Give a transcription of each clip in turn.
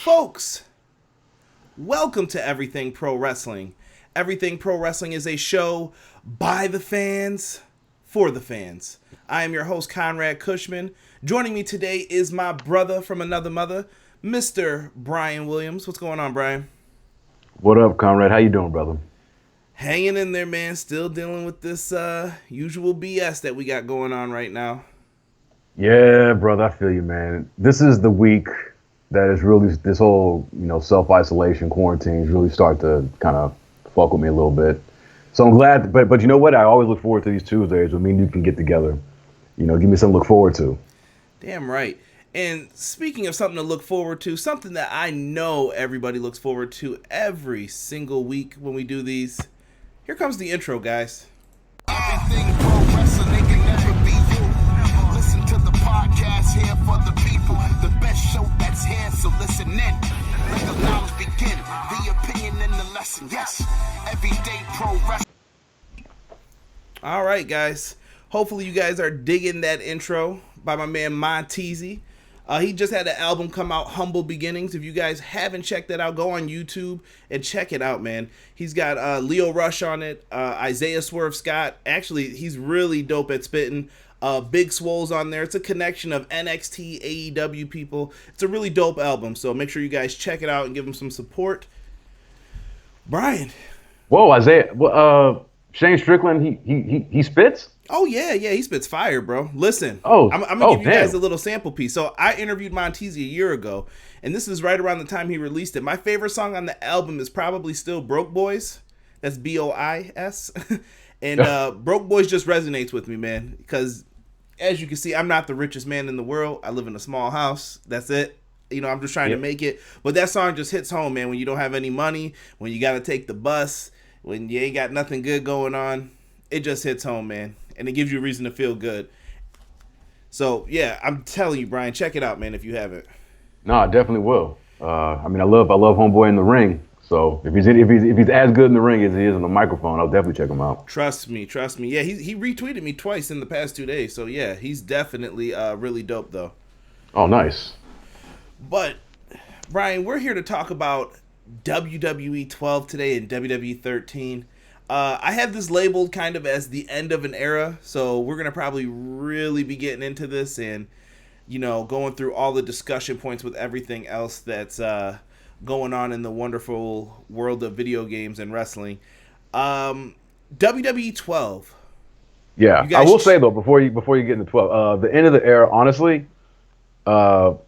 Folks, welcome to Everything Pro Wrestling. Everything Pro Wrestling is a show by the fans, for the fans. I am your host, Conrad Cushman. Joining me today is my brother from another mother, Mr. Bryan Williams. What's going on, Bryan? What up, Conrad? How you doing, brother? Hanging in there, man. Still dealing with this usual BS that we got going on right now. Yeah, brother, I feel you, man. This is the week that is really, this whole, self-isolation, quarantines really start to kind of fuck with me a little bit. So I'm glad, but you know what? I always look forward to these Tuesdays when me and you can get together. Give me something to look forward to. Damn right. And speaking of something to look forward to, something that I know everybody looks forward to every single week when we do these, here comes the intro, guys. Everything pro wrestling, they can never be you. Listen to the podcast here for the people. The best show that's here, so listen in. Let the knowledge begin. The opinion and the lesson. Yes, everyday pro wrestling. All right, guys. Hopefully you guys are digging that intro by my man Monteezy. He just had an album come out, Humble Beginnings. If you guys haven't checked that out, go on YouTube and check it out, man. He's got Leo Rush on it, Isaiah Swerve Scott. Actually, he's really dope at spitting. Big Swole's on there. It's a connection of NXT, AEW people. It's a really dope album, so make sure you guys check it out and give him some support. Bryan. Whoa, Isaiah. Shane Strickland, he spits? Oh, yeah, he spits fire, bro. Listen, I'm gonna give you guys a little sample piece. So I interviewed Monteezy a year ago, and this is right around the time he released it. My favorite song on the album is probably still Broke Boys. That's B-O-I-S. And Broke Boys just resonates with me, man, because as you can see, I'm not the richest man in the world. I live in a small house. That's it. I'm just trying to make it. But that song just hits home, man, when you don't have any money, when you got to take the bus, when you ain't got nothing good going on. It just hits home, man. And it gives you a reason to feel good. So, yeah, I'm telling you, Bryan, check it out, man, if you haven't. No, I definitely will. I love Homeboy in the ring. So if he's as good in the ring as he is on the microphone, I'll definitely check him out. Trust me. Yeah, he retweeted me twice in the past 2 days. So, yeah, he's definitely really dope, though. Oh, nice. But, Bryan, we're here to talk about WWE'12 today and WWE'13. I have this labeled kind of as the end of an era, so we're going to probably really be getting into this and, going through all the discussion points with everything else that's going on in the wonderful world of video games and wrestling. WWE'12. Yeah, I will say, though, before you get into 12, the end of the era, honestly, was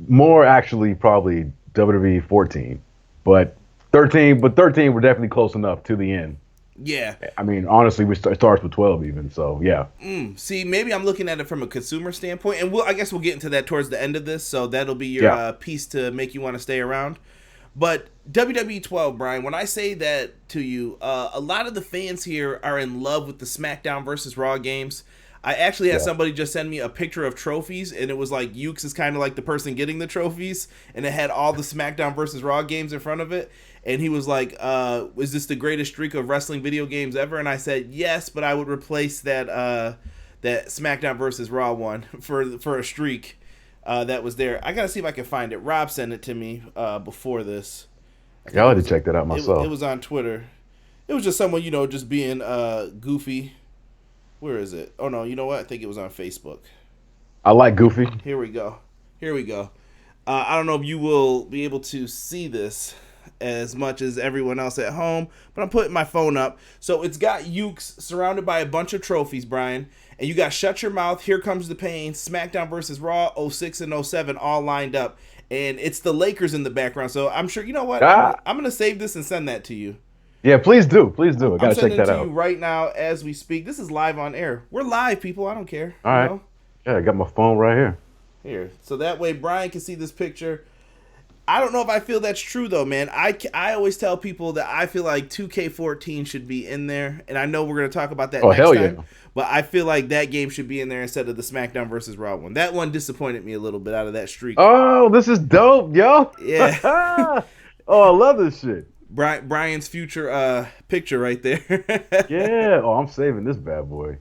more actually probably WWE 14, but 13 were definitely close enough to the end. Yeah. I mean, honestly, it starts with 12 even, so yeah. See, maybe I'm looking at it from a consumer standpoint, and I guess we'll get into that towards the end of this, so that'll be your piece to make you want to stay around. But WWE'12, Bryan, when I say that to you, a lot of the fans here are in love with the SmackDown versus Raw games. I actually had somebody just send me a picture of trophies, and it was like Yuke is kind of like the person getting the trophies, and it had all the SmackDown versus Raw games in front of it. And he was like, is this the greatest streak of wrestling video games ever? And I said, yes, but I would replace that SmackDown versus Raw one for a streak that was there. I got to see if I can find it. Rob sent it to me before this. Yeah, I'll have to check that out myself. It was on Twitter. It was just someone, just being goofy. Where is it? Oh, no, you know what? I think it was on Facebook. I like Goofy. Here we go. I don't know if you will be able to see this as much as everyone else at home, but I'm putting my phone up. So it's got Yuke's surrounded by a bunch of trophies, Bryan, and you got Shut Your Mouth, Here Comes the Pain, SmackDown versus Raw, 06 and 07 all lined up, and it's the Lakers in the background. So I'm sure, you know what? I'm going to save this and send that to you. Yeah, please do. I gotta check that out. I'm sending it to you right now as we speak. This is live on air. We're live, people. I don't care. All right. Yeah, I got my phone right here. Here. So that way Bryan can see this picture. I don't know if I feel that's true, though, man. I always tell people that I feel like 2K14 should be in there. And I know we're going to talk about that next time. Yeah. But I feel like that game should be in there instead of the SmackDown versus Raw one. That one disappointed me a little bit out of that streak. Oh, this is dope, yo. Yeah. Oh, I love this shit. Bryan's future picture right there. Yeah. Oh, I'm saving this bad boy.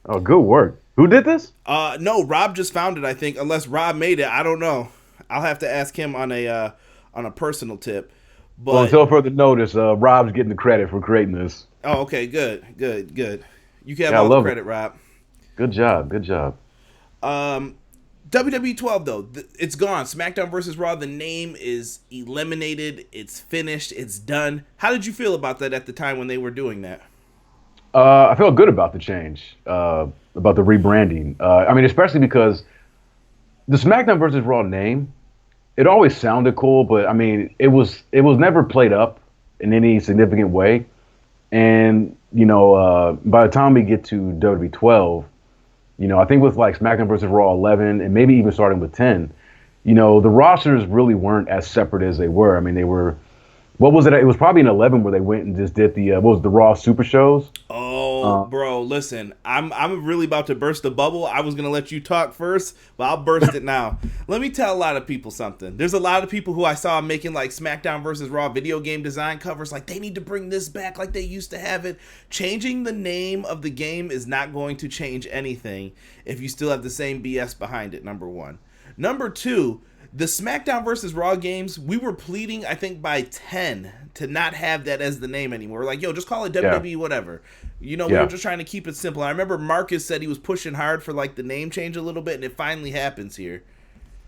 Oh, good work. Who did this? No, Rob just found it, I think. Unless Rob made it. I don't know. I'll have to ask him on a personal tip. But well, until further notice, Rob's getting the credit for creating this. oh, okay, good. You can have Yeah, I all the love credit, it. Rob. Good job. WWE 12 though, it's gone. SmackDown versus Raw, the name is eliminated. It's finished. It's done. How did you feel about that at the time when they were doing that? I felt good about the change, about the rebranding. I mean, especially because the SmackDown versus Raw name, it always sounded cool, but I mean, it was never played up in any significant way. And by the time we get to WWE 12, I think with like SmackDown versus Raw 11 and maybe even starting with 10, the rosters really weren't as separate as they were. I mean, they were. What was it? It was probably in 11 where they went and just did the what was it, the Raw Super Shows. Oh, bro, listen, I'm really about to burst the bubble. I was gonna let you talk first, but I'll burst it now. Let me tell a lot of people something. There's a lot of people who I saw making like SmackDown versus Raw video game design covers, like they need to bring this back like they used to have it. Changing the name of the game is not going to change anything if you still have the same BS behind it. Number one. Number two. The SmackDown versus Raw games, we were pleading, I think, by 10 to not have that as the name anymore. We're like, yo, just call it WWE whatever. We were just trying to keep it simple. I remember Marcus said he was pushing hard for like the name change a little bit, and it finally happens here.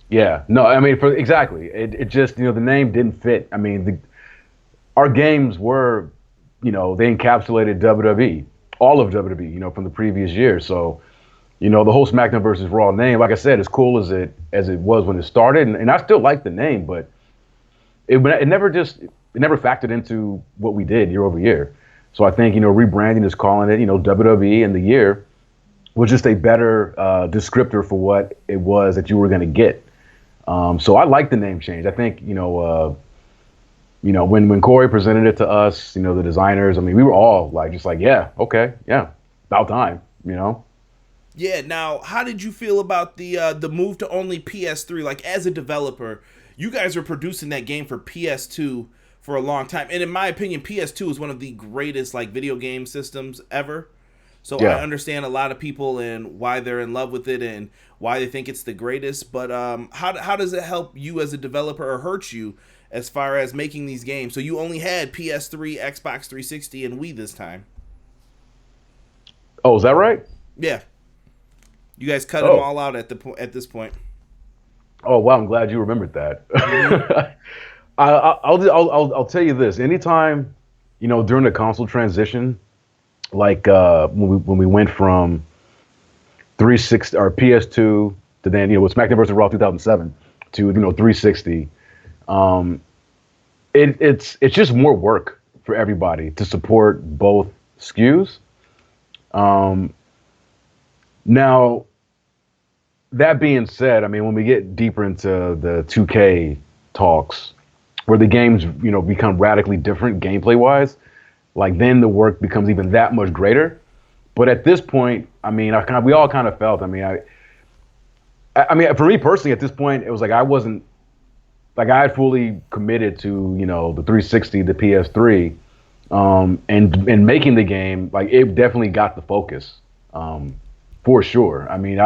Yeah, no, I mean, exactly. It just, the name didn't fit. I mean, our games were, they encapsulated WWE, all of WWE, from the previous year. So, the whole SmackDown versus Raw name, like I said, as cool as it was when it started, and I still like the name, but it never factored into what we did year over year. So I think rebranding is calling it WWE, and the year was just a better descriptor for what it was that you were going to get. So I like the name change. I think when Corey presented it to us, the designers, I mean, we were all yeah, okay, yeah, about time, Yeah, now, how did you feel about the move to only PS3? Like, as a developer, you guys were producing that game for PS2 for a long time. And in my opinion, PS2 is one of the greatest, like, video game systems ever. So yeah. I understand a lot of people and why they're in love with it and why they think it's the greatest. But how does it help you as a developer or hurt you as far as making these games? So you only had PS3, Xbox 360, and Wii this time. Oh, is that right? Yeah. You guys cut them all out at this point. Oh wow, I'm glad you remembered that. I'll tell you this. Anytime, during the console transition, like when we went from 360 or PS2 to then with SmackDown vs. Raw 2007 to 360, it's just more work for everybody to support both SKUs. Now, that being said, I mean, when we get deeper into the 2K talks, where the games, become radically different gameplay-wise, like then the work becomes even that much greater. But at this point, I mean, we all kind of felt. I mean, for me personally, at this point, it was like I wasn't, like I had fully committed to, the 360, the PS3, and making the game. Like it definitely got the focus. For sure. I mean,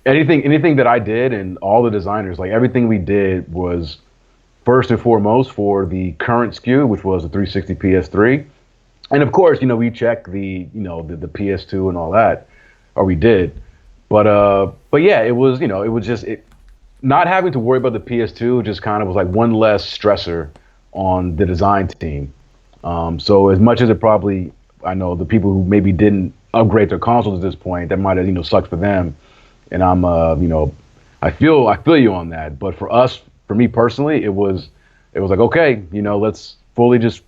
anything that I did and all the designers, like everything we did was first and foremost for the current SKU, which was the 360 PS3. And of course, we check the PS2 and all that, or we did. But yeah, it was, it was just not having to worry about the PS2 just kind of was like one less stressor on the design team. So as much as it probably, I know the people who maybe didn't upgrade their consoles at this point, that might have sucked for them, and I'm I feel you on that. But for us, for me personally, it was like, okay, let's fully just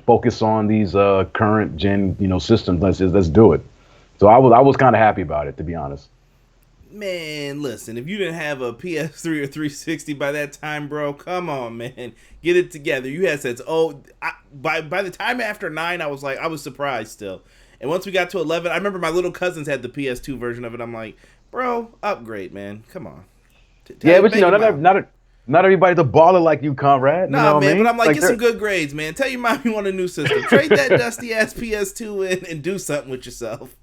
focus on these current gen systems. Let's do it. So I was kind of happy about it, to be honest. Man, listen, if you didn't have a PS3 or 360 by that time, bro, come on, man, get it together. You had sets. By the time after 9, I was surprised still. And once we got to 11, I remember my little cousins had the PS2 version of it. I'm like, bro, upgrade, man. Come on. Yeah, but not everybody's a baller like you, Conrad. Nah, man, but I'm like, get they're... some good grades, man. Tell your mom you want a new system. Trade that dusty-ass PS2 in and do something with yourself.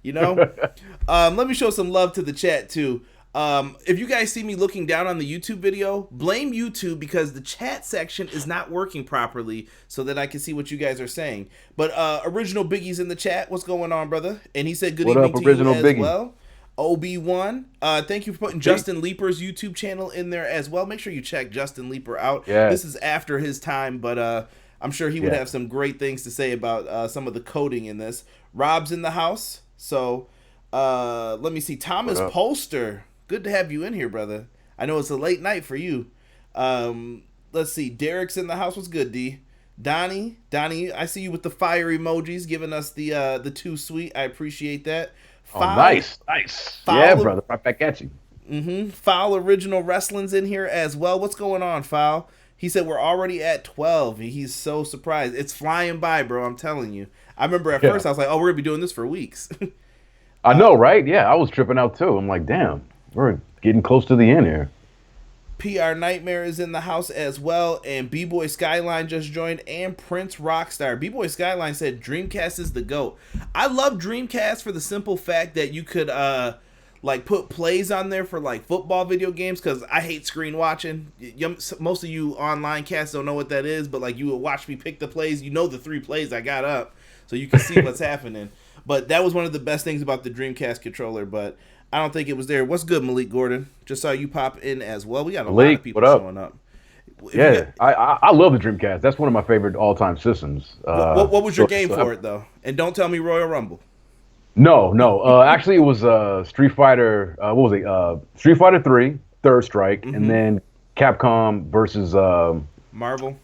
Let me show some love to the chat, too. If you guys see me looking down on the YouTube video, blame YouTube because the chat section is not working properly so that I can see what you guys are saying. But Original Biggie's in the chat. What's going on, brother? And he said good evening to you as well. OB1. Thank you for putting Justin Leeper's YouTube channel in there as well. Make sure you check Justin Leeper out. Yeah. This is after his time, but I'm sure he would have some great things to say about some of the coding in this. Rob's in the house. So let me see. Thomas Polster. Good to have you in here, brother. I know it's a late night for you. Let's see. Derek's in the house. What's good, D? Donnie, I see you with the fire emojis, giving us the too sweet. I appreciate that. Nice. Yeah, brother. Right back at you. Foul Original Wrestling's in here as well. What's going on, Foul? He said we're already at 12. He's so surprised. It's flying by, bro. I'm telling you. I remember at first I was like, oh, we're going to be doing this for weeks. I know, right? Yeah, I was tripping out too. I'm like, damn. We're getting close to the end here. PR Nightmare is in the house as well, and B-Boy Skyline just joined, and Prince Rockstar. B-Boy Skyline said Dreamcast is the GOAT. I love Dreamcast for the simple fact that you could like put plays on there for like football video games, because I hate screen watching. Most of you online cats don't know what that is, but like you would watch me pick the plays. You know the 3 plays I got up, so you can see what's happening. But that was one of the best things about the Dreamcast controller, but I don't think it was there. What's good, Malik Gordon? Just saw you pop in as well. We got a lot of people showing up. I love the Dreamcast. That's one of my favorite all-time systems. What was your game for it, though? And don't tell me Royal Rumble. No. Actually, it was Street Fighter. What was it? Street Fighter 3, Third Strike, and then Capcom versus Marvel.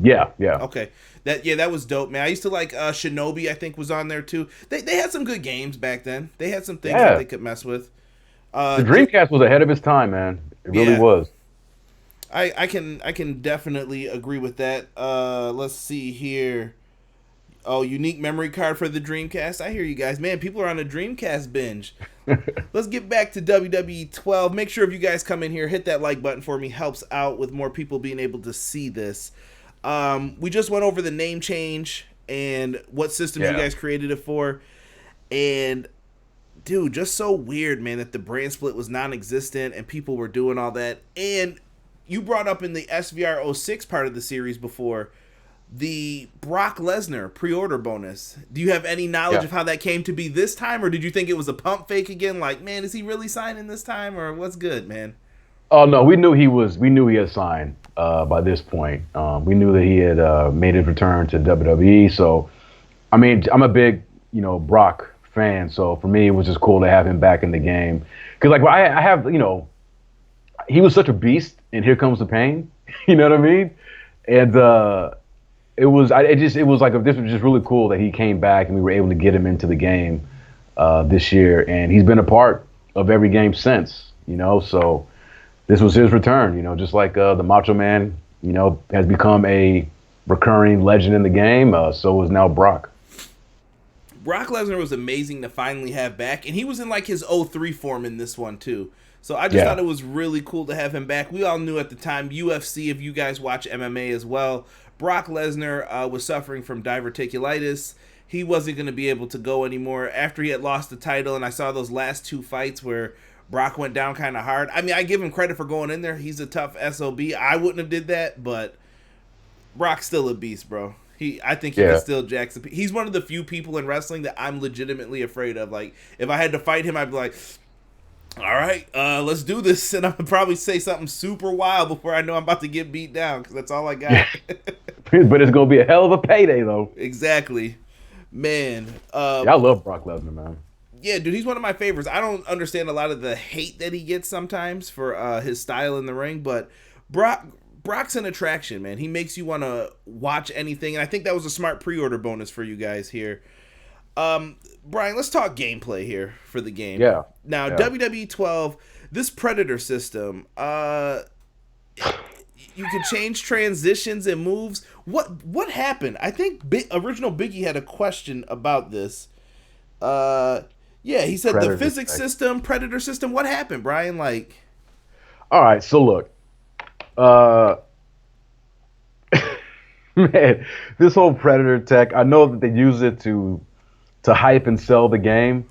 Yeah. Okay. That was dope, man. I used to like Shinobi, I think, was on there too. They had some good games back then. They had some things that they could mess with. The Dreamcast was ahead of its time, man. It really was. I can definitely agree with that. Let's see here. Oh, unique memory card for the Dreamcast. I hear you guys. Man, people are on a Dreamcast binge. Let's get back to WWE'12. Make sure if you guys come in here, hit that like button for me. Helps out with more people being able to see this. We just went over the name change and what systems you guys created it for. And, dude, just so weird, man, that the brand split was non-existent and people were doing all that. And you brought up in the SVR06 part of the series before the Brock Lesnar pre-order bonus. Do you have any knowledge of how that came to be this time, or did you think it was a pump fake again? Like, man, is he really signing this time, or what's good, man? Oh no, we knew he had signed by this point. We knew that he had made his return to WWE. So, I mean, I'm a big Brock fan. So for me, it was just cool to have him back in the game. Because like I have he was such a beast, and Here Comes the Pain. You know what I mean? And it was just really cool that he came back and we were able to get him into the game this year, and he's been a part of every game since. So this was his return. Just like the Macho Man, has become a recurring legend in the game. So is now Brock. Brock Lesnar was amazing to finally have back, and he was in like his 03 form in this one too. So I just thought it was really cool to have him back. We all knew at the time, UFC, if you guys watch MMA as well, Brock Lesnar was suffering from diverticulitis. He wasn't going to be able to go anymore after he had lost the title, and I saw those last 2 fights where Brock went down kind of hard. I mean, I give him credit for going in there. He's a tough SOB. I wouldn't have did that, but Brock's still a beast, bro. I think he can still jack some. He's one of the few people in wrestling that I'm legitimately afraid of. Like, if I had to fight him, I'd be like, all right, let's do this. And I would probably say something super wild before I know I'm about to get beat down, because that's all I got. But it's going to be a hell of a payday, though. Exactly. Man. I love Brock Lesnar, man. Yeah, dude, he's one of my favorites. I don't understand a lot of the hate that he gets sometimes for his style in the ring, but Brock's an attraction, man. He makes you want to watch anything, and I think that was a smart pre-order bonus for you guys here. Bryan, let's talk gameplay here for the game. Yeah. Now, WWE'12, this Predator system, you can change transitions and moves. What happened? I think original Biggie had a question about this. He said Predator the physics system, Predator system. What happened, Bryan? Like, all right. So look, man, this whole Predator tech. I know that they use it to hype and sell the game.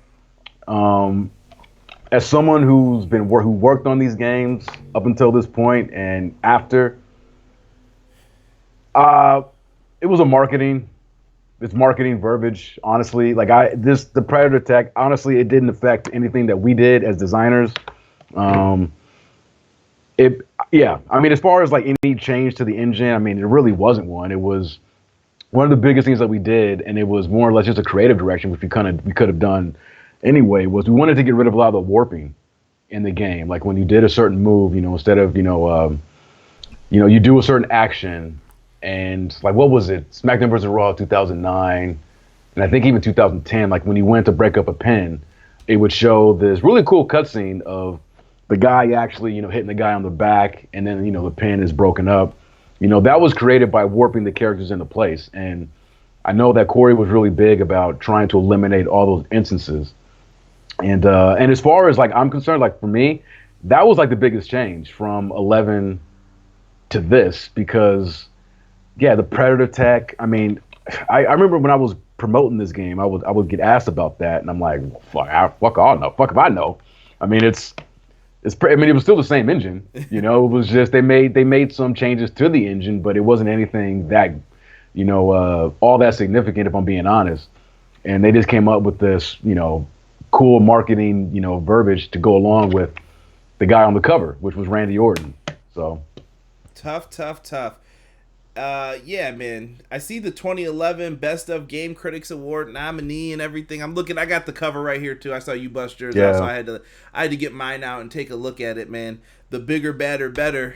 as someone who worked on these games up until this point and after, it was it's marketing verbiage, honestly. Like the Predator tech, honestly, it didn't affect anything that we did as designers. I mean, as far as like any change to the engine, I mean, it really wasn't one. It was one of the biggest things that we did, and it was more or less just a creative direction, which we could have done anyway. Was we wanted to get rid of a lot of the warping in the game. Like when you did a certain move, instead of you do a certain action, and like what was it, SmackDown vs. Raw 2009, and I think even 2010. Like when you went to break up a pin, it would show this really cool cutscene of the guy actually, hitting the guy on the back, and then, the pin is broken up. That was created by warping the characters into place. And I know that Corey was really big about trying to eliminate all those instances. And as far as like I'm concerned, like for me, that was like the biggest change from 11 to this, because the Predator tech. I mean, I remember when I was promoting this game, I would get asked about that, and I'm like, fuck all know, fuck if I know. I mean, it was still the same engine, It was just they made some changes to the engine, but it wasn't anything that, all that significant, if I'm being honest. And they just came up with this, cool marketing, verbiage to go along with the guy on the cover, which was Randy Orton. So tough. Yeah, man. I see the 2011 Best of Game Critics Award nominee and everything. I'm looking. I got the cover right here too. I saw you bust yours out, so I had to get mine out and take a look at it, man. The bigger, badder, better.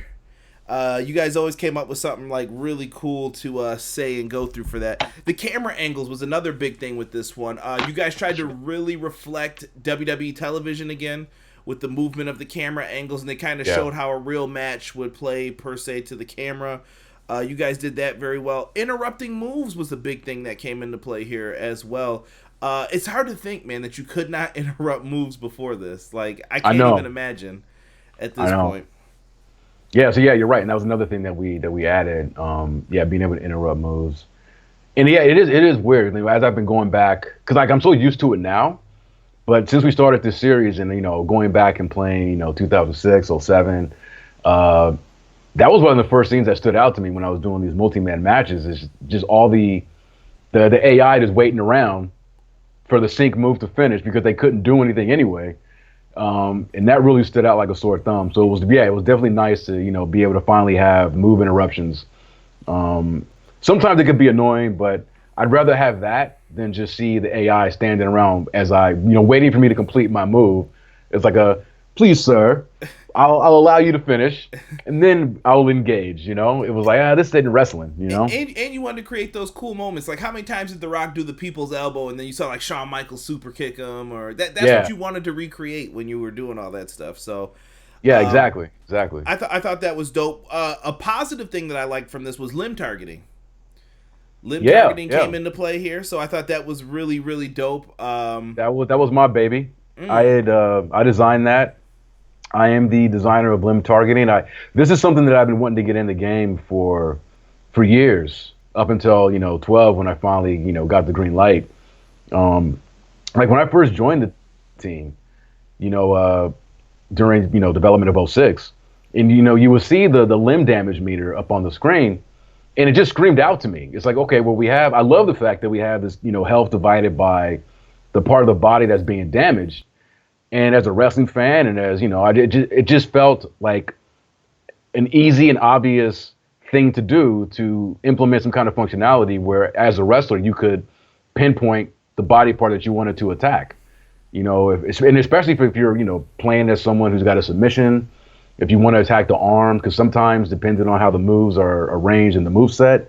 You guys always came up with something like really cool to say and go through for that. The camera angles was another big thing with this one. You guys tried to really reflect WWE television again with the movement of the camera angles, and they kind of showed how a real match would play per se to the camera. You guys did that very well. Interrupting moves was a big thing that came into play here as well. It's hard to think, man, that you could not interrupt moves before this. Like, I can't even imagine at this point. Yeah, so you're right, and that was another thing that we added. Being able to interrupt moves, and it is weird. As I've been going back, because like I'm so used to it now, but since we started this series and going back and playing 2006, 07. That was one of the first things that stood out to me when I was doing these multi-man matches, is just all the AI just waiting around for the sync move to finish because they couldn't do anything anyway. And that really stood out like a sore thumb. So it was definitely nice to, be able to finally have move interruptions. Sometimes it could be annoying, but I'd rather have that than just see the AI standing around as waiting for me to complete my move. It's like please, sir, I'll allow you to finish, and then I'll engage. It was like, this isn't wrestling. And you wanted to create those cool moments. Like, how many times did The Rock do the people's elbow, and then you saw like Shawn Michaels super kick him, or that's what you wanted to recreate when you were doing all that stuff. So exactly. I thought that was dope. A positive thing that I liked from this was limb targeting. Targeting came into play here, so I thought that was really, really dope. That was my baby. I designed that. I am the designer of limb targeting. This is something that I've been wanting to get in the game for years, up until 12 when I finally got the green light. Like when I first joined the team, during development of 06, and you would see the limb damage meter up on the screen, and it just screamed out to me. It's like, okay, well I love the fact that we have this health divided by the part of the body that's being damaged. And as a wrestling fan, and as it just felt like an easy and obvious thing to do, to implement some kind of functionality where, as a wrestler, you could pinpoint the body part that you wanted to attack. And especially if you're playing as someone who's got a submission, if you want to attack the arm, because sometimes, depending on how the moves are arranged in the moveset,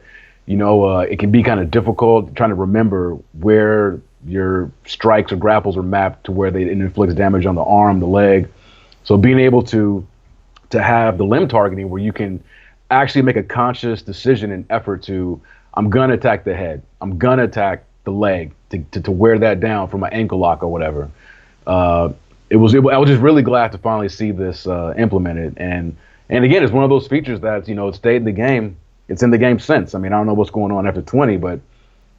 it can be kind of difficult trying to remember where your strikes or grapples are mapped to where they inflict damage on the arm, the leg. So being able to have the limb targeting where you can actually make a conscious decision and effort to, I'm going to attack the head, I'm going to attack the leg to wear that down for my ankle lock or whatever. I was just really glad to finally see this implemented. And again, it's one of those features that, it stayed in the game. It's in the game since. I mean, I don't know what's going on after 20, but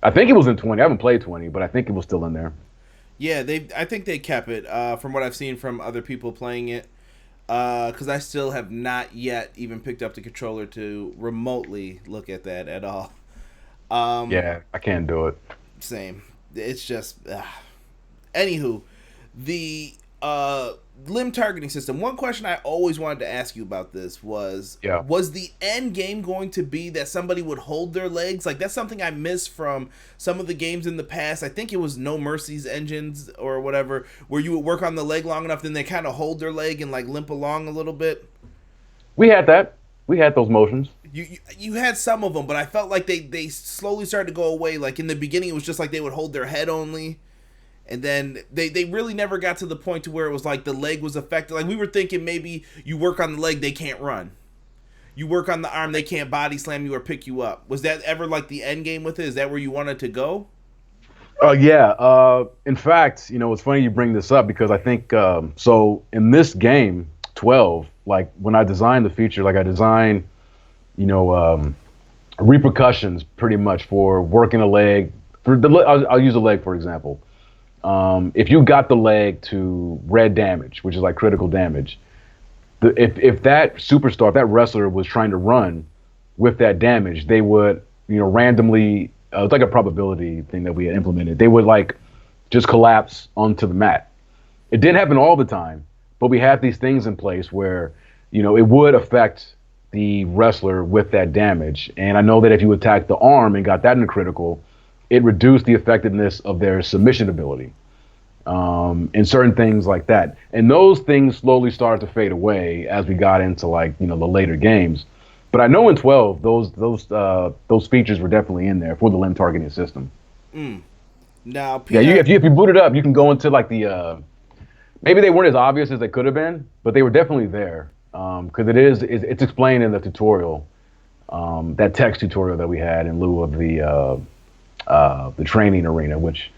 I think it was in 20. I haven't played 20, but I think it was still in there. Yeah, I think they kept it from what I've seen from other people playing it. Because I still have not yet even picked up the controller to remotely look at that at all. Yeah, I can't do it. Same. It's just. Anywho, the limb targeting system. One question I always wanted to ask you about this was: was the end game going to be that somebody would hold their legs? Like, that's something I missed from some of the games in the past. I think it was No Mercy's engines or whatever, where you would work on the leg long enough, then they kind of hold their leg and like limp along a little bit. We had that. We had those motions. You had some of them, but I felt like they slowly started to go away. Like in the beginning, it was just like they would hold their head only. And then they really never got to the point to where it was like the leg was affected. Like we were thinking maybe you work on the leg, they can't run. You work on the arm, they can't body slam you or pick you up. Was that ever like the end game with it? Is that where you wanted to go? Yeah. In fact, it's funny you bring this up because I think so in this game 12, like when I designed the feature, like I designed, repercussions pretty much for working a leg. I'll use a leg for example. If you got the leg to red damage, which is like critical damage, if that superstar, if that wrestler was trying to run with that damage, they would, randomly, it's like a probability thing that we had implemented. They would like just collapse onto the mat. It didn't happen all the time, but we had these things in place where, it would affect the wrestler with that damage. And I know that if you attacked the arm and got that in a critical, it reduced the effectiveness of their submission ability, and certain things like that. And those things slowly started to fade away as we got into like, the later games. But I know in 12, those features were definitely in there for the limb targeting system. Now, Peter, if you boot it up, you can go into like the, maybe they weren't as obvious as they could have been, but they were definitely there. Because it's explained in the tutorial, that text tutorial that we had in lieu of the training arena, which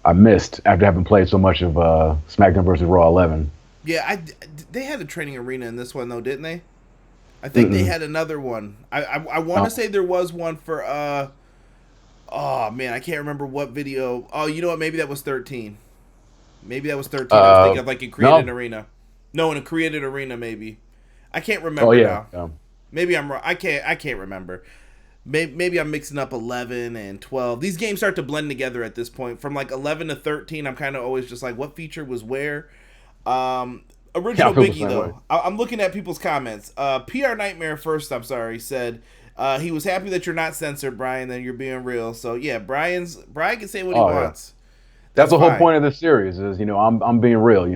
I missed after having played so much of SmackDown vs. Raw 11. Yeah, they had a training arena in this one though, didn't they? I think they had another one. I want to say there was one for oh man, I can't remember what video. Oh, you know what? Maybe that was 13. Maybe that was 13. I was thinking of like a created arena. No, in a created arena maybe. I can't remember now. Yeah. Maybe I'm wrong. I can't remember. Maybe I'm mixing up 11 and 12. These games start to blend together at this point. From like 11 to 13, I'm kind of always just like, what feature was where? Original Biggie, though. I'm looking at people's comments. PR Nightmare first, I'm sorry, said he was happy that you're not censored, Bryan, that you're being real. So, yeah, Bryan can say what he wants. That's the whole point of this series is, I'm being real.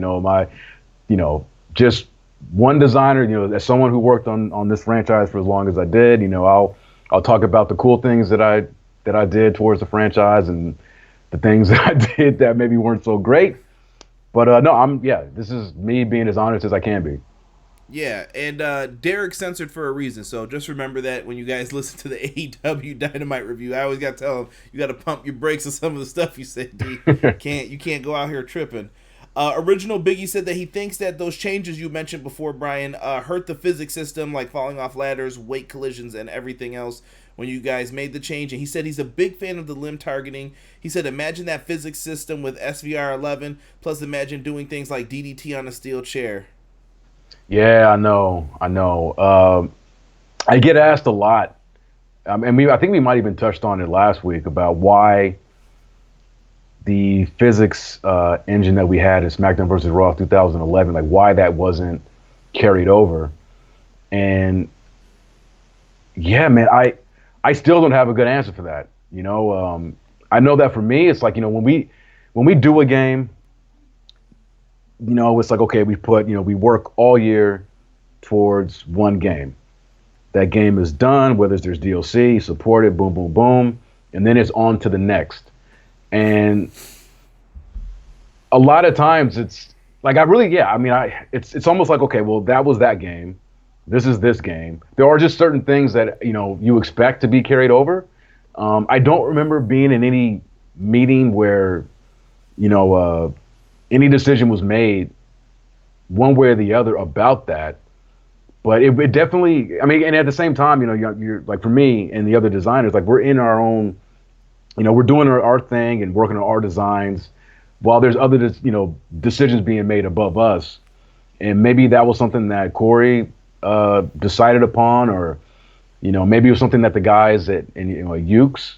Just one designer, as someone who worked on this franchise for as long as I did, I'll talk about the cool things that I did towards the franchise and the things that I did that maybe weren't so great. But no, this is me being as honest as I can be. Yeah, and Derek's censored for a reason, so just remember that when you guys listen to the AEW Dynamite review. I always got to tell them, you got to pump your brakes on some of the stuff you say, D. You can't go out here tripping. Original Biggie said that he thinks that those changes you mentioned before, Bryan, hurt the physics system, like falling off ladders, weight collisions, and everything else when you guys made the change. And he said he's a big fan of the limb targeting. He said, imagine that physics system with SVR 11, plus imagine doing things like DDT on a steel chair. Yeah, I know. I get asked a lot, and I think we might even touched on it last week about why the physics engine that we had in SmackDown vs. Raw 2011, like why that wasn't carried over. And yeah, man, I still don't have a good answer for that. I know that for me, it's like, when we do a game, it's like, okay, we work all year towards one game. That game is done, whether there's DLC, supported, boom, boom, boom, and then it's on to the next. And a lot of times it's like, it's almost like, okay, well, that was that game. This is this game. There are just certain things that, you expect to be carried over. I don't remember being in any meeting where, any decision was made one way or the other about that. But it definitely, and at the same time, you're like, for me and the other designers, like we're in our own, we're doing our thing and working on our designs. while there's other, decisions being made above us. And maybe that was something that Corey decided upon, or, maybe it was something that the guys at Yuke's,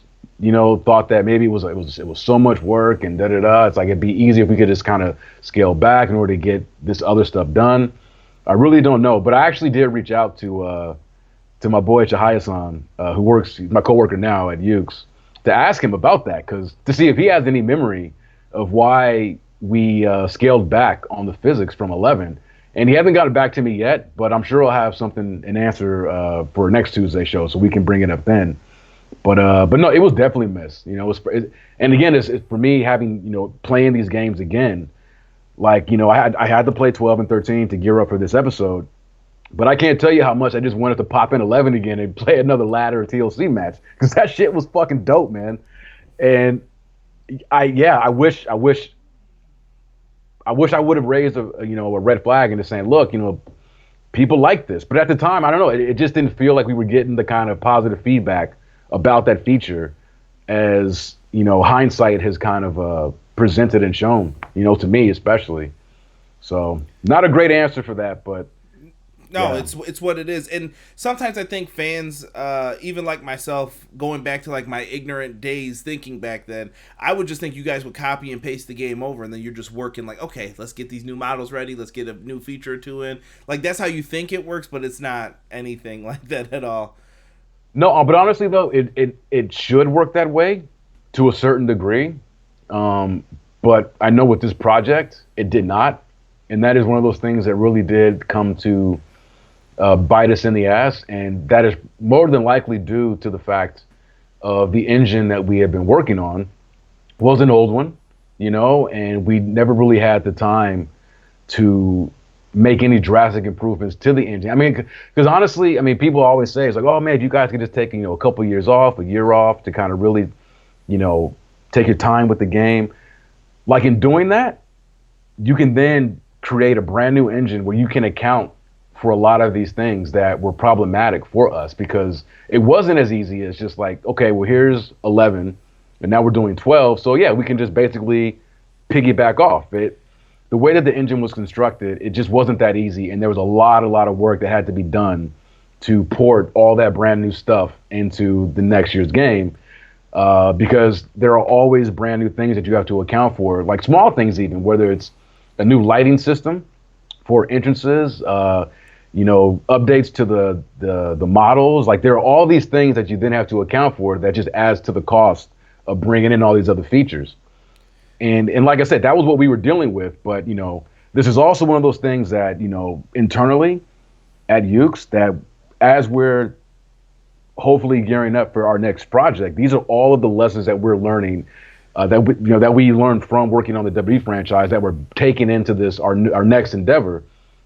thought that maybe it was so much work and da-da-da. It's like it'd be easier if we could just kind of scale back in order to get this other stuff done. I really don't know, but I actually did reach out to my boy Chihaya-san, who works, my coworker now at Yuke's, to ask him about that, to see if he has any memory of why we scaled back on the physics from 11. And he hasn't gotten back to me yet, but I'm sure I'll have an answer for next Tuesday show, so we can bring it up then. But no, it was definitely missed. And again, it's for me having playing these games again. Like I had to play 12 and 13 to gear up for this episode, but I can't tell you how much I just wanted to pop in 11 again and play another ladder TLC match, because that shit was fucking dope, man. And I wish I would have raised a red flag and just saying, look, people like this. But at the time, I don't know, it just didn't feel like we were getting the kind of positive feedback about that feature as, hindsight has kind of presented and shown, to me especially. So not a great answer for that, but no, yeah. It's what it is. And sometimes I think fans, even like myself, going back to like my ignorant days thinking back then, I would just think you guys would copy and paste the game over, and then you're just working like, okay, let's get these new models ready, let's get a new feature or two in. Like, that's how you think it works, but it's not anything like that at all. No, but honestly though, it should work that way to a certain degree. But I know with this project, it did not. And that is one of those things that really did come to bite us in the ass, and that is more than likely due to the fact of the engine that we had been working on was an old one, and we never really had the time to make any drastic improvements to the engine. I mean, because honestly, people always say, it's like, oh man, you guys could just take a couple years off, a year off to kind of really, take your time with the game. Like, in doing that, you can then create a brand new engine where you can account for a lot of these things that were problematic for us, because it wasn't as easy as just like, okay, well, here's 11 and now we're doing 12. So yeah, we can just basically piggyback off it. The way that the engine was constructed, it just wasn't that easy. And there was a lot of work that had to be done to port all that brand new stuff into the next year's game. Because there are always brand new things that you have to account for, like small things even, whether it's a new lighting system for entrances, updates to the models. Like, there are all these things that you then have to account for that just adds to the cost of bringing in all these other features. And like I said, that was what we were dealing with. But, this is also one of those things that, internally at Yuke's, that as we're hopefully gearing up for our next project, these are all of the lessons that we're learning, that we learned from working on the WWE franchise, that we're taking into this, our next endeavor,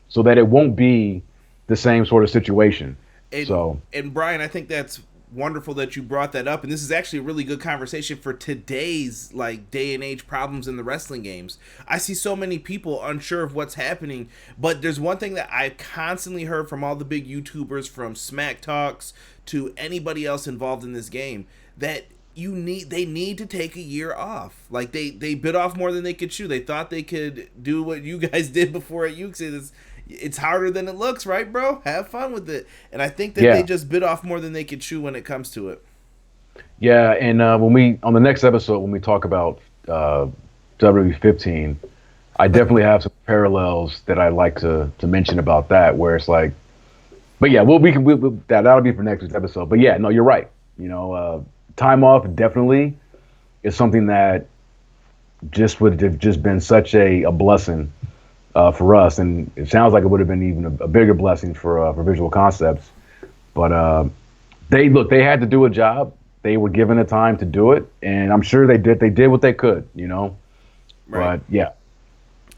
so that it won't be the same sort of situation. And Bryan, I think that's wonderful that you brought that up, and this is actually a really good conversation for today's day and age problems in the wrestling games. I see so many people unsure of what's happening, but there's one thing that I constantly heard from all the big YouTubers, from Smack Talks to anybody else involved in this game, that they need to take a year off. Like, they bit off more than they could chew. They thought they could do what you guys did before at Yuke. It's harder than it looks, right, bro? Have fun with it. And I think that they just bit off more than they could chew when it comes to it. Yeah, and on the next episode, when we talk about WWE'15, I definitely have some parallels that I'd like to mention about that, where it's like, but yeah, that'll be for next week's episode. But yeah, no, you're right. Time off definitely is something that just would have just been such a blessing for us, and it sounds like it would have been even a bigger blessing for Visual Concepts. But they had to do a job. They were given the time to do it, and I'm sure they did. They did what they could, Right. But yeah,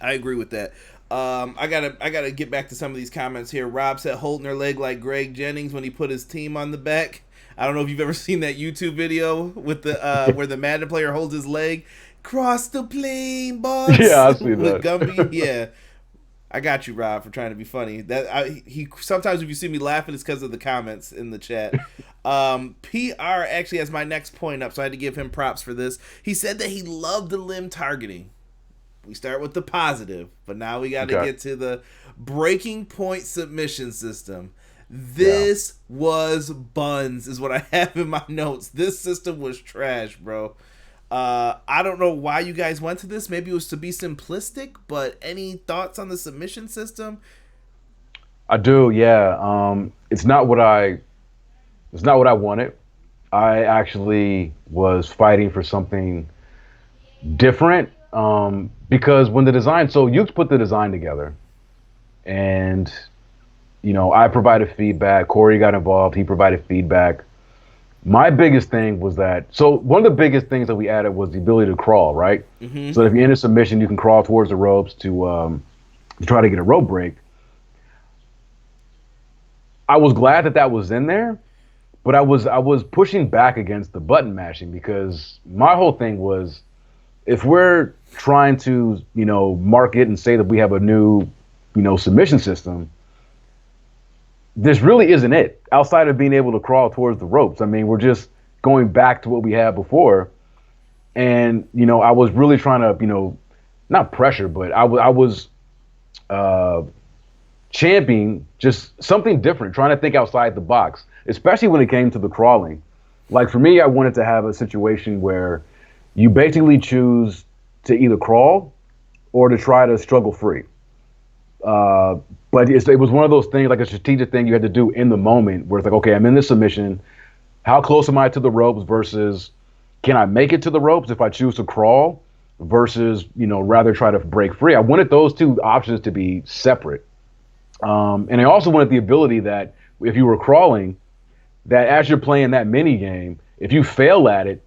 I agree with that. I gotta get back to some of these comments here. Rob said, holding her leg like Greg Jennings when he put his team on the back. I don't know if you've ever seen that YouTube video with the where the Madden player holds his leg. Cross the plane, boss. Yeah, I see that. With Gumby. Yeah. I got you, Rob, for trying to be funny. He sometimes if you see me laughing, it's because of the comments in the chat. PR actually has my next point up, so I had to give him props for this. He said that he loved the limb targeting. we start with the positive, but now we got to get to the breaking point submission system. This was buns, is what I have in my notes. This system was trash, bro. I don't know why you guys went to this. Maybe it was to be simplistic, but any thoughts on the submission system? I do, yeah. It's not what I wanted. I actually was fighting for something different, because when the design, so Yuke put the design together, and I provided feedback. Corey got involved. He provided feedback. My biggest thing was that, so one of the biggest things that we added was the ability to crawl, right? Mm-hmm. So if you're in a submission, you can crawl towards the ropes to try to get a rope break. I was glad that was in there, but I was pushing back against the button mashing, because my whole thing was, if we're trying to, market and say that we have a new, submission system, this really isn't it, outside of being able to crawl towards the ropes. I mean, we're just going back to what we had before. And, I was really trying to, not pressure, but I was championing just something different, trying to think outside the box, especially when it came to the crawling. Like, for me, I wanted to have a situation where you basically choose to either crawl or to try to struggle free. But it was one of those things, like a strategic thing you had to do in the moment, where it's like, okay, I'm in this submission. How close am I to the ropes versus can I make it to the ropes if I choose to crawl versus, rather try to break free? I wanted those two options to be separate. And I also wanted the ability that if you were crawling, that as you're playing that mini game, if you fail at it,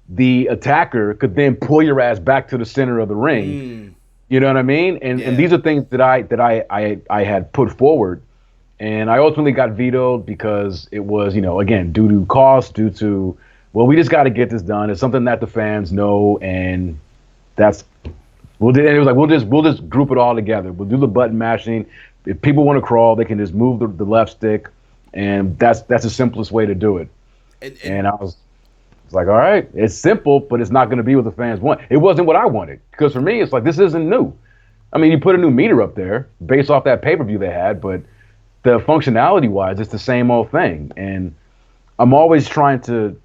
the attacker could then pull your ass back to the center of the ring. You know what I mean? And these are things that I had put forward, and I ultimately got vetoed because it was, again, due to cost, due to, well, we just got to get this done. It's something that the fans know, and it was like, we'll just group it all together. We'll do the button mashing. If people want to crawl, they can just move the left stick, and that's the simplest way to do it. And I was like, all right, it's simple, but it's not going to be what the fans want. It wasn't what I wanted, because for me, it's like, this isn't new. I mean, you put a new meter up there based off that pay-per-view they had, but the functionality-wise, it's the same old thing. And I'm always trying to,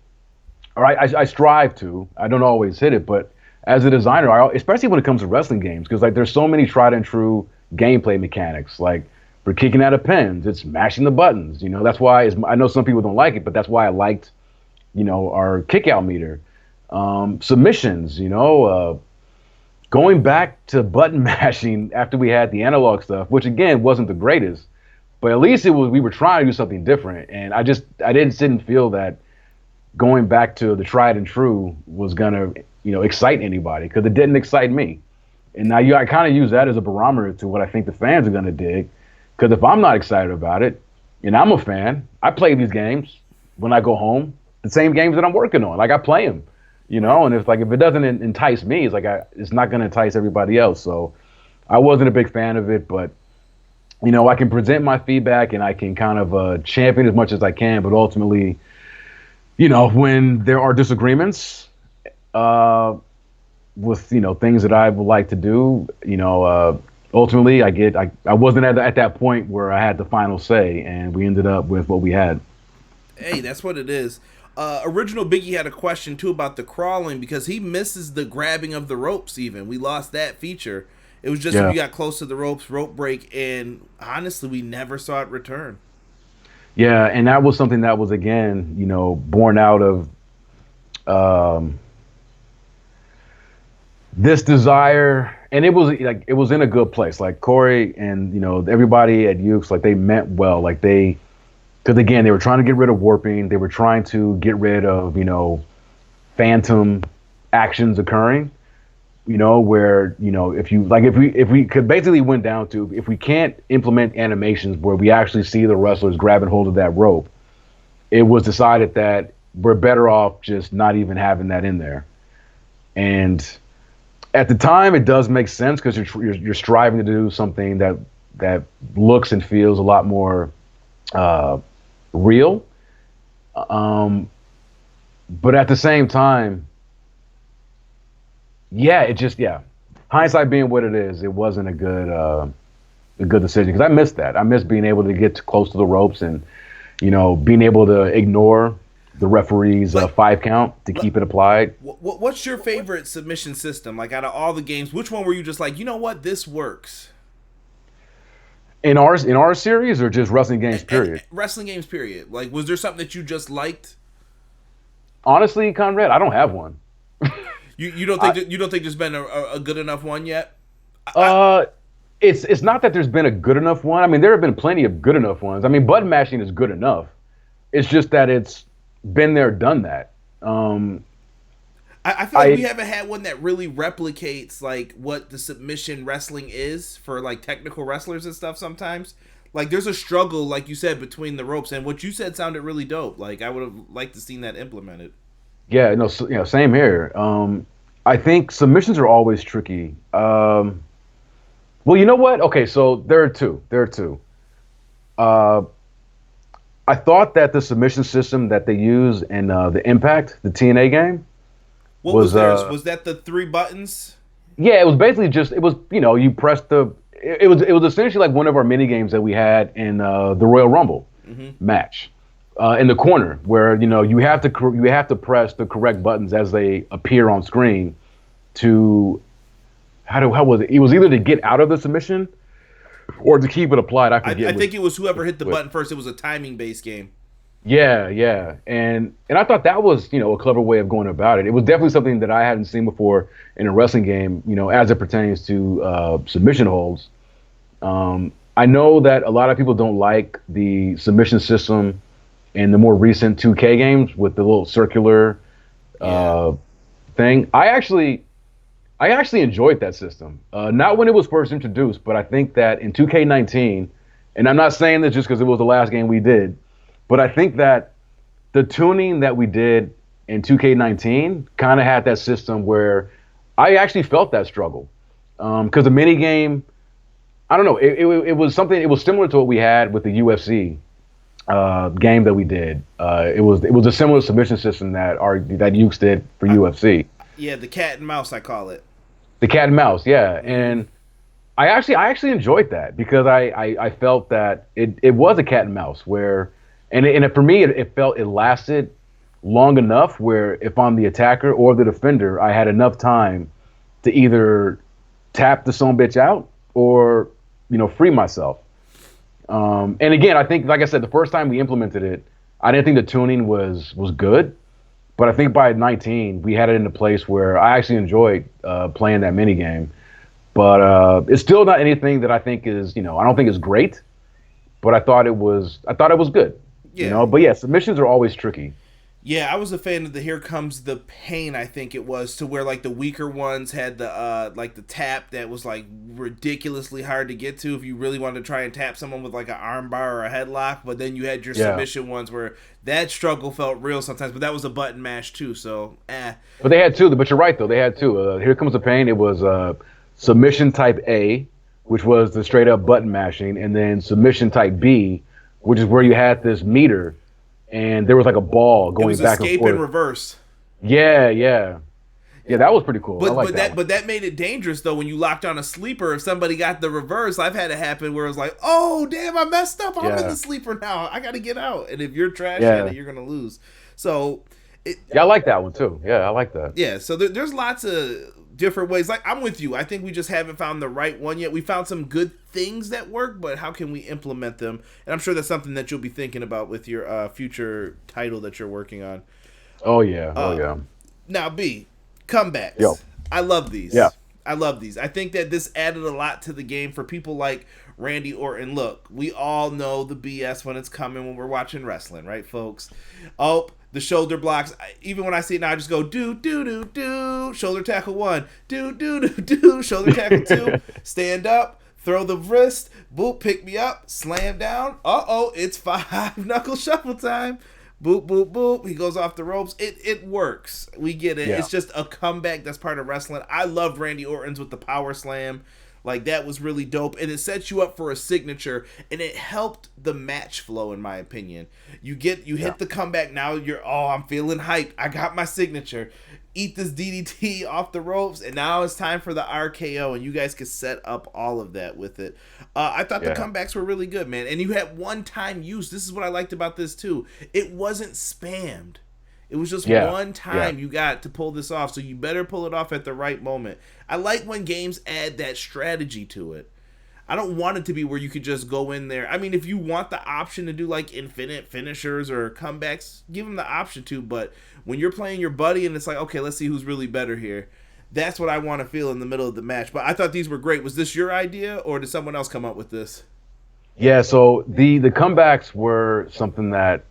or I strive to, I don't always hit it, but as a designer, especially when it comes to wrestling games, because like there's so many tried and true gameplay mechanics. Like for kicking out of pins, it's mashing the buttons. That's why I know some people don't like it, but that's why I liked our kick out meter. Submissions, going back to button mashing after we had the analog stuff, which again wasn't the greatest, but at least we were trying to do something different. And I didn't feel that going back to the tried and true was gonna, excite anybody, because it didn't excite me. And now I kind of use that as a barometer to what I think the fans are gonna dig, because if I'm not excited about it, and I'm a fan, I play these games when I go home. The same games that I'm working on, like I play them, and if it doesn't entice me, it's like it's not going to entice everybody else. So I wasn't a big fan of it, but I can present my feedback and I can kind of champion as much as I can, but ultimately, when there are disagreements with things that I would like to do, ultimately I wasn't at that point where I had the final say, and we ended up with what we had. Hey, that's what it is. Original Biggie had a question too about the crawling, because he misses the grabbing of the ropes. Even we lost that feature. It was just when you got close to the ropes, rope break, and honestly, we never saw it return. Yeah, and that was something that was again, born out of this desire, and it was in a good place. Like Corey and everybody at Yuke's, like they meant well. Like because again, they were trying to get rid of warping. They were trying to get rid of, phantom actions occurring, where, if we could basically went down to, if we can't implement animations where we actually see the wrestlers grabbing hold of that rope, it was decided that we're better off just not even having that in there. And at the time, it does make sense, because you're striving to do something that looks and feels a lot more real, but at the same time, hindsight being what it is, it wasn't a good decision because I missed that. I missed being able to get too close to the ropes and, being able to ignore the referee's 5 count to keep it applied. What's your favorite submission system? Like out of all the games, which one were you just like, you know what, this works? In our series or just wrestling games period? Wrestling games period. Like, was there something that you just liked? Honestly, Conrad, I don't have one. You don't think there's been a good enough one yet? It's not that there's been a good enough one. I mean, there have been plenty of good enough ones. I mean, button mashing is good enough. It's just that it's been there, done that. I feel like we haven't had one that really replicates like what the submission wrestling is for like technical wrestlers and stuff. Sometimes, like there's a struggle, like you said, between the ropes. And what you said sounded really dope. Like I would have liked to seen that implemented. Yeah, no, same here. I think submissions are always tricky. Well, you know what? Okay, so there are two. I thought that the submission system that they use in the Impact, the TNA game, what was theirs? Was that the 3 buttons? Yeah, it was basically you press it was essentially like one of our mini games that we had in the Royal Rumble match in the corner where you have to press the correct buttons as they appear on screen to how was it? It was either to get out of the submission or to keep it applied. I think it was whoever hit the button first. It was a timing based game. Yeah, and I thought that was a clever way of going about it. It was definitely something that I hadn't seen before in a wrestling game, as it pertains to submission holds. I know that a lot of people don't like the submission system in the more recent 2K games with the little circular thing. I actually enjoyed that system. Not when it was first introduced, but I think that in 2K19, and I'm not saying this just because it was the last game we did, but I think that the tuning that we did in 2K19 kind of had that system where I actually felt that struggle. Because the mini game, I don't know, it was something. It was similar to what we had with the UFC game that we did. It was a similar submission system that Yuke did for UFC. Yeah, the cat and mouse, I call it. The cat and mouse, yeah, and I actually enjoyed that because I felt that it was a cat and mouse where, and for me it lasted long enough where if I'm the attacker or the defender, I had enough time to either tap the son bitch out or free myself. And again, I think, like I said, the first time we implemented it, I didn't think the tuning was good. But I think by 19, we had it in a place where I actually enjoyed playing that mini game. But it's still not anything that I think is, I don't think it's great. But I thought it was good. Yeah. But yeah, submissions are always tricky. Yeah, I was a fan of the Here Comes the Pain, I think it was, to where like the weaker ones had the like the tap that was like ridiculously hard to get to if you really wanted to try and tap someone with like an arm bar or a headlock, but then you had your submission ones where that struggle felt real sometimes, but that was a button mash too, so But they had two, but you're right though, they had two. Here Comes the Pain, it was submission type A, which was the straight up button mashing, and then submission type B, which is where you had this meter and there was like a ball going back and forth. Escape and reverse. Yeah, that was pretty cool. But that made it dangerous though when you locked on a sleeper. If somebody got the reverse, I've had it happen where it was like, oh damn, I messed up. I'm in the sleeper now. I got to get out. And if you're trash at it, you're gonna lose. So, I like that one too. Yeah, I like that. Yeah, so there's lots of different ways. Like I'm with you. I think we just haven't found the right one yet. We found some good things that work, but how can we implement them? And I'm sure that's something that you'll be thinking about with your future title that you're working on. Oh yeah. Now B, comebacks. Yo. I love these. Yeah. I love these. I think that this added a lot to the game for people like Randy Orton. Look, we all know the BS when it's coming when we're watching wrestling, right, folks? Oh, the shoulder blocks. Even when I see it now, I just go do do do do. Shoulder tackle 1, do do do do. Shoulder tackle 2. Stand up, throw the wrist, boop, pick me up, slam down. It's 5 knuckle shuffle time. Boop boop boop. He goes off the ropes. It works. We get it. Yeah. It's just a comeback that's part of wrestling. I love Randy Orton's with the power slam. Like, that was really dope, and it sets you up for a signature, and it helped the match flow, in my opinion. You hit the comeback, now I'm feeling hyped. I got my signature. Eat this DDT off the ropes, and now it's time for the RKO, and you guys could set up all of that with it. I thought the comebacks were really good, man, and you had one-time use. This is what I liked about this, too. It wasn't spammed. It was just one time you got to pull this off, so you better pull it off at the right moment. I like when games add that strategy to it. I don't want it to be where you could just go in there. I mean, if you want the option to do like infinite finishers or comebacks, give them the option to, but when you're playing your buddy and it's like, okay, let's see who's really better here, that's what I want to feel in the middle of the match. But I thought these were great. Was this your idea, or did someone else come up with this? Yeah, so the comebacks were something that...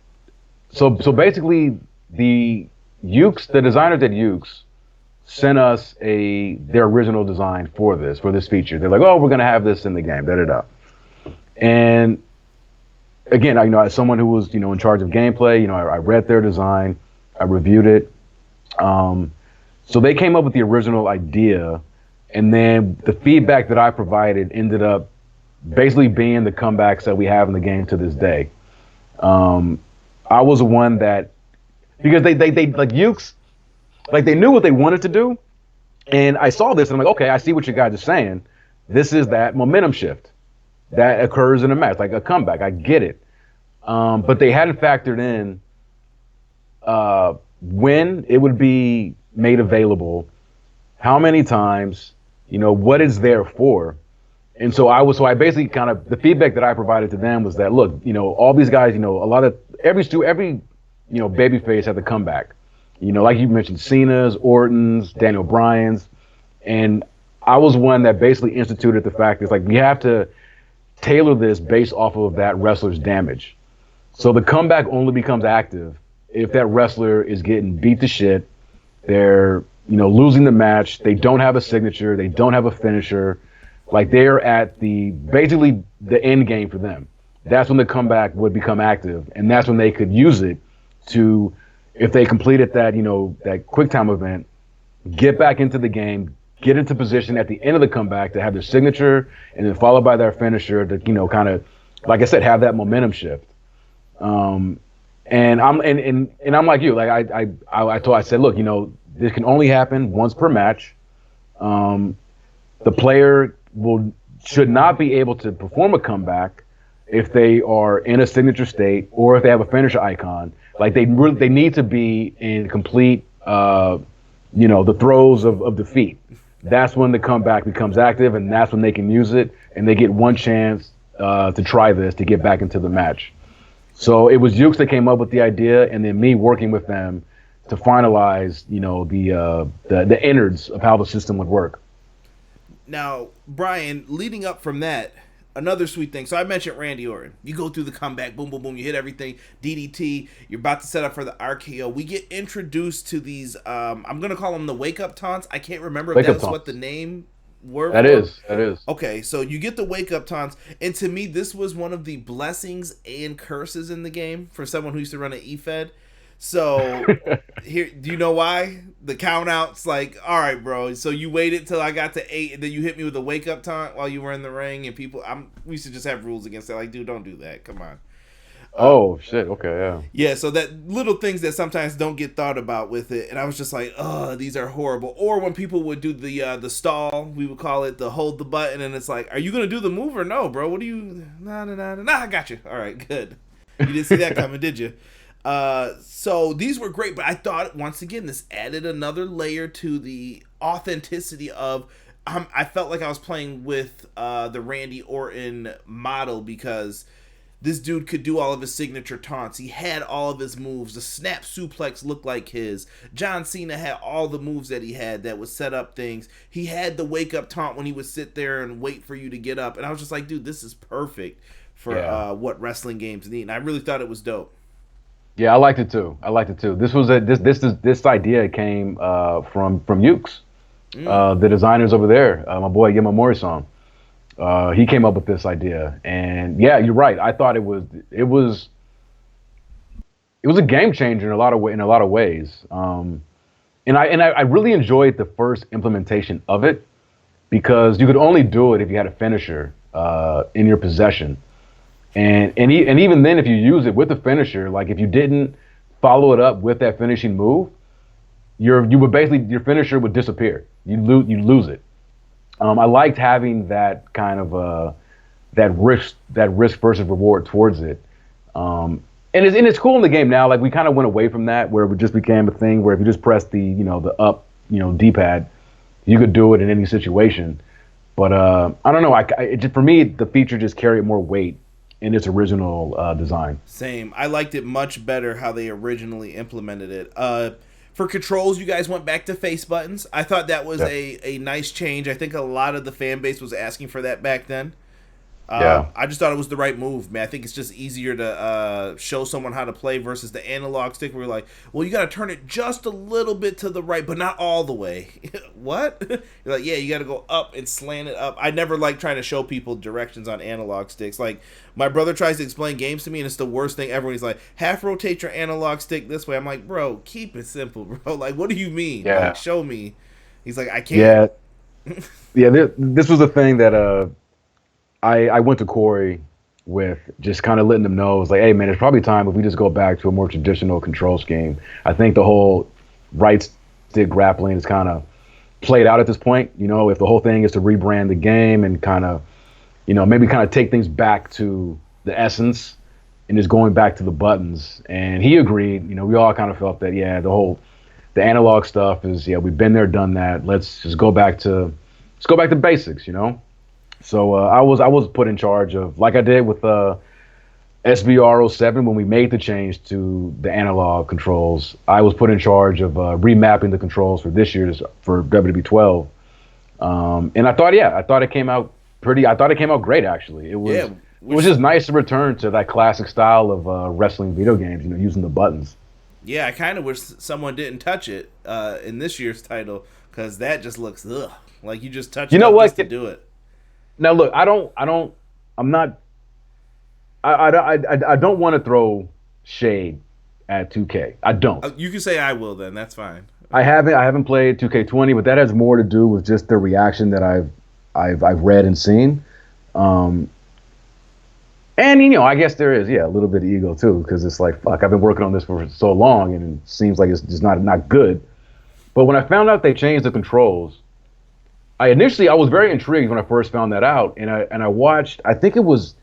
So basically... The designers at Yuke's sent us their original design for this feature. They're like, oh, we're going to have this in the game, da-da-da. And again, as someone who was, in charge of gameplay, I read their design, I reviewed it. So they came up with the original idea, and then the feedback that I provided ended up basically being the comebacks that we have in the game to this day. I was the one that... Because they like Yuke's, like they knew what they wanted to do, and I saw this and I'm like, okay, I see what you guys are saying. This is that momentum shift that occurs in a match, like a comeback. I get it, but they hadn't factored in when it would be made available, how many times, what it's there for, and so I basically kind of, the feedback that I provided to them was that, look, all these guys, a lot of every babyface had to come back. Like you mentioned, Cena's, Orton's, Daniel Bryan's. And I was one that basically instituted the fact that, like, we have to tailor this based off of that wrestler's damage. So the comeback only becomes active if that wrestler is getting beat to shit. They're, losing the match. They don't have a signature. They don't have a finisher. Like, they're at basically the end game for them. That's when the comeback would become active. And that's when they could use it to, if they completed that, that quick time event, get back into the game, get into position at the end of the comeback to have their signature, and then followed by their finisher to, kind of, like I said, have that momentum shift. And I'm like you, like I said, look, this can only happen once per match. The player should not be able to perform a comeback if they are in a signature state or if they have a finisher icon. Like, they need to be in complete, the throes of defeat. That's when the comeback becomes active, and that's when they can use it, and they get one chance to try this to get back into the match. So it was Yuke's that came up with the idea, and then me working with them to finalize, the innards of how the system would work. Now, Bryan, leading up from that, another sweet thing. So I mentioned Randy Orton. You go through the comeback, boom, boom, boom. You hit everything. DDT. You're about to set up for the RKO. We get introduced to these. I'm gonna call them the wake up taunts. I can't remember if that's what the name were. That is. Okay, so you get the wake up taunts, and to me, this was one of the blessings and curses in the game for someone who used to run an E-Fed. So here, do you know why? The count out's like, all right, bro. So you waited till I got to 8, and then you hit me with a wake up taunt while you were in the ring, and people, we used to just have rules against that. Like, dude, don't do that. Come on. Oh shit. Okay, yeah. Yeah. So that little things that sometimes don't get thought about with it, and I was just like, oh, these are horrible. Or when people would do the stall, we would call it the hold the button, and it's like, are you gonna do the move or no, bro? What do you? Nah. I got you. All right, good. You didn't see that coming, did you? So these were great, but I thought, once again, this added another layer to the authenticity of, I felt like I was playing with the Randy Orton model, because this dude could do all of his signature taunts. He had all of his moves. The snap suplex looked like his. John Cena had all the moves that he had that would set up things. He had the wake up taunt when he would sit there and wait for you to get up. And I was just like, dude, this is perfect for what wrestling games need. And I really thought it was dope. Yeah, I liked it too. This was this idea came from Yuke's, the designers over there. My boy Yamamori-san. He came up with this idea, and yeah, you're right. I thought it was a game changer in a lot of ways. And I really enjoyed the first implementation of it. because you could only do it if you had a finisher in your possession. And even then, if you use it with a finisher, like if you didn't follow it up with that finishing move, your finisher would disappear. You'd lose it. I liked having that kind of that risk versus reward towards it. And it's cool in the game now. Like we kind of went away from that, where it just became a thing where if you just press the up D-pad, you could do it in any situation. But I don't know. For me, the feature just carried more weight in its original design. Same. I liked it much better how they originally implemented it. For controls, you guys went back to face buttons. I thought that was a nice change. I think a lot of the fan base was asking for that back then. I just thought it was the right move, man. I think it's just easier to show someone how to play versus the analog stick where you're like, well, you got to turn it just a little bit to the right, but not all the way. What? You're like, yeah, you got to go up and slant it up. I never like trying to show people directions on analog sticks. Like, my brother tries to explain games to me, and it's the worst thing ever. He's like, half rotate your analog stick this way. I'm like, bro, keep it simple, bro. Like, what do you mean? Yeah. Like, show me. He's like, I can't. Yeah. This was a thing that I went to Corey with, just kind of letting them know, it's like, hey man, it's probably time if we just go back to a more traditional control scheme. I think the whole right stick grappling is kind of played out at this point. If the whole thing is to rebrand the game and kind of, maybe kind of take things back to the essence and just going back to the buttons. And he agreed. We all kind of felt that, the analog stuff is, we've been there, done that. Let's just go back to basics, So I was put in charge of, like I did with SVR'07 when we made the change to the analog controls. I was put in charge of remapping the controls for this year's for WWE'12, and I thought it came out great actually. It was just nice to return to that classic style of wrestling video games, using the buttons. Yeah, I kind of wish someone didn't touch it in this year's title, because that just looks like you just touch it just to do it. Now look, I don't want to throw shade at 2K. I don't. You can say I will then. That's fine. I haven't played 2K20, but that has more to do with just the reaction that I've read and seen. And I guess there is a little bit of ego too, because it's like, fuck, I've been working on this for so long and it seems like it's just not good. But when I found out they changed the controls, I was very intrigued when I first found that out, and I watched, I think it was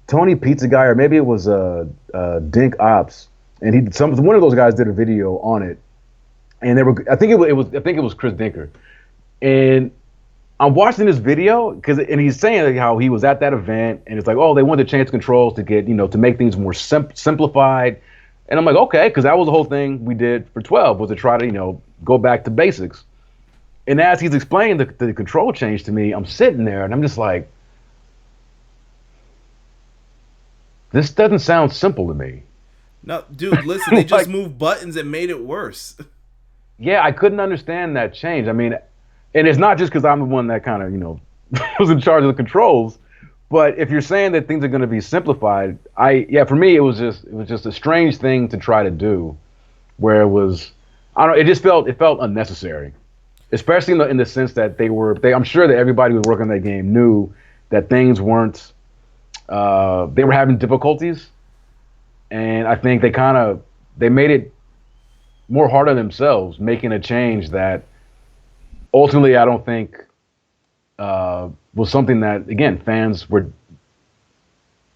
Tony Pizza Guy, or maybe it was Dink Ops, and one of those guys did a video on it, and I think it was Chris Dinker, and I'm watching this video and he's saying like how he was at that event, and it's like, oh, they wanted to change the controls to get to make things more simplified, and I'm like, okay, because that was the whole thing we did for 12, was to try to go back to basics. And as he's explaining the control change to me, I'm sitting there and I'm just like, this doesn't sound simple to me. No, dude, listen, they just moved buttons and made it worse. Yeah, I couldn't understand that change. I mean, and it's not just because I'm the one that kind of, was in charge of the controls, but if you're saying that things are going to be simplified, for me, it was just a strange thing to try to do, where it was, I don't know, it felt unnecessary. Especially in the sense that I'm sure that everybody who was working on that game knew that things weren't, they were having difficulties, and I think they made it more hard on themselves, making a change that ultimately I don't think was something that, again, fans were,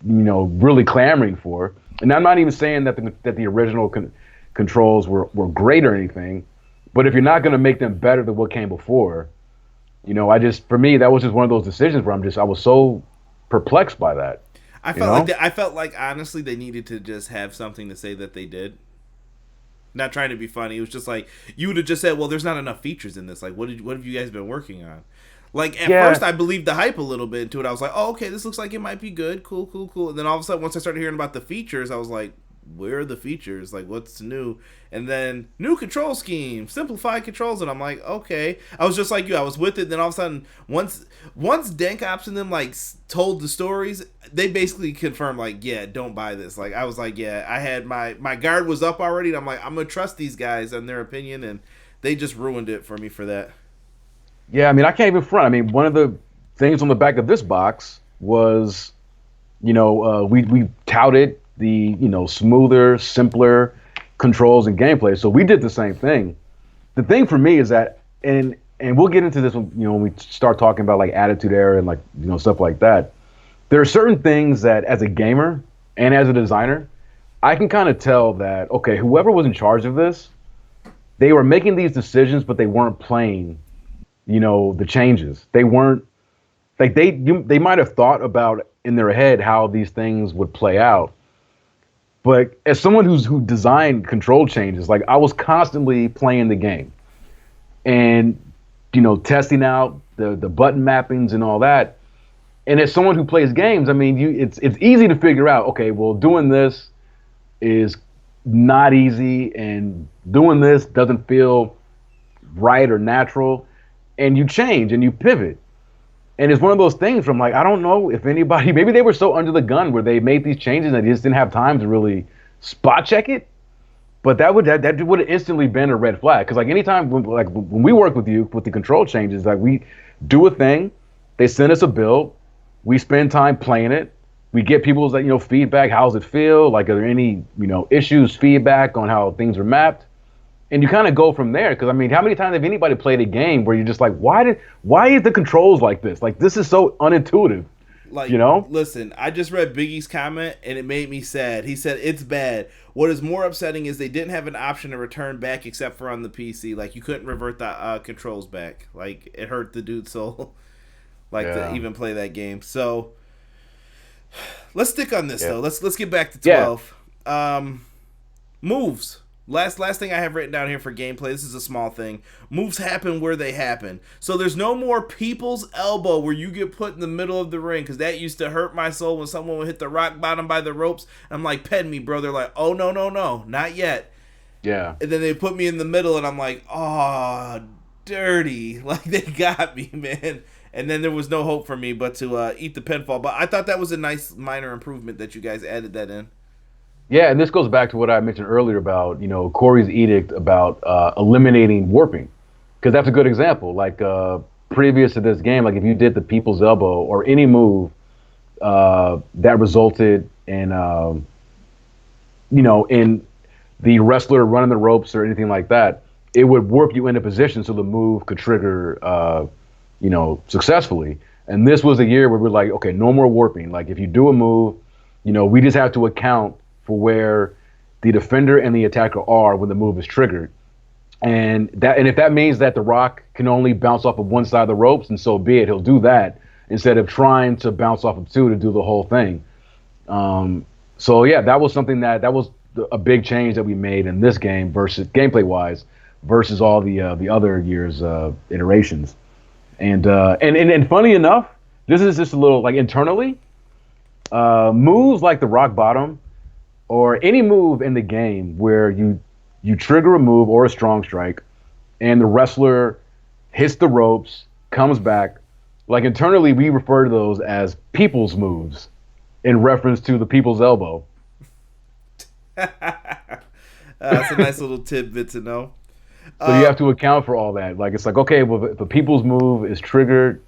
really clamoring for. And I'm not even saying that the original controls were great or anything. But if you're not going to make them better than what came before, for me, that was just one of those decisions where I was so perplexed by that. I felt like honestly they needed to just have something to say that they did. Not trying to be funny. It was just like, you would have just said, well, there's not enough features in this. Like, what have you guys been working on? Like, at first I believed the hype a little bit into it. I was like, oh, okay, this looks like it might be good. Cool. And then all of a sudden, once I started hearing about the features, I was like, where are the features? Like, what's new? And then new control scheme, simplified controls, and I'm like, okay. I was just like you. I was with it. Then all of a sudden, once Dank Ops and them told the stories, they basically confirmed like, yeah, don't buy this. Like, I was like, yeah, I had my guard was up already. And I'm like, I'm gonna trust these guys and their opinion, and they just ruined it for me for that. Yeah, I mean, I can't even front. I mean, one of the things on the back of this box was, we touted the, smoother, simpler controls and gameplay. So we did the same thing. The thing for me is that, and we'll get into this when we start talking about like Attitude Era and like, stuff like that. There are certain things that as a gamer and as a designer, I can kind of tell that, okay, whoever was in charge of this, they were making these decisions, but they weren't playing, the changes. They weren't like they might have thought about in their head how these things would play out. But as someone who designed control changes, like I was constantly playing the game and, testing out the button mappings and all that. And as someone who plays games, I mean, it's easy to figure out, okay, well, doing this is not easy and doing this doesn't feel right or natural. And you change and you pivot. And it's one of those things from like, I don't know if anybody, maybe they were so under the gun where they made these changes and they just didn't have time to really spot check it. But that would have instantly been a red flag. Because like anytime when we work with you with the control changes, like we do a thing, they send us a build, we spend time playing it, we get people's feedback, how does it feel? Like are there any, issues, feedback on how things are mapped? And you kind of go from there, because I mean, how many times have anybody played a game where you're just like, why is the controls like this? Like this is so unintuitive. Like, listen, I just read Biggie's comment and it made me sad. He said it's bad. What is more upsetting is they didn't have an option to return back except for on the PC. Like you couldn't revert the controls back. Like it hurt the dude's soul, to even play that game. So let's stick on this though. Let's get back to 12. Moves. Last thing I have written down here for gameplay, this is a small thing. Moves happen where they happen. So there's no more people's elbow where you get put in the middle of the ring, because that used to hurt my soul when someone would hit the rock bottom by the ropes. I'm like, pen me, bro. They're like, oh, no, not yet. Yeah. And then they put me in the middle, and I'm like, oh, dirty. Like, they got me, man. And then there was no hope for me but to eat the pinfall. But I thought that was a nice minor improvement that you guys added that in. Yeah, and this goes back to what I mentioned earlier about, Corey's edict about eliminating warping. Because that's a good example. Like, previous to this game, like if you did the people's elbow or any move that resulted in, in the wrestler running the ropes or anything like that, it would warp you into position so the move could trigger, successfully. And this was a year where we're like, okay, no more warping. Like if you do a move, we just have to account for where the defender and the attacker are when the move is triggered. And if that means that the Rock can only bounce off of one side of the ropes, and so be it, he'll do that instead of trying to bounce off of two to do the whole thing. So yeah, that was something that was a big change that we made in this game versus gameplay wise versus all the other years iterations. And funny enough, this is just a little like internally, moves like the rock bottom or any move in the game where you trigger a move or a strong strike and the wrestler hits the ropes, comes back. Like internally, we refer to those as people's moves in reference to the people's elbow. That's a nice little tidbit to know. So you have to account for all that. Like, it's like, okay, well, if a people's move is triggered,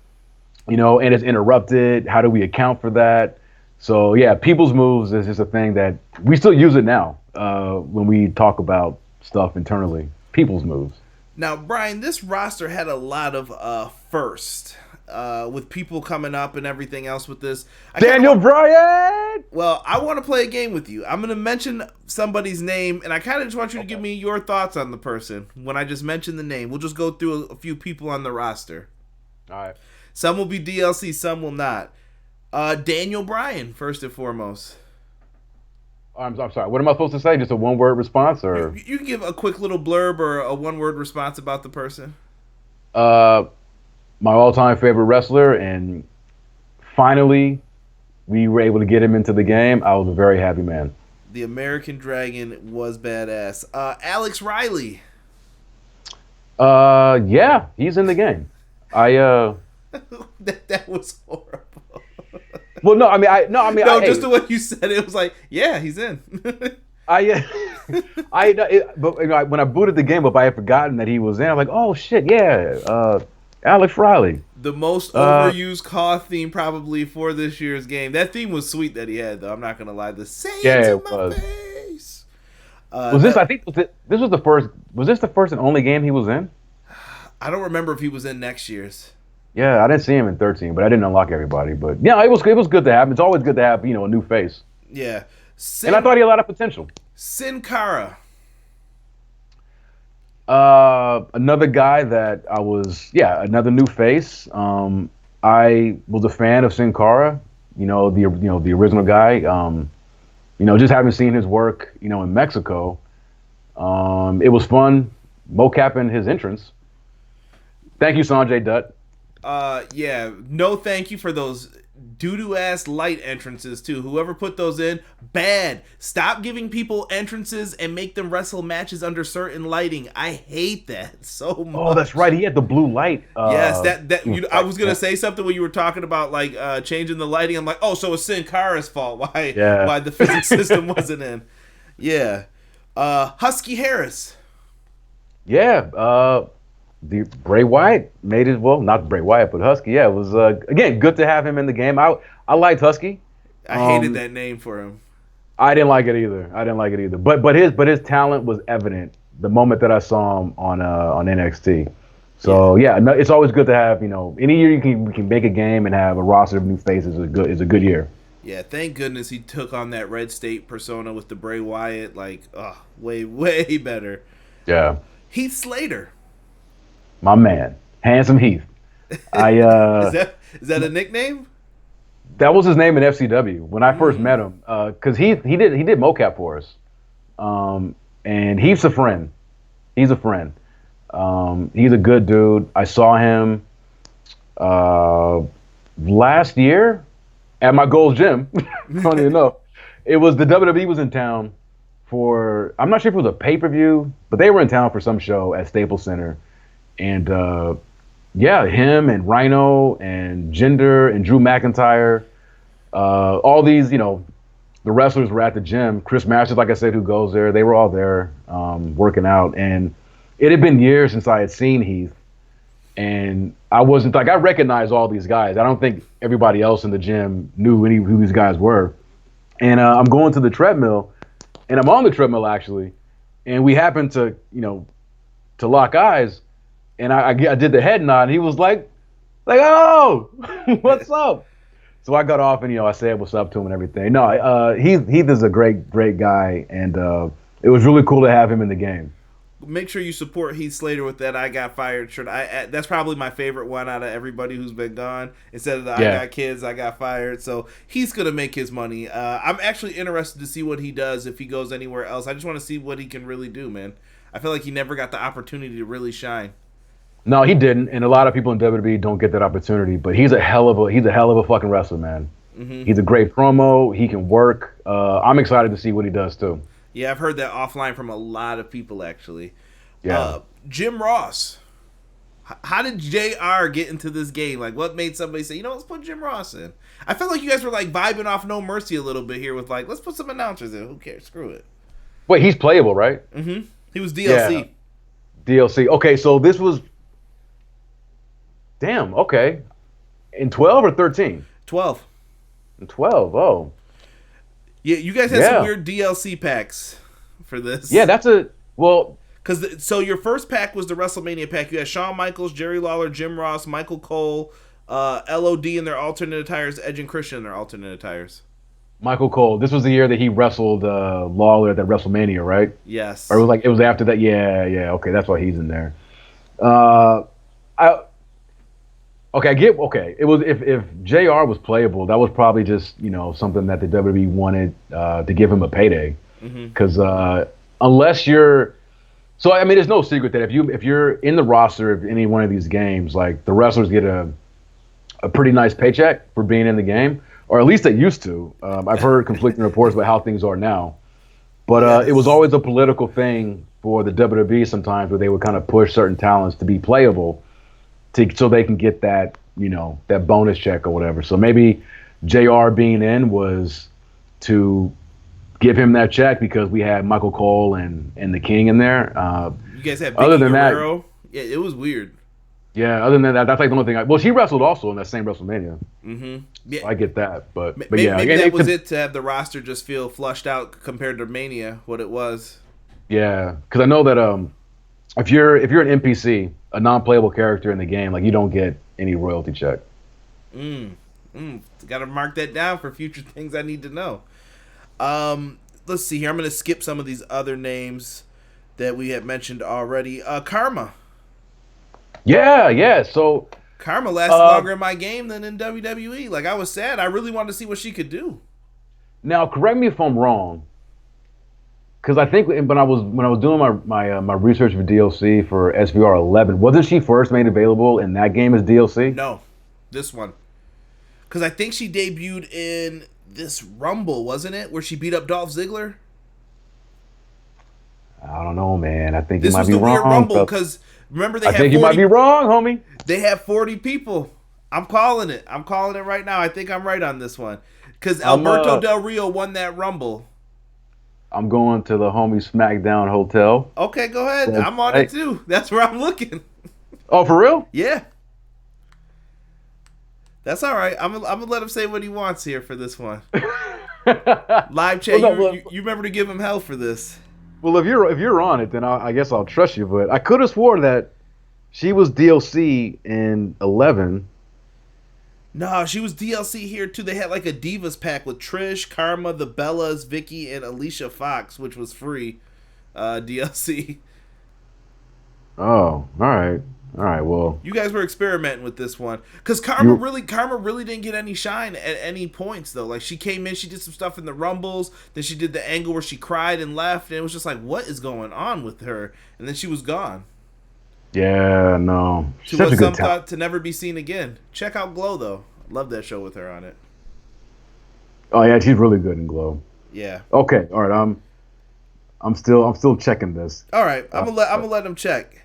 and it's interrupted, how do we account for that? So yeah, people's moves is just a thing that we still use it now when we talk about stuff internally. People's moves. Now, Bryan, this roster had a lot of firsts with people coming up and everything else with this. Daniel Bryan! Well, I want to play a game with you. I'm going to mention somebody's name, and I kind of just want you to give me your thoughts on the person when I just mention the name. We'll just go through a few people on the roster. All right. Some will be DLC, some will not. Daniel Bryan, first and foremost. I'm sorry. What am I supposed to say? Just a one-word response, or you can give a quick little blurb or a one-word response about the person. My all-time favorite wrestler, and finally, we were able to get him into the game. I was a very happy man. The American Dragon was badass. Alex Riley. Yeah, he's in the game. That was horrible. Well, no, just the way you said it was like, yeah, he's in. But when I booted the game up, I had forgotten that he was in. I'm like, oh shit, yeah. Alex Riley. The most overused Caw theme probably for this year's game. That theme was sweet that he had, though. I'm not gonna lie. The say it to my face. Was this? I think this was the first. Was this the first and only game he was in? I don't remember if he was in next year's. Yeah, I didn't see him in 13, but I didn't unlock everybody. But yeah, it was good to have. It's always good to have, a new face. Yeah. And I thought he had a lot of potential. Sin Cara. Another guy that another new face. I was a fan of Sin Cara, the original guy. Just having seen his work, in Mexico, it was fun mocapping his entrance. Thank you, Sanjay Dutt. No thank you for those doo-doo ass light entrances too. Whoever put those in, bad. Stop giving people entrances and make them wrestle matches under certain lighting. I hate that so much. Oh, that's right. He had the blue light. Yes, I was gonna say something when you were talking about like changing the lighting. I'm like, oh, so it's Sin Cara's fault. Why the physics system wasn't in? Yeah. Husky Harris. Yeah. The Bray Wyatt made it, not Bray Wyatt, but Husky. Yeah, it was again good to have him in the game. I liked Husky. I hated that name for him. I didn't like it either. But his talent was evident the moment that I saw him on NXT. So yeah, it's always good to have any year we can make a game and have a roster of new faces is a good year. Yeah, thank goodness he took on that Red State persona with the Bray Wyatt. Like, way better. Yeah. Heath Slater. My man, Handsome Heath. Is that a nickname? That was his name in FCW when I first met him. Because he did mocap for us, and Heath's a friend. He's a friend. He's a good dude. I saw him last year at my Gold's Gym. Funny enough, it was the WWE was in town for. I'm not sure if it was a pay-per-view, but they were in town for some show at Staples Center. And him and Rhino and Jinder and Drew McIntyre, all these, the wrestlers were at the gym. Chris Masters, like I said, who goes there, they were all there working out. And it had been years since I had seen Heath. And I wasn't I recognized all these guys. I don't think everybody else in the gym knew who these guys were. And I'm going to the treadmill, and I'm on the treadmill actually. And we happened to, to lock eyes. And I did the head nod, and he was like, oh, what's up? So I got off, and I said what's up to him and everything. No, Heath is a great guy, and it was really cool to have him in the game. Make sure you support Heath Slater with that I Got Fired shirt. That's probably my favorite one out of everybody who's been gone. Instead of the I Got Kids, I Got Fired. So he's gonna make his money. I'm actually interested to see what he does if he goes anywhere else. I just want to see what he can really do, man. I feel like he never got the opportunity to really shine. No, he didn't, and a lot of people in WWE don't get that opportunity. But he's a hell of a fucking wrestler, man. Mm-hmm. He's a great promo. He can work. I'm excited to see what he does too. Yeah, I've heard that offline from a lot of people actually. Yeah. Jim Ross. How did JR get into this game? Like, what made somebody say, let's put Jim Ross in? I felt like you guys were like vibing off No Mercy a little bit here with like, let's put some announcers in. Who cares? Screw it. Wait, he's playable, right? Mm-hmm. He was DLC. Yeah. DLC. Okay, so this was. Damn, okay. In 12 or 13? 12. In 12, oh. Yeah, you guys had some weird DLC packs for this. Yeah, so your first pack was the WrestleMania pack. You had Shawn Michaels, Jerry Lawler, Jim Ross, Michael Cole, LOD in their alternate attires, Edge and Christian in their alternate attires. Michael Cole. This was the year that he wrestled Lawler at that WrestleMania, right? Yes. Or it was after that. Yeah. Okay, that's why he's in there. It was if JR was playable, that was probably just something that the WWE wanted to give him a payday, because unless you're, so I mean, it's no secret that if you're in the roster of any one of these games, like the wrestlers get a pretty nice paycheck for being in the game, or at least they used to. I've heard conflicting reports about how things are now, but it was always a political thing for the WWE sometimes, where they would kind of push certain talents to be playable. So they can get that, that bonus check or whatever. So maybe JR being in was to give him that check because we had Michael Cole and the King in there. You guys had Vicky Guerrero. Yeah, it was weird. Yeah, other than that, that's like the only thing. Well, she wrestled also in that same WrestleMania. Mm-hmm. Yeah. So I get that, but Maybe, yeah, maybe that was it to have the roster just feel flushed out compared to Mania, what it was. Yeah, because I know that if you're an NPC, a non-playable character in the game, like you don't get any royalty check. Got to mark that down for future things I need to know. Let's see here. I'm going to skip some of these other names that we had mentioned already. Karma. Yeah. So Karma lasted longer in my game than in WWE. Like, I was sad. I really wanted to see what she could do. Now, correct me if I'm wrong, because I think when I was doing my research for DLC for SVR 11, wasn't she first made available in that game as DLC? No, this one. Because I think she debuted in this Rumble, wasn't it? Where she beat up Dolph Ziggler? I don't know, man. I think this you might was be the wrong. Weird Rumble, because remember they had 40... you might be wrong, homie. They had 40 people. I'm calling it. I'm calling it right now. I think I'm right on this one. Because Alberto Del Rio won that Rumble. I'm going to the homie SmackDown Hotel. Okay, go ahead. I'm on it too. That's where I'm looking. Oh, for real? Yeah. That's all right. I'm gonna let him say what he wants here for this one. Live chat. You remember to give him hell for this. Well, if you're on it, then I guess I'll trust you. But I could have swore that she was DLC in 11. No, she was DLC here too. They had like a Divas pack with Trish, Karma, the Bellas, Vicky, and Alicia Fox, which was free DLC. Oh, all right. Well, you guys were experimenting with this one because Karma really didn't get any shine at any points though. Like she came in, she did some stuff in the Rumbles, then she did the angle where she cried and left, and it was just like, what is going on with her? And then she was gone. Yeah, no. She was some thought to never be seen again. Check out Glow though. Love that show with her on it. Oh yeah, she's really good in Glow. Yeah. Okay. All right. I'm still checking this. All right. I'm gonna let him check.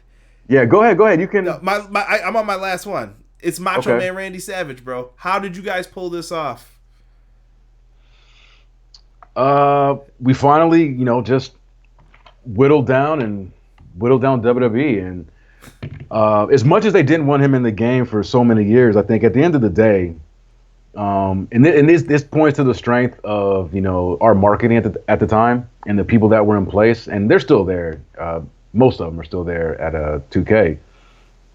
Yeah. Go ahead. You can. No, I'm on my last one. It's Macho Man Randy Savage, bro. How did you guys pull this off? We finally, just whittled down WWE, and as much as they didn't want him in the game for so many years, I think at the end of the day, and this points to the strength of our marketing at the time and the people that were in place, and they're still there. Most of them are still there at 2K,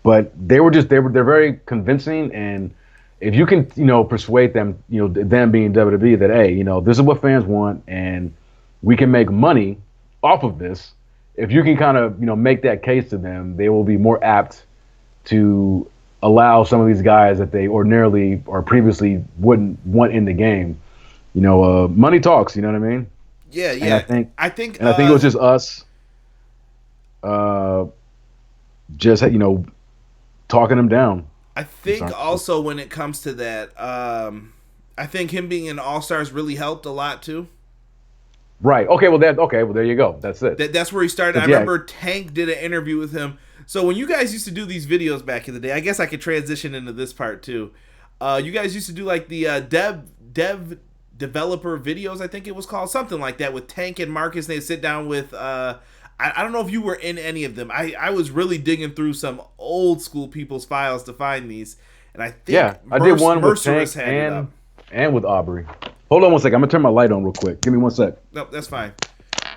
but they're very convincing, and if you can persuade them, them being WWE, that hey, this is what fans want, and we can make money off of this. If you can kind of make that case to them, they will be more apt to allow some of these guys that they ordinarily or previously wouldn't want in the game. Money talks. You know what I mean? Yeah. And I think it was just us. Just talking them down. I think also when it comes to that, I think him being an All-Stars really helped a lot too. Right. Okay. Well, there you go. That's it. That's where he started. I remember Tank did an interview with him. So when you guys used to do these videos back in the day, I guess I could transition into this part too. You guys used to do like the developer videos, I think it was called, something like that, with Tank and Marcus. And they'd sit down with. I don't know if you were in any of them. I was really digging through some old school people's files to find these, and I think I did one with Tank and with Aubrey. Hold on one second. I'm gonna turn my light on real quick. Give me 1 sec. No, that's fine.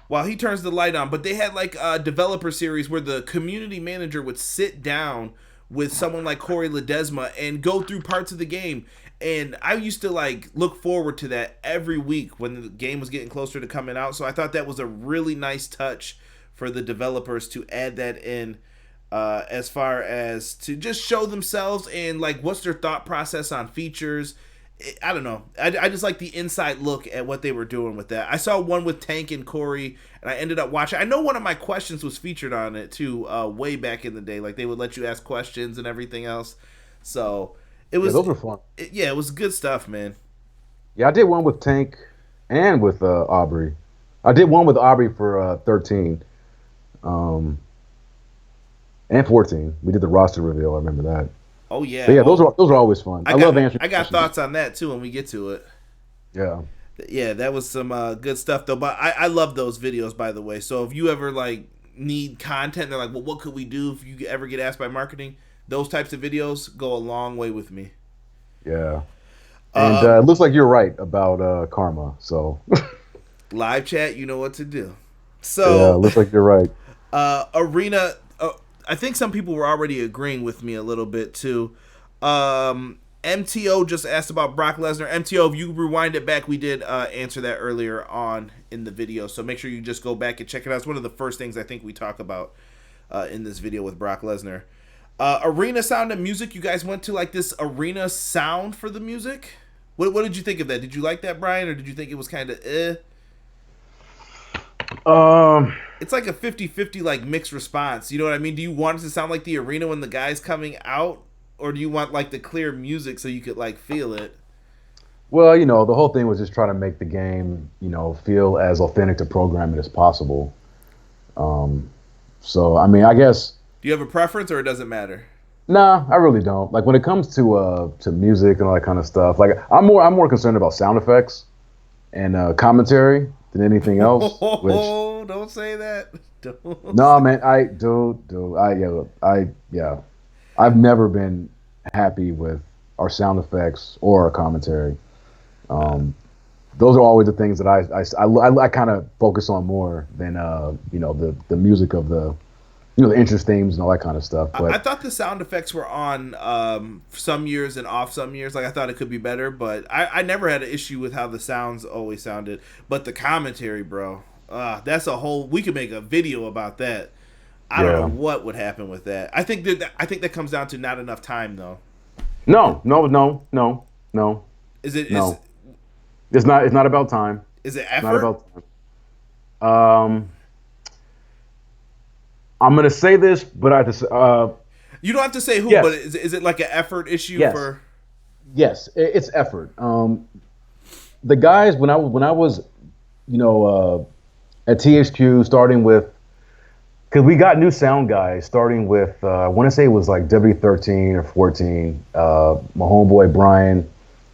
While he turns the light on, but they had like a developer series where the community manager would sit down with someone like Corey Ledesma and go through parts of the game. And I used to like look forward to that every week when the game was getting closer to coming out. So I thought that was a really nice touch for the developers to add that in, as far as to just show themselves and like what's their thought process on features. I don't know. I just like the inside look at what they were doing with that. I saw one with Tank and Corey, and I ended up watching. I know one of my questions was featured on it too, way back in the day. Like they would let you ask questions and everything else. So it was. Yeah, those were fun. It was good stuff, man. Yeah, I did one with Tank and with Aubrey. I did one with Aubrey for 13. And 14. We did the roster reveal. I remember that. Oh yeah. But yeah, those are always fun. I love answering. I got thoughts on that too when we get to it. Yeah. Yeah, that was some good stuff though. But I love those videos, by the way. So if you ever like need content, they're like, well, what could we do if you ever get asked by marketing? those types of videos go a long way with me. Yeah. And it looks like you're right about karma. So live chat, you know what to do. Yeah, looks like you're right. Arena, I think some people were already agreeing with me a little bit too. MTO just asked about Brock Lesnar. MTO, if you rewind it back, we did answer that earlier on in the video. So make sure you just go back and check it out. It's one of the first things I think we talk about in this video with Brock Lesnar. Arena sound and music. You guys went to like this arena sound for the music. What did you think of that? Did you like that, Bryan, or did you think it was kind of It's like a 50-50 like mixed response. You know what I mean? Do you want it to sound like the arena when the guy's coming out? Or do you want like the clear music so you could like feel it? Well, the whole thing was just trying to make the game, feel as authentic to programming as possible. So I mean, I guess. Do you have a preference, or it doesn't matter? Nah, I really don't. Like when it comes to music and all that kind of stuff, like I'm more concerned about sound effects and commentary than anything else. Don't say that. Don't. No, man, I've never been happy with our sound effects or our commentary. Those are always the things that I kind of focus on more than the music of the entrance themes and all that kind of stuff. But I thought the sound effects were on some years and off some years. Like I thought it could be better, but I never had an issue with how the sounds always sounded. But the commentary, bro, that's a whole. We could make a video about that. I don't know what would happen with that. I think that comes down to not enough time, though. No. Is it? No. It's not about time. Is it effort? It's not about time. I'm gonna say this, but I just you don't have to say who. Yes. But is it like an effort issue for? Yes, it's effort. The guys when I was at THQ, starting with. Because we got new sound guys, starting with, I want to say it was like WWE'13 or 14. My homeboy Bryan,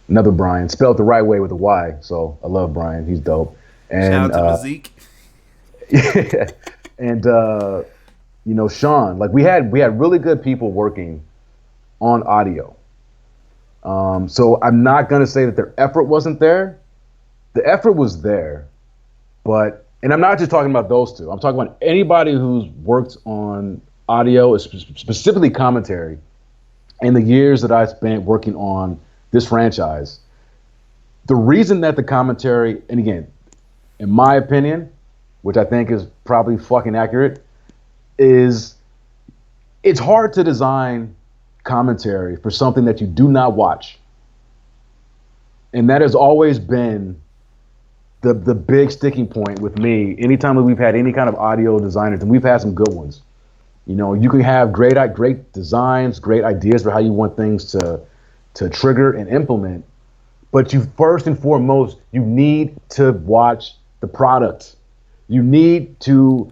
another Bryan, spelled the right way with a Y. So I love Bryan. He's dope. And, shout out to Mazik. Yeah. And, Sean. Like we had really good people working on audio. So I'm not going to say that their effort wasn't there. The effort was there, but... And I'm not just talking about those two. I'm talking about anybody who's worked on audio, specifically commentary, in the years that I spent working on this franchise. The reason that the commentary, and again, in my opinion, which I think is probably fucking accurate, is it's hard to design commentary for something that you do not watch. And that has always been the big sticking point with me. Anytime that we've had any kind of audio designers, and we've had some good ones, you can have great designs, great ideas for how you want things to trigger and implement, but you first and foremost, you need to watch the product. You need to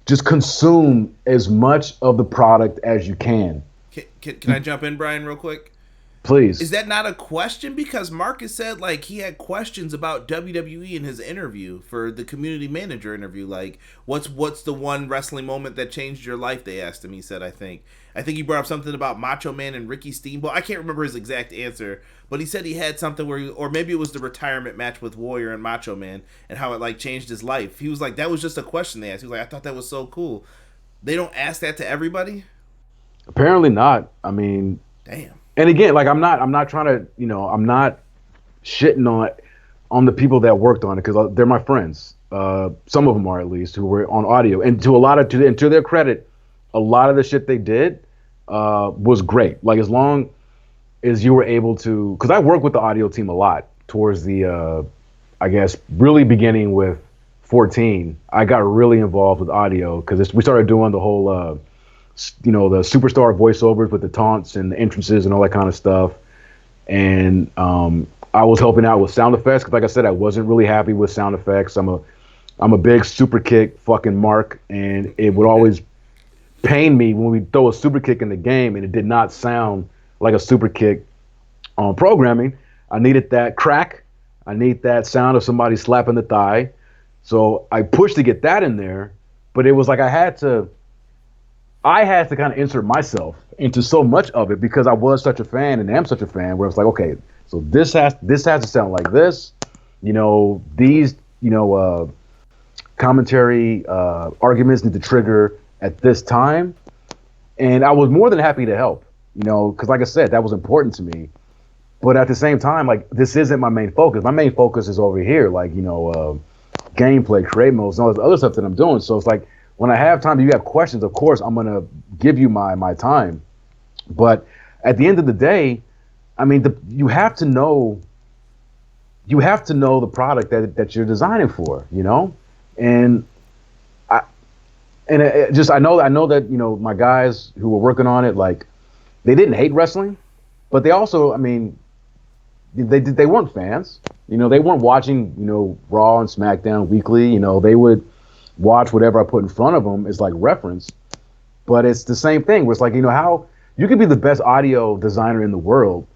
just consume as much of the product as you can. Can I jump in, Bryan, real quick? Please. Is that not a question? Because Marcus said like he had questions about WWE in his interview for the community manager interview. Like, what's the one wrestling moment that changed your life? They asked him. He said, I think he brought up something about Macho Man and Ricky Steamboat. I can't remember his exact answer, but he said he had something where, or maybe it was the retirement match with Warrior and Macho Man and how it like changed his life. He was like, that was just a question they asked. He was like, I thought that was so cool. They don't ask that to everybody. Apparently not. I mean, damn. And again, like I'm not trying to, I'm not shitting on the people that worked on it because they're my friends. Some of them are, at least, who were on audio. And to their credit, a lot of the shit they did was great. Like as long as you were able to, because I work with the audio team a lot towards the, I guess, really beginning with 14. I got really involved with audio because we started doing the whole. The superstar voiceovers with the taunts and the entrances and all that kind of stuff. And I was helping out with sound effects because, like I said, I wasn't really happy with sound effects. I'm a big super kick fucking mark, and it would always pain me when we throw a super kick in the game and it did not sound like a super kick on programming. I needed that crack. I need that sound of somebody slapping the thigh. So I pushed to get that in there, but it was like I had to I had to kind of insert myself into so much of it because I was such a fan and am such a fan. Where it's like, okay, so this has to sound like this. These commentary arguments need to trigger at this time, and I was more than happy to help. Because like I said, that was important to me. But at the same time, like, this isn't my main focus. My main focus is over here, like, gameplay, create modes, and all this other stuff that I'm doing. So it's like, when I have time, you have questions, of course, I'm going to give you my time. But at the end of the day, I mean, you have to know the product that you're designing for, And I know that, my guys who were working on it, like, they didn't hate wrestling, but they also, I mean, they weren't fans. They weren't watching, Raw and SmackDown weekly. They would watch whatever I put in front of them as like reference. But it's the same thing where it's like, how you could be the best audio designer in the world,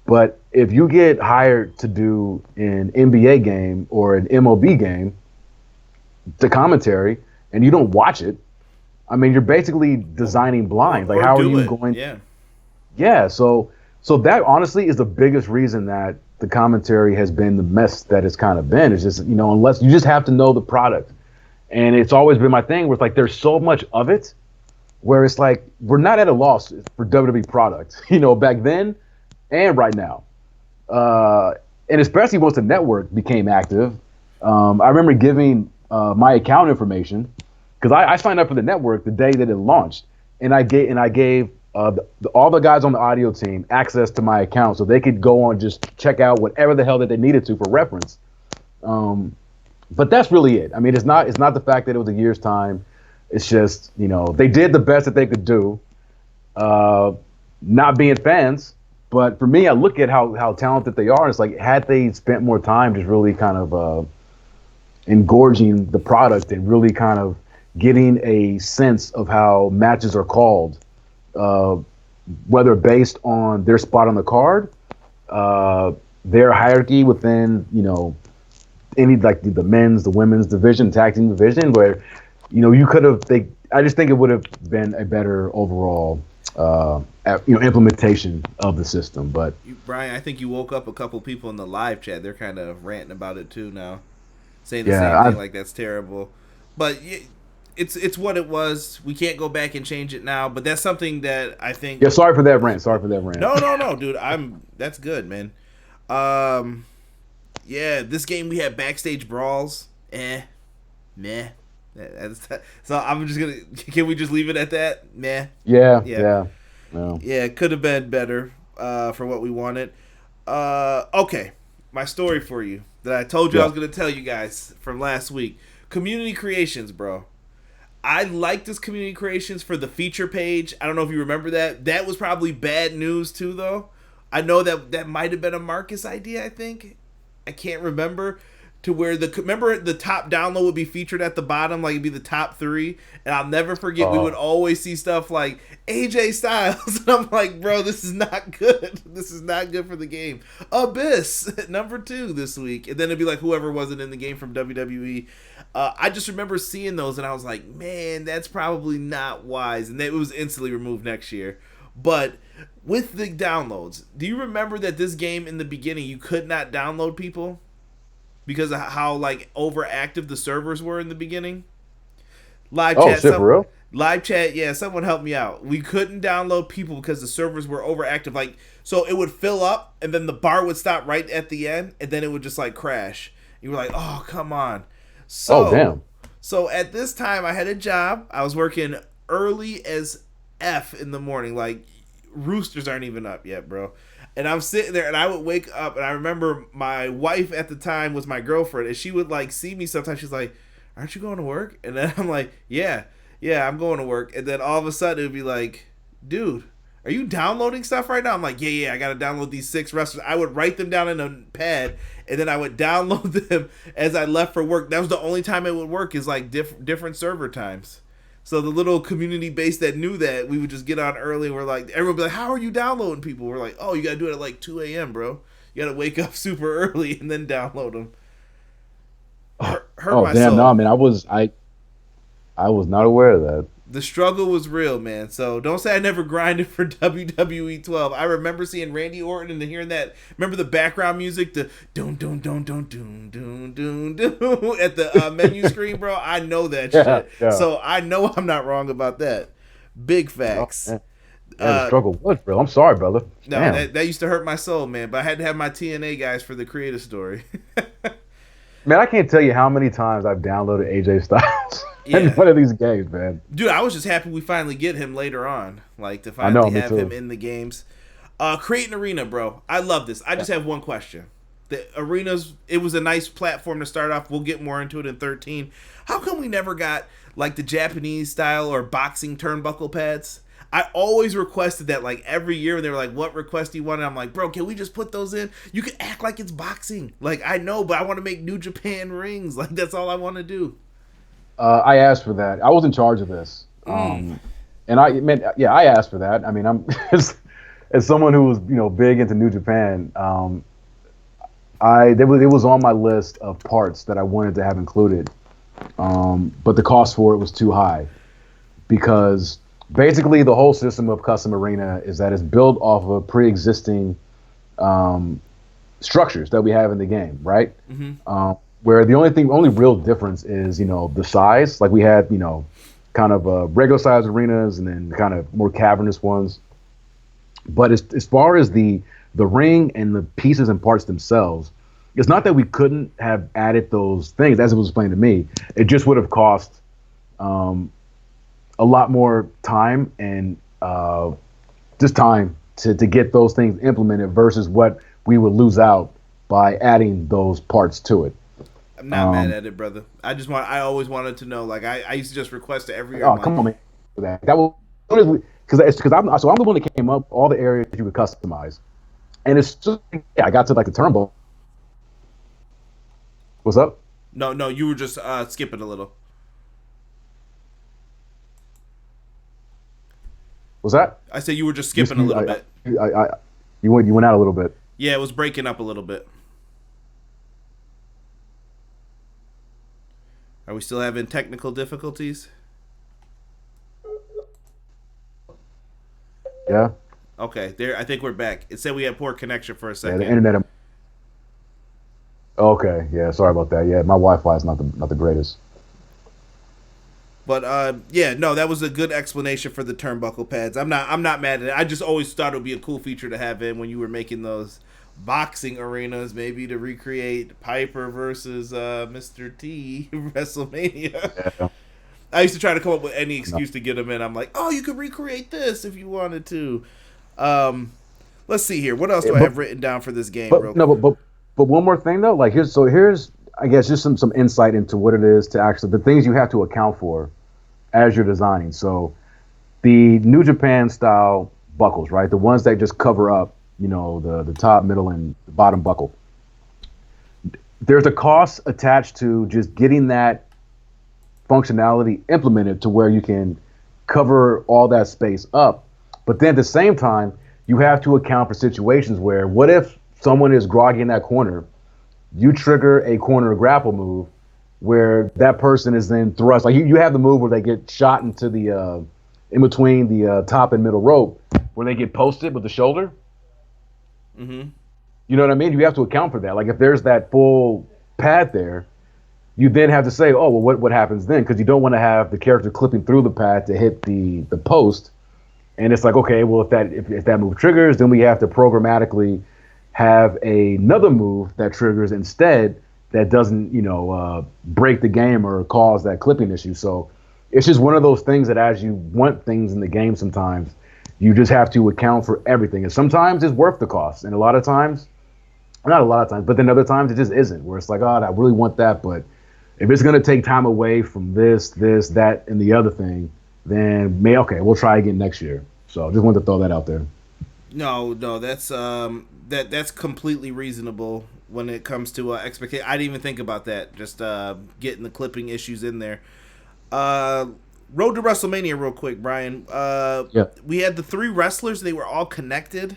but if you get hired to do an NBA game or an MLB game, the commentary, and you don't watch it, I mean, you're basically designing blind. Like, how are you going? Yeah. So that honestly is the biggest reason that the commentary has been the mess that it's kind of been. It's just, unless you just have to know the product. And it's always been my thing where it's like, there's so much of it where it's like, we're not at a loss for WWE product, back then and right now. And especially once the network became active. I remember giving my account information because I signed up for the network the day that it launched. And I gave all the guys on the audio team access to my account so they could go on, just check out whatever the hell that they needed to for reference. But that's really it. I mean, it's not the fact that it was a year's time. It's just, they did the best that they could do, not being fans. But for me, I look at how talented they are. And it's like, had they spent more time just really kind of engorging the product and really kind of getting a sense of how matches are called, whether based on their spot on the card, their hierarchy within, any, like, the men's, the women's division, tag team division, where, you could have, I just think it would have been a better overall, implementation of the system. But Brian, I think you woke up a couple people in the live chat. They're kind of ranting about it too now, saying the same thing, like that's terrible. But it's what it was. We can't go back and change it now. But that's something that I think. Yeah, sorry for that rant. No, dude. That's good, man. Yeah, this game we had backstage brawls. Meh. So I'm just gonna. Can we just leave it at that? Meh. Yeah. No. Yeah, it could have been better for what we wanted. Okay, my story for you that I told you I was gonna tell you guys from last week. Community creations, bro. I like this community creations for the feature page. I don't know if you remember that. That was probably bad news too, though. I know that might have been a Marcus idea. I think I can't remember. To where remember the top download would be featured at the bottom, like it'd be the top 3, and I'll never forget we would always see stuff like AJ Styles, and I'm like, bro, this is not good. This is not good for the game. Abyss number 2 this week, and then it'd be like whoever wasn't in the game from WWE. I just remember seeing those, and I was like, man, that's probably not wise, and it was instantly removed next year. But with the downloads, do you remember that this game in the beginning you could not download people? Because of how like overactive the servers were in the beginning. Live chat, for real? Live chat, yeah, someone helped me out. We couldn't download people because the servers were overactive. Like, so it would fill up and then the bar would stop right at the end and then it would just like crash. You were like, oh, come on. So, damn. So at this time I had a job. I was working early as F in the morning. Like, roosters aren't even up yet, bro. And I'm sitting there, and I would wake up, and I remember my wife at the time was my girlfriend, and she would, like, see me sometimes. She's like, aren't you going to work? And then I'm like, yeah, I'm going to work. And then all of a sudden, it would be like, dude, are you downloading stuff right now? I'm like, yeah, I got to download these 6 wrestlers. I would write them down in a pad, and then I would download them as I left for work. That was the only time it would work is, like, different server times. So the little community base that knew that, we would just get on early and we're like, everyone would be like, how are you downloading people? We're like, oh, you got to do it at like 2 a.m., bro. You got to wake up super early and then download them. Hurt my damn, soul. no, I mean, I was not aware of that. The struggle was real, man. So don't say I never grinded for WWE'12. I remember seeing Randy Orton and hearing that. Remember the background music, the doom doom doom doom doom doom doom doom at the menu screen, bro. I know that shit. Yeah. So I know I'm not wrong about that. Big facts. Oh, the struggle was real. I'm sorry, brother. No, that used to hurt my soul, man. But I had to have my TNA guys for the creative story. Man, I can't tell you how many times I've downloaded AJ Styles in one of these games, man. Dude, I was just happy we finally get him later on. Like, to finally have him in the games. Create an arena, bro. I love this. I just have one question. The arenas, it was a nice platform to start off. We'll get more into it in 13. How come we never got, like, the Japanese style or boxing turnbuckle pads? I always requested that, like, every year, and they were like, what request do you want? And I'm like, bro, can we just put those in? You can act like it's boxing. Like, I know, but I want to make New Japan rings. Like, that's all I want to do. I asked for that. I was in charge of this. And I asked for that. I mean, I'm as someone who was, big into New Japan, it was on my list of parts that I wanted to have included. But the cost for it was too high because basically the whole system of Custom Arena is that it's built off of pre-existing structures that we have in the game, right? Mm-hmm. Where the only real difference is, the size. Like we had, kind of regular size arenas and then kind of more cavernous ones. But as far as the ring and the pieces and parts themselves, it's not that we couldn't have added those things, as it was explained to me. It just would have cost a lot more time and just time to get those things implemented versus what we would lose out by adding those parts to it. I'm not mad at it, brother. I always wanted to know. Like I used to just request it every year. Oh, come on, man. That was because I'm the one that came up all the areas that you could customize, and it's just I got to like the turnbuckle. What's up? No, you were just skipping a little. What's that? I said you were just skipping a little bit. You went out a little bit. Yeah, it was breaking up a little bit. Are we still having technical difficulties? Yeah. Okay, there. I think we're back. It said we had poor connection for a second. Yeah, the internet. Okay, yeah. Sorry about that. Yeah, my Wi-Fi is not the greatest. But that was a good explanation for the turnbuckle pads. I'm not mad at it. I just always thought it would be a cool feature to have in when you were making those boxing arenas, maybe to recreate Piper versus Mr. T Wrestlemania. Yeah. I used to try to come up with any excuse to get them in. I'm like, oh, you could recreate this if you wanted to. Let's see here. What else do I have written down for this game? But one more thing though, like here's I guess just some insight into what it is to actually the things you have to account for as you're designing. So the New Japan style buckles, right? The ones that just cover up, the top, middle, and the bottom buckle. There's a cost attached to just getting that functionality implemented to where you can cover all that space up. But then at the same time, you have to account for situations where what if someone is groggy in that corner, you trigger a corner grapple move where that person is then thrust. Like you have the move where they get shot into the in between the top and middle rope where they get posted with the shoulder. Mm-hmm. You know what I mean? You have to account for that. Like if there's that full pad there, you then have to say, oh, well, what happens then? Because you don't want to have the character clipping through the pad to hit the post. And it's like, okay, well, if that move triggers, then we have to programmatically have another move that triggers instead that doesn't, break the game or cause that clipping issue. So it's just one of those things that as you want things in the game sometimes, you just have to account for everything. And sometimes it's worth the cost. And not a lot of times, but then other times it just isn't, where it's like, oh, I really want that. But if it's going to take time away from this, that, and the other thing, then we'll try again next year. So just wanted to throw that out there. No, that's that's completely reasonable when it comes to expectation. I didn't even think about that. Just getting the clipping issues in there. Road to WrestleMania, real quick, Brian. We had the 3 wrestlers; they were all connected.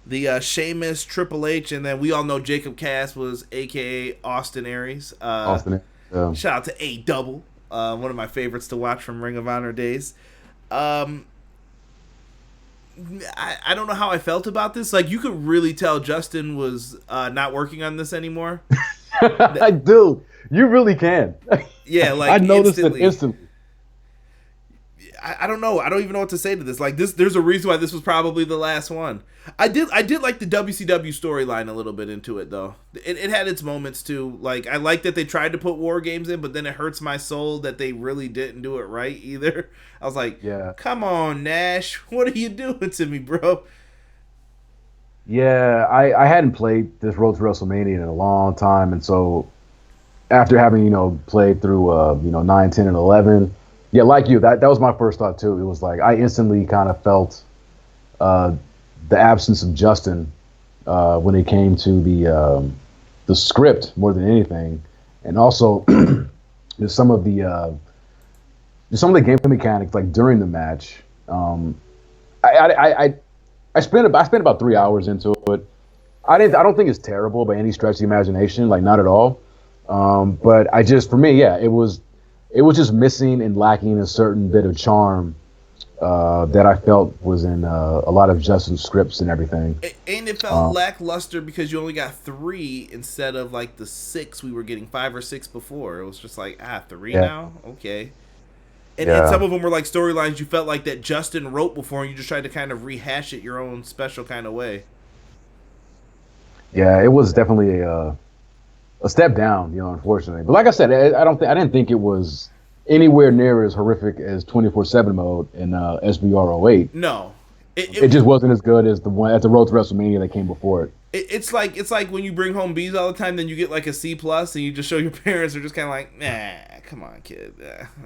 The Sheamus, Triple H, and then we all know Jacob Cass was AKA Austin Aries. Shout out to A Double. one of my favorites to watch from Ring of Honor days. I don't know how I felt about this. Like, you could really tell Justin was not working on this anymore. I do. You really can. Yeah, like, I noticed it instantly. I don't know. I don't even know what to say to this. Like, there's a reason why this was probably the last one. I did like the WCW storyline a little bit into it, though. It had its moments too. Like, I like that they tried to put War Games in, but then it hurts my soul that they really didn't do it right either. I was like, yeah, come on, Nash, what are you doing to me, bro? Yeah, I hadn't played this Road to WrestleMania in a long time, and so after having played through 9, 10, and 11. Yeah, like you, that was my first thought too. It was like I instantly kind of felt the absence of Justin when it came to the script more than anything, and also there's some of the game mechanics like during the match. I spent about 3 hours into it. I don't think it's terrible by any stretch of the imagination, like not at all. But for me, yeah, it was just missing and lacking a certain bit of charm that I felt was in a lot of Justin's scripts and everything. And it felt lackluster because you only got 3 instead of like the 6 we were getting, 5 or 6 before. It was just like, 3 now? Okay. And some of them were like storylines you felt like that Justin wrote before and you just tried to kind of rehash it your own special kind of way. Yeah, it was definitely a step down, unfortunately. But like I said, I didn't think it was anywhere near as horrific as 24/7 mode in SBR08. No, it just wasn't as good as the Road to WrestleMania that came before it. It's like when you bring home B's all the time, then you get like a C+, and you just show your parents are just kind of like, nah, come on, kid.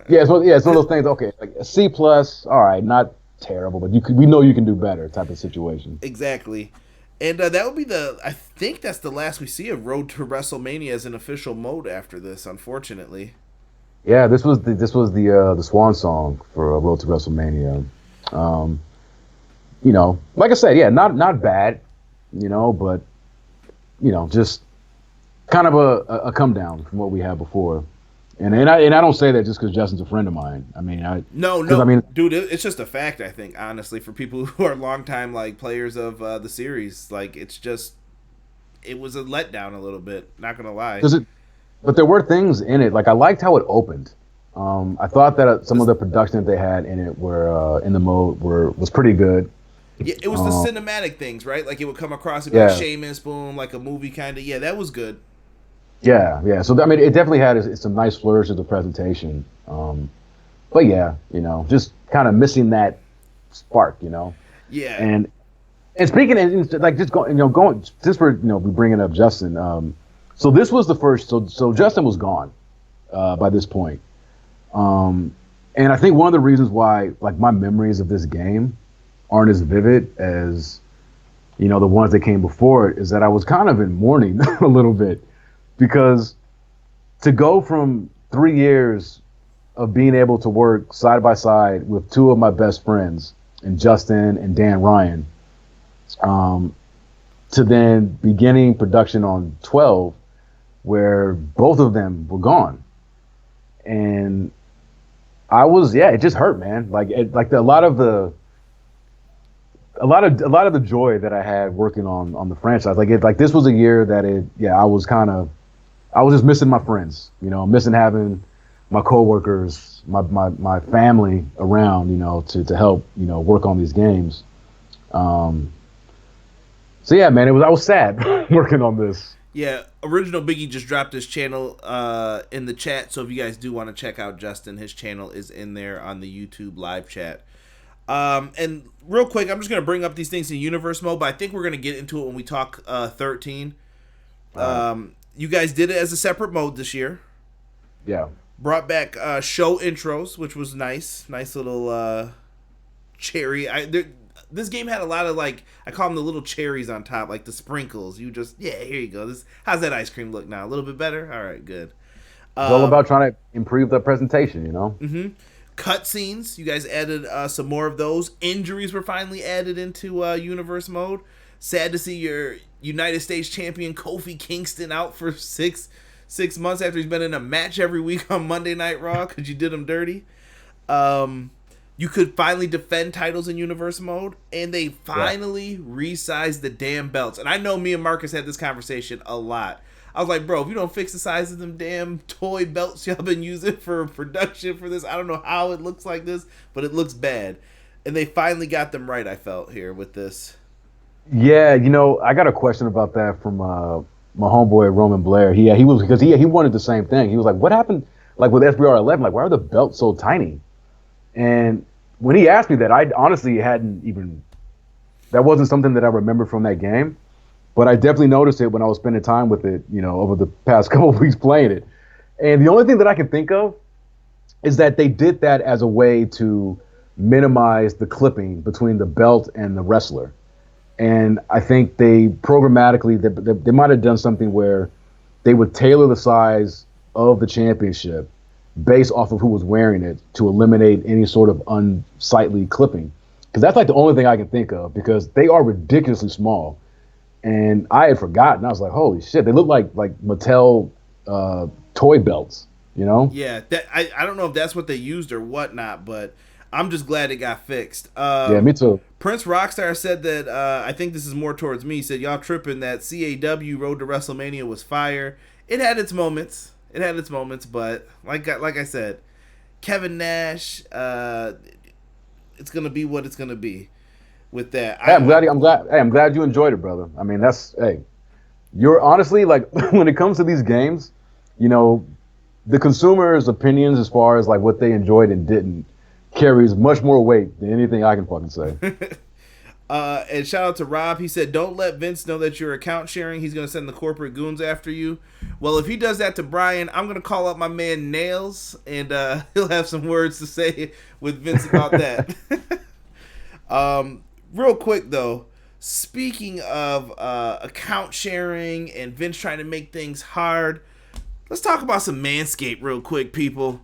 Yeah, it's one of those things. Okay, like a C+, all right, not terrible, but we know you can do better type of situation. Exactly. And that would be I think that's the last we see of Road to WrestleMania as an official mode after this, unfortunately. Yeah, this was the swan song for Road to WrestleMania. Like I said, yeah, not bad, but just kind of a come down from what we had before. And I don't say that just because Justin's a friend of mine. I mean, no, dude, it's just a fact. I think honestly, for people who are longtime like players of the series, like it was a letdown a little bit. Not gonna lie. But there were things in it. Like I liked how it opened. I thought that some of the production that they had in it were in the mode was pretty good. Yeah, it was the cinematic things, right? Like it would come across like Sheamus, boom, like a movie kind of. Yeah, that was good. Yeah. So I mean, it definitely had some nice flourishes of the presentation. But yeah, just kind of missing that spark, Yeah. And speaking of, like just going since we're bringing up Justin. So this was the first. So Justin was gone by this point. And I think one of the reasons why like my memories of this game aren't as vivid as the ones that came before it is that I was kind of in mourning a little bit. Because to go from 3 years of being able to work side by side with 2 of my best friends, and Justin and Dan Ryan, to then beginning production on 12, where both of them were gone, and it just hurt, man. Like a lot of the joy that I had working on the franchise, like this was a year that I was just missing my friends, missing having my coworkers, my family around, to help, work on these games. So yeah, man, I was sad working on this. Yeah, Original Biggie just dropped his channel in the chat, so if you guys do want to check out Justin, his channel is in there on the YouTube live chat. And real quick, I'm just going to bring up these things in universe mode, but I think we're going to get into it when we talk 13. You guys did it as a separate mode this year. Yeah. Brought back show intros, which was nice. Nice little cherry. This game had a lot of, like, I call them the little cherries on top, like the sprinkles. You just, here you go. How's that ice cream look now? A little bit better? All right, good. It's all about trying to improve the presentation, Mm-hmm. Cutscenes. You guys added some more of those. Injuries were finally added into universe mode. Sad to see your United States champion Kofi Kingston out for six 6 months after he's been in a match every week on Monday Night Raw because you did him dirty. You could finally defend titles in Universe mode, and they finally resized the damn belts. And I know me and Marcus had this conversation a lot. I was like, bro, if you don't fix the size of them damn toy belts y'all been using for production for this, I don't know how it looks like this, but it looks bad. And they finally got them right, I felt, here with this. Yeah, I got a question about that from my homeboy Roman Blair. He was because he wanted the same thing. He was like, what happened like with SBR 11? Like, why are the belts so tiny? And when he asked me that, I honestly that wasn't something that I remembered from that game. But I definitely noticed it when I was spending time with it, over the past couple of weeks playing it. And the only thing that I can think of is that they did that as a way to minimize the clipping between the belt and the wrestler. And I think they programmatically, they might have done something where they would tailor the size of the championship based off of who was wearing it to eliminate any sort of unsightly clipping. Because that's like the only thing I can think of, because they are ridiculously small. And I had forgotten. I was like, holy shit, they look like Mattel toy belts, Yeah, I don't know if that's what they used or whatnot, but I'm just glad it got fixed. Yeah, me too. Prince Rockstar said that, I think this is more towards me, he said, y'all tripping that CAW Road to WrestleMania was fire. It had its moments. But like I said, Kevin Nash, it's going to be what it's going to be. With that, I'm glad you enjoyed it, brother. I mean, you're honestly, like, when it comes to these games, the consumer's opinions as far as like what they enjoyed and didn't carries much more weight than anything I can fucking say. And shout out to Rob. He said, don't let Vince know that you're account sharing. He's going to send the corporate goons after you. Well, if he does that to Bryan, I'm going to call up my man Nails, and he'll have some words to say with Vince about that. Real quick, though, speaking of account sharing and Vince trying to make things hard, let's talk about some Manscaped real quick, people.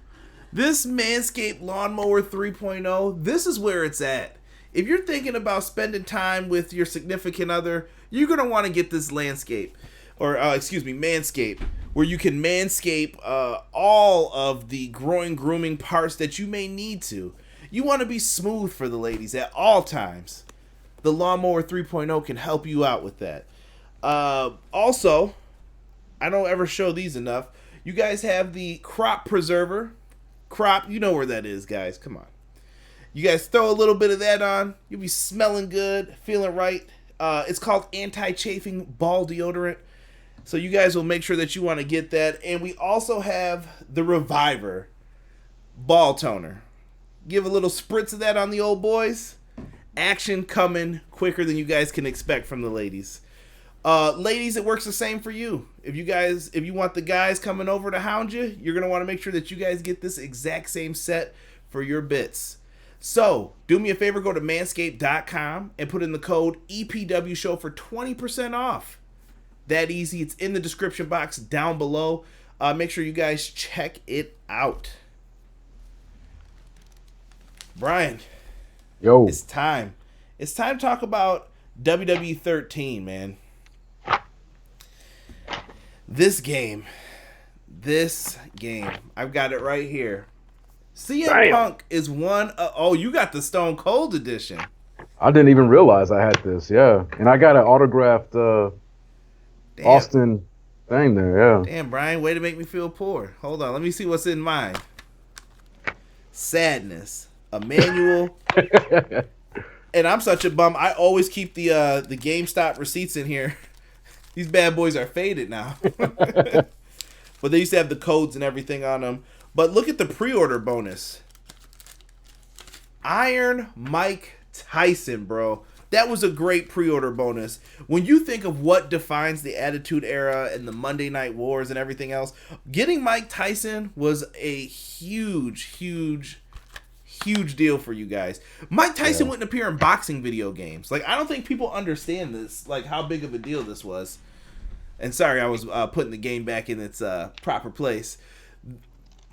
This Manscaped Lawnmower 3.0, this is where it's at. If you're thinking about spending time with your significant other, you're going to want to get this Manscaped, where you can manscape all of the growing grooming parts that you may need to. You want to be smooth for the ladies at all times. The Lawnmower 3.0 can help you out with that. Also, I don't ever show these enough. You guys have the Crop Preserver. Crop, you know where that is, guys. Come on. You guys throw a little bit of that on. You'll be smelling good, feeling right. It's called anti-chafing ball deodorant. So you guys will make sure that you want to get that. And we also have the Reviver ball toner. Give a little spritz of that on the old boys. Action coming quicker than you guys can expect from the ladies. Ladies, it works the same for you. If you want the guys coming over to hound you, you're going to want to make sure that you guys get this exact same set for your bits. So, do me a favor, go to manscaped.com and put in the code EPW show for 20% off. That easy. It's in the description box down below. Make sure you guys check it out. Bryan. Yo. It's time. It's time to talk about WWE'13, man. This game. I've got it right here. CM Punk is one of... Oh, you got the Stone Cold edition. I didn't even realize I had this, yeah. And I got an autographed Austin thing there, yeah. Damn, Bryan, way to make me feel poor. Hold on, let me see what's in mine. Sadness. A manual. And I'm such a bum. I always keep the GameStop receipts in here. These bad boys are faded now. But they used to have the codes and everything on them. But look at the pre-order bonus. Iron Mike Tyson, bro. That was a great pre-order bonus. When you think of what defines the Attitude Era and the Monday Night Wars and everything else, getting Mike Tyson was a huge deal for you guys. Mike Tyson wouldn't appear in boxing video games. Like, I don't think people understand this, like how big of a deal this was. And sorry, I was putting the game back in its proper place.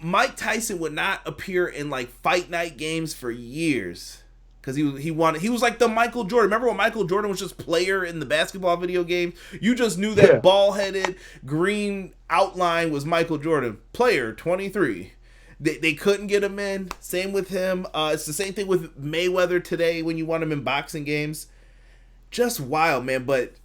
Mike Tyson would not appear in like Fight Night games for years. because he was like the Michael Jordan. Remember when Michael Jordan was just player in the basketball video game? You just knew that ball-headed green outline was Michael Jordan, player 23. They couldn't get him in. Same with him. It's the same thing with Mayweather today when you want him in boxing games. Just wild, man. But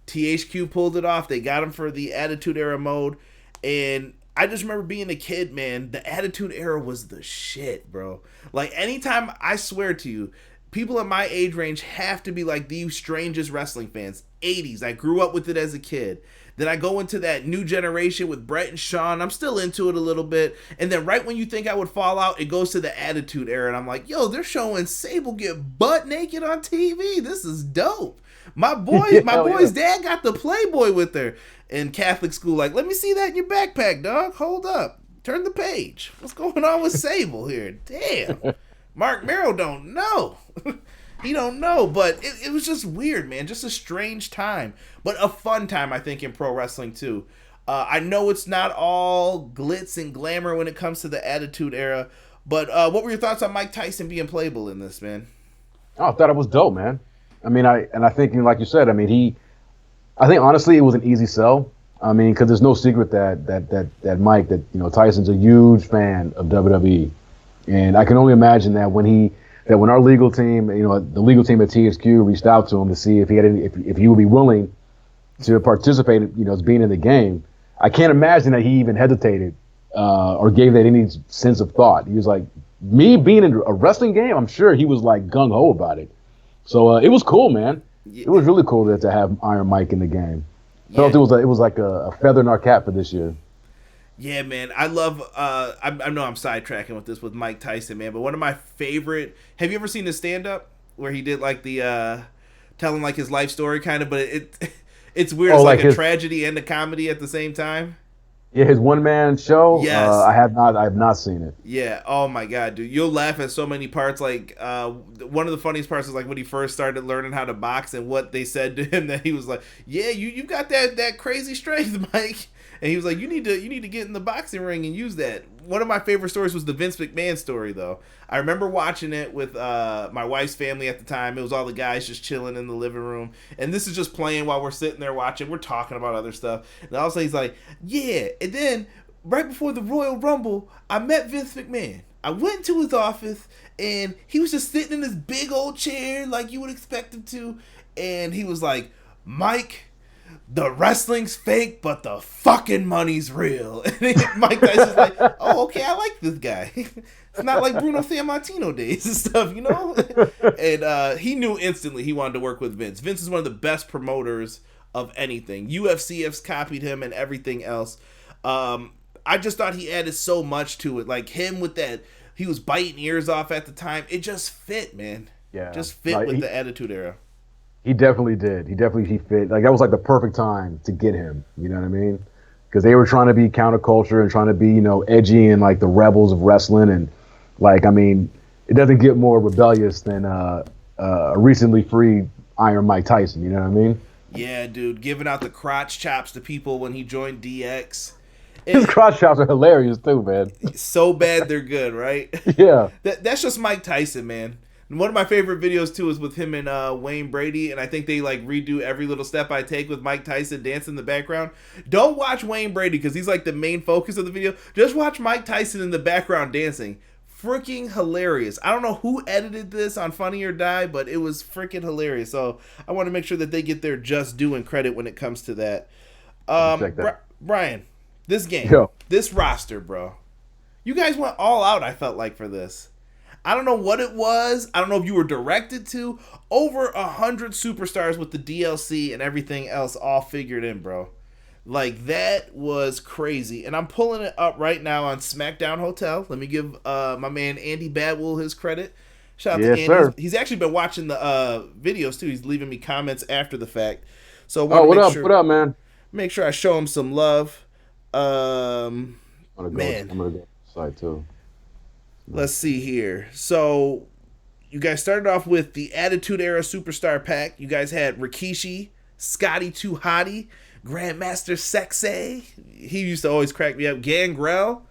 THQ pulled it off. They got him for the Attitude Era mode. And I just remember being a kid, man. The Attitude Era was the shit, bro. Like, anytime, I swear to you, people in my age range have to be like the strangest wrestling fans. 80s. I grew up with it as a kid. Then I go into that new generation with Brett and Shawn. I'm still into it a little bit. And then right when you think I would fall out, it goes to the Attitude Era. And I'm like, yo, they're showing Sable get butt naked on TV. This is dope. My boy's dad got the Playboy with her in Catholic school. Like, let me see that in your backpack, dog. Hold up. Turn the page. What's going on with Sable here? Damn. Mark Merrill don't know. He don't know, but it was just weird, man. Just a strange time, but a fun time, I think, in pro wrestling too. I know it's not all glitz and glamour when it comes to the Attitude Era, but what were your thoughts on Mike Tyson being playable in this, man? Oh, I thought it was dope, man. I mean, I think, like you said, I mean, I think honestly it was an easy sell. I mean, because there's no secret that Mike, Tyson's a huge fan of WWE, and I can only imagine that when our legal team, the legal team at THQ reached out to him to see if he would be willing to participate, as being in the game. I can't imagine that he even hesitated or gave that any sense of thought. He was like, me being in a wrestling game, I'm sure he was like gung ho about it. So it was cool, man. Yeah. It was really cool to have Iron Mike in the game. I felt it was like a feather in our cap for this year. Yeah, man, I love. I know I'm sidetracking with this with Mike Tyson, man, but one of my favorite. Have you ever seen his stand up where he did like the telling like his life story kind of, but it's weird. It's like a tragedy and a comedy at the same time. Yeah, his one man show. Yes, I have not seen it. Yeah. Oh my god, dude, you'll laugh at so many parts. Like one of the funniest parts is like when he first started learning how to box and what they said to him that he was like, yeah, you got that crazy strength, Mike. And he was like, you need to get in the boxing ring and use that. One of my favorite stories was the Vince McMahon story, though. I remember watching it with my wife's family at the time. It was all the guys just chilling in the living room. And this is just playing while we're sitting there watching. We're talking about other stuff. And all of a sudden he's like, yeah. And then right before the Royal Rumble, I met Vince McMahon. I went to his office, and he was just sitting in this big old chair like you would expect him to. And he was like, Mike, the wrestling's fake, but the fucking money's real. And Mike Tyson's like, oh, okay, I like this guy. It's not like Bruno Sammartino days and stuff, And he knew instantly he wanted to work with Vince. Vince is one of the best promoters of anything. UFC has copied him and everything else. I just thought he added so much to it. Like him with that, he was biting ears off at the time. It just fit, man. Yeah, just fit with the Attitude Era. He definitely did. He fit. Like that was like the perfect time to get him. You know what I mean? Because they were trying to be counterculture and trying to be, edgy and like the rebels of wrestling. And like, I mean, it doesn't get more rebellious than a recently freed Iron Mike Tyson. You know what I mean? Yeah, dude, giving out the crotch chops to people when he joined DX. His crotch chops are hilarious too, man. So bad they're good, right? Yeah. That's just Mike Tyson, man. One of my favorite videos too is with him and Wayne Brady, and I think they like redo every little step I take with Mike Tyson dancing in the background. Don't watch Wayne Brady because he's like the main focus of the video. Just watch Mike Tyson in the background dancing. Freaking hilarious. I don't know who edited this on Funny or Die, but it was freaking hilarious. So I want to make sure that they get their just due and credit when it comes to that. Brian, this game, this roster, bro. You guys went all out, I felt like, for this. I don't know what it was. I don't know if you were directed to. Over 100 superstars with the DLC and everything else all figured in, bro. Like, that was crazy. And I'm pulling it up right now on SmackDown Hotel. Let me give my man Andy Badwell his credit. Shout out to Andy. Sir. He's actually been watching the videos, too. He's leaving me comments after the fact. So what up, man? Make sure I show him some love. I'm gonna go to the site, too. Let's see here. So, you guys started off with the Attitude Era Superstar Pack. You guys had Rikishi, Scotty 2 Hotty, Grandmaster Sexay. He used to always crack me up. Gangrel.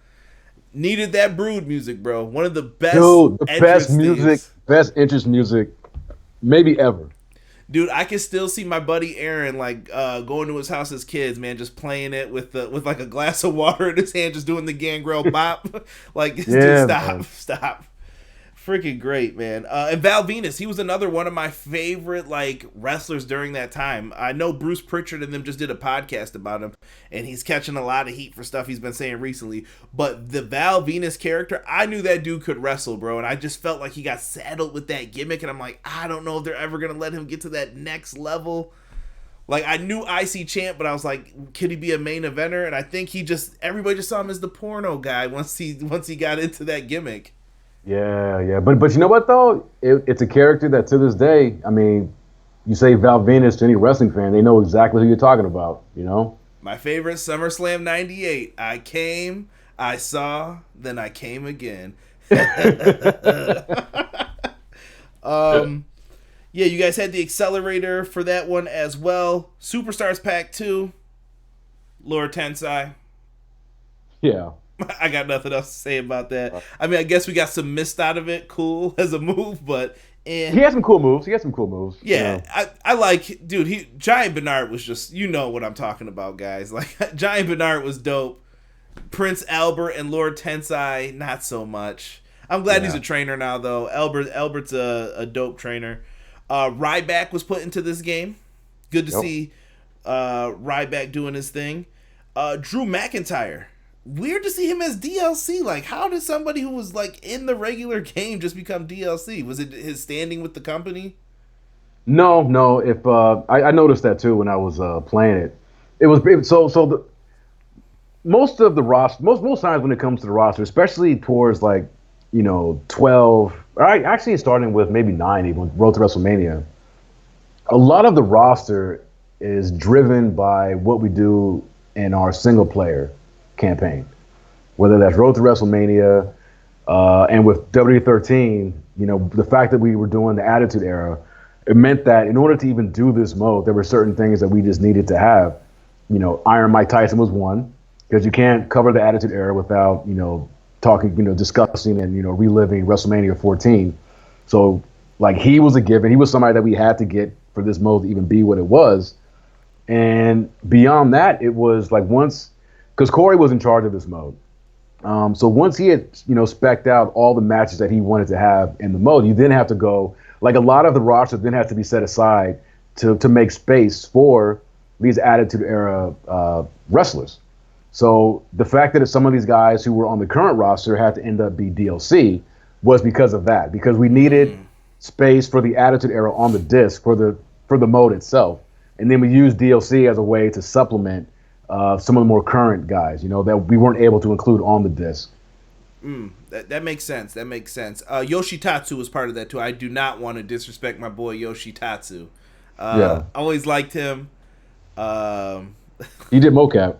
Needed that Brood music, bro. One of the best. Dude, the best music best entrance music maybe ever. Dude, I can still see my buddy Aaron like going to his house as kids, man, just playing it with like a glass of water in his hand, just doing the Gangrel bop. Like, dude, stop. Freaking great, man. And Val Venus, he was another one of my favorite like wrestlers during that time. I know Bruce Pritchard and them just did a podcast about him, and he's catching a lot of heat for stuff he's been saying recently. But the Val Venus character, I knew that dude could wrestle, bro, and I just felt like he got saddled with that gimmick, and I'm like, I don't know if they're ever gonna let him get to that next level. Like, I knew IC champ, but I was like, could he be a main eventer? And I think everybody just saw him as the porno guy once he got into that gimmick. Yeah. But you know what, though? It's a character that to this day, I mean, you say Val Venus to any wrestling fan, they know exactly who you're talking about, you know? My favorite, SummerSlam 98. I came, I saw, then I came again. Yeah, you guys had the accelerator for that one as well. Superstars Pack 2, Lord Tensai. Yeah. I got nothing else to say about that. I mean, I guess we got some mist out of it. Cool as a move, but he had some cool moves. Yeah, you know? I like, dude. Giant Bernard was just, you know what I'm talking about, guys. Like, Giant Bernard was dope. Prince Albert and Lord Tensai, not so much. I'm glad he's a trainer now, though. Albert's a dope trainer. Ryback was put into this game. Good to see Ryback doing his thing. Drew McIntyre. Weird to see him as DLC. Like, how did somebody who was like in the regular game just become DLC? Was it his standing with the company? No. If I noticed that too when I was playing it. Most of the roster, most times when it comes to the roster, especially towards like 12, or actually starting with maybe 9, even Road to WrestleMania, a lot of the roster is driven by what we do in our single player campaign, whether that's Road to WrestleMania, and with WWE'13, the fact that we were doing the Attitude Era, it meant that in order to even do this mode, there were certain things that we just needed to have. Iron Mike Tyson was one, because you can't cover the Attitude Era without talking, discussing and reliving WrestleMania 14. So like he was a given. He was somebody that we had to get for this mode to even be what it was. And beyond that, it was like because Corey was in charge of this mode. So once he had, spec'd out all the matches that he wanted to have in the mode, you then have to go, like a lot of the roster then has to be set aside to make space for these Attitude Era wrestlers. So the fact that some of these guys who were on the current roster had to end up be DLC was because of that, because we needed space for the Attitude Era on the disc for the mode itself. And then we used DLC as a way to supplement some of the more current guys, that we weren't able to include on the disc. That makes sense. Yoshitatsu was part of that too. I do not want to disrespect my boy Yoshitatsu. Always liked him. He did mocap.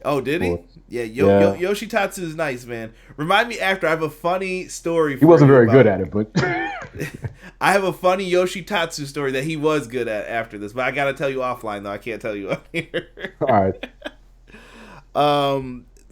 Oh, did he? Yeah, Yoshitatsu is nice, man. Remind me after. I have a funny story. He wasn't very good at it, but I have a funny Yoshitatsu story that he was good at after this. But I gotta tell you offline, though. I can't tell you on here. All right.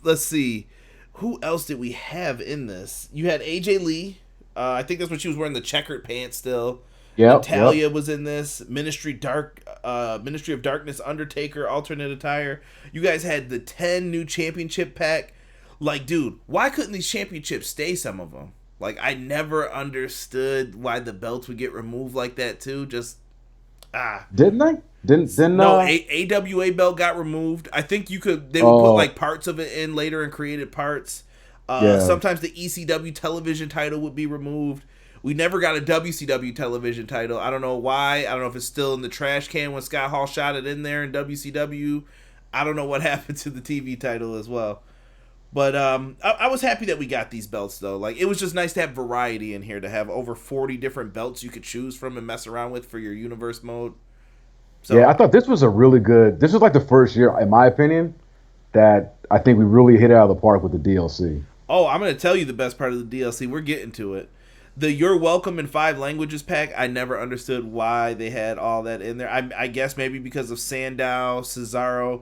Let's see. Who else did we have in this? You had AJ Lee. I think that's when she was wearing the checkered pants still. Yeah. Natalia was in this. Ministry of Darkness, Undertaker, alternate attire. You guys had the 10 new championship pack. Like, dude, why couldn't these championships stay, some of them? Like, I never understood why the belts would get removed like that, too. Just, Didn't they? Didn't No, AWA belt got removed. I think they would put, like, parts of it in later and created parts. Sometimes the ECW television title would be removed. We never got a WCW television title. I don't know why. I don't know if it's still in the trash can when Scott Hall shot it in there in WCW. I don't know what happened to the TV title as well. But I was happy that we got these belts, though. Like, it was just nice to have variety in here, to have over 40 different belts you could choose from and mess around with for your universe mode. So, I thought this was this was like the first year, in my opinion, that I think we really hit it out of the park with the DLC. Oh, I'm going to tell you the best part of the DLC. We're getting to it. The You're Welcome in 5 Languages pack, I never understood why they had all that in there. I guess maybe because of Antonio Cesaro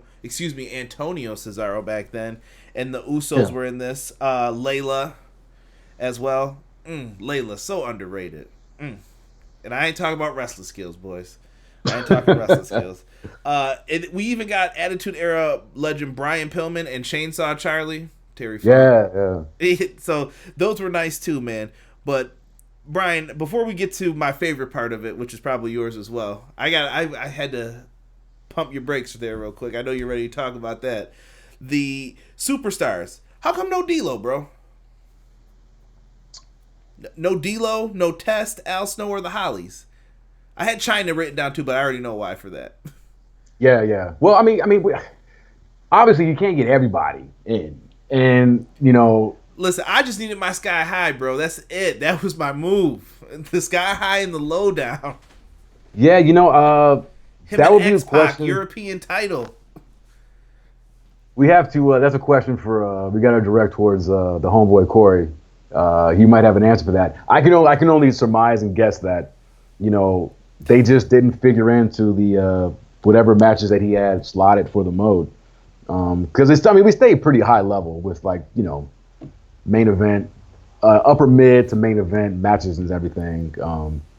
back then, and the Usos were in this. Layla as well. Layla, so underrated. And I ain't talking about wrestling skills, boys. I ain't talking wrestling skills. We even got Attitude Era legend Brian Pillman and Chainsaw Charlie. Terry Funk. Yeah. So those were nice too, man. But Brian, before we get to my favorite part of it, which is probably yours as well, I had to pump your brakes there real quick. I know you're ready to talk about that. The superstars. How come no D'Lo, bro? No D'Lo, no Test, Al Snow, or the Hollies. I had China written down too, but I already know why for that. Yeah. Well, I mean, obviously you can't get everybody in, and Listen, I just needed my Sky High, bro. That's it. That was my move. The Sky High and the Lowdown. Yeah, that would be a question. European title. We have to. That's a question for. We got to direct towards the homeboy Corey. He might have an answer for that. I can only surmise and guess that, they just didn't figure into the whatever matches that he had slotted for the mode. Because we stayed pretty high level with main event, upper mid to main event matches and everything.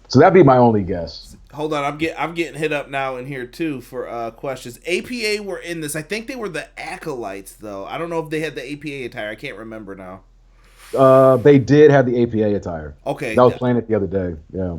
So that'd be my only guess. Hold on, I'm getting hit up now in here too for questions. APA were in this. I think they were the Acolytes though. I don't know if they had the APA attire. I can't remember now. They did have the APA attire. Okay, that was playing it the other day. Yeah.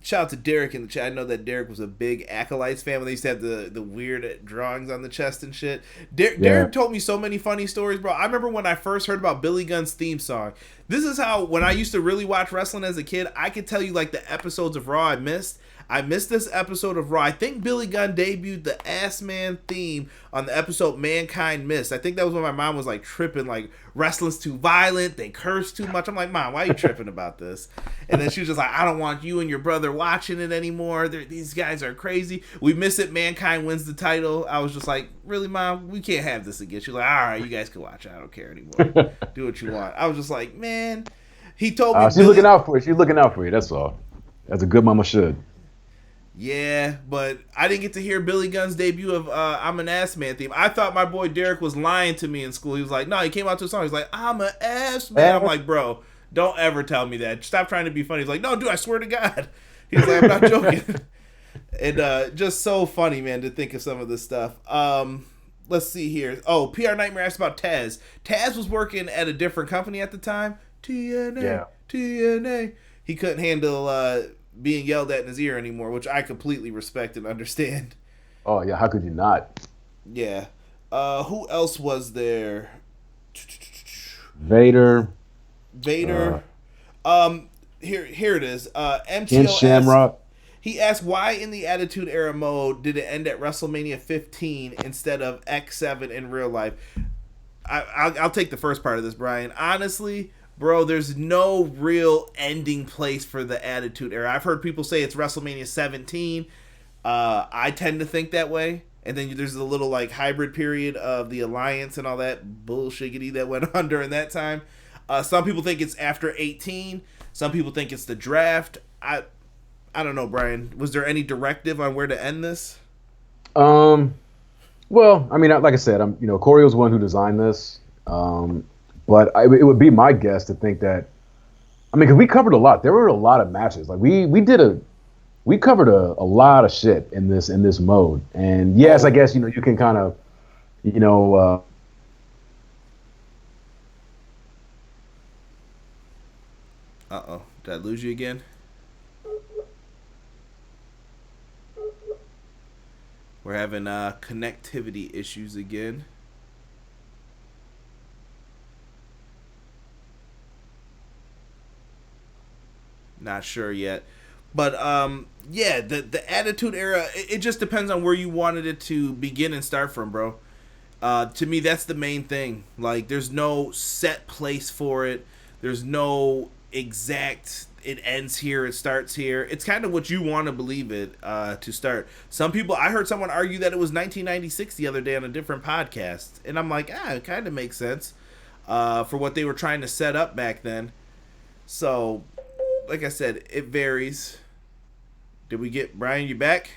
Shout out to Derek in the chat. I know that Derek was a big Acolytes fan when they used to have the weird drawings on the chest and shit. Derek told me so many funny stories, bro. I remember when I first heard about Billy Gunn's theme song. This is how, when I used to really watch wrestling as a kid, I could tell you like the episodes of Raw I missed. I missed this episode of Raw. I think Billy Gunn debuted the Ass Man theme on the episode Mankind Missed. I think that was when my mom was like tripping, like wrestling's too violent, they curse too much. I'm like, Mom, why are you tripping about this? And then she was just like, I don't want you and your brother watching it anymore. These guys are crazy. We miss it. Mankind wins the title. I was just like, really, Mom? We can't have this again. She's like, all right, you guys can watch it. I don't care anymore. Do what you want. I was just like, man. He told me. She's looking out for you. She's looking out for you. That's all. As a good mama should. Yeah, but I didn't get to hear Billy Gunn's debut of I'm an Ass Man theme. I thought my boy Derek was lying to me in school. He was like, no, he came out to a song. He's like, I'm an Ass Man. I'm like, bro, don't ever tell me that. Stop trying to be funny. He's like, no, dude, I swear to God. He's like, I'm not joking. And just so funny, man, to think of some of this stuff. Let's see here. Oh, PR Nightmare asked about Taz. Taz was working at a different company at the time. TNA. He couldn't handle being yelled at in his ear anymore, which I completely respect and understand. Oh yeah, how could you not? Yeah. Who else was there? Vader. Here it is. MTO Ken Shamrock. He asked why in the Attitude Era mode did it end at WrestleMania 15 instead of X7 in real life? I'll take the first part of this, Brian. Honestly, bro, there's no real ending place for the Attitude Era. I've heard people say it's WrestleMania 17. I tend to think that way. And then there's a little like hybrid period of the Alliance and all that bullshiggity that went on during that time. Some people think it's after 18. Some people think it's the draft. I don't know, Brian. Was there any directive on where to end this? Well, I mean, like I said, Corey was the one who designed this. But it would be my guess to think that, because we covered a lot. There were a lot of matches. Like we covered a lot of shit in this mode. And yes, I guess you can kind of, Uh-oh, did I lose you again? We're having connectivity issues again. Not sure yet. But yeah, the Attitude Era, it just depends on where you wanted it to begin and start from, bro. To me, that's the main thing. Like, there's no set place for it. There's no exact, it ends here, it starts here. It's kind of what you want to believe it to start. Some people, I heard someone argue that it was 1996 the other day on a different podcast. And I'm like, it kind of makes sense for what they were trying to set up back then. So, like I said, it varies. Did we get Brian? You back?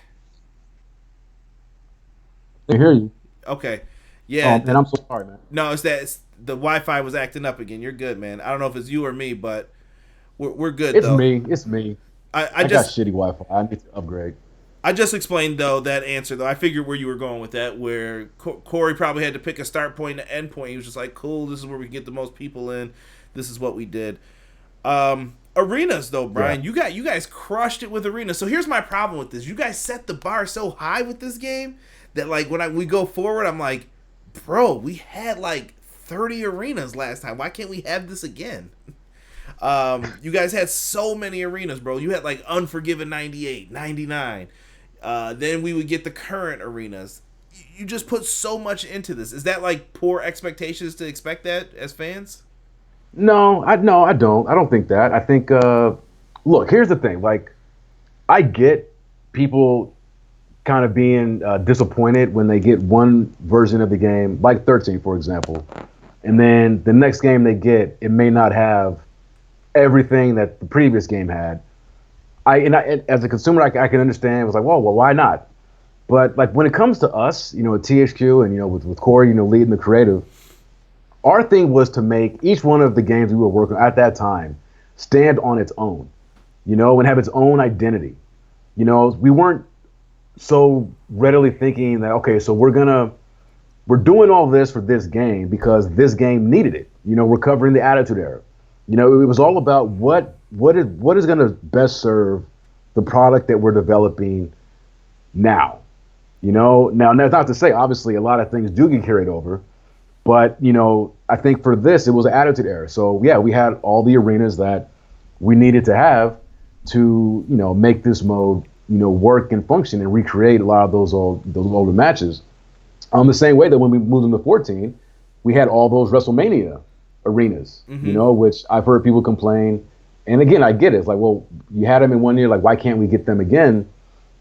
I hear you. Okay. Yeah. And I'm so sorry, man. No, it's the Wi-Fi was acting up again. You're good, man. I don't know if it's you or me, but We're good It's though. me. It's me. I I got just shitty Wi-Fi. I need to upgrade. I just explained though that answer though. I figured where you were going with that. Where Corey probably had to pick a start point and an end point. He was just like, "Cool, this is where we get the most people in. This is what we did." Arenas though, Brian, you guys crushed it with arenas. So here's my problem with this. You guys set the bar so high with this game that like when we go forward, I'm like, bro, we had like 30 arenas last time. Why can't we have this again? You guys had so many arenas, bro. You had like Unforgiven 98, 99. Then we would get the current arenas. You just put so much into this. Is that like poor expectations to expect that as fans? No, I don't. I don't think that. I think look, here's the thing. Like I get people kind of being disappointed when they get one version of the game, like 13 for example. And then the next game they get, it may not have everything that the previous game had. As a consumer, I can understand. It was like, well, why not? But like when it comes to us, at THQ and with Corey, leading the creative, our thing was to make each one of the games we were working on at that time stand on its own, and have its own identity. We weren't so readily thinking that okay, so we're doing all this for this game because this game needed it. We're covering the Attitude Era. It was all about what is going to best serve the product that we're developing now. Now that's not to say obviously a lot of things do get carried over, but I think for this it was an Attitude Era. So yeah, we had all the arenas that we needed to have to make this mode work and function and recreate a lot of those older matches. The same way that when we moved into 14, we had all those WrestleMania arenas, which I've heard people complain. And again, I get it. It's like, well, you had them in one year. Like, why can't we get them again?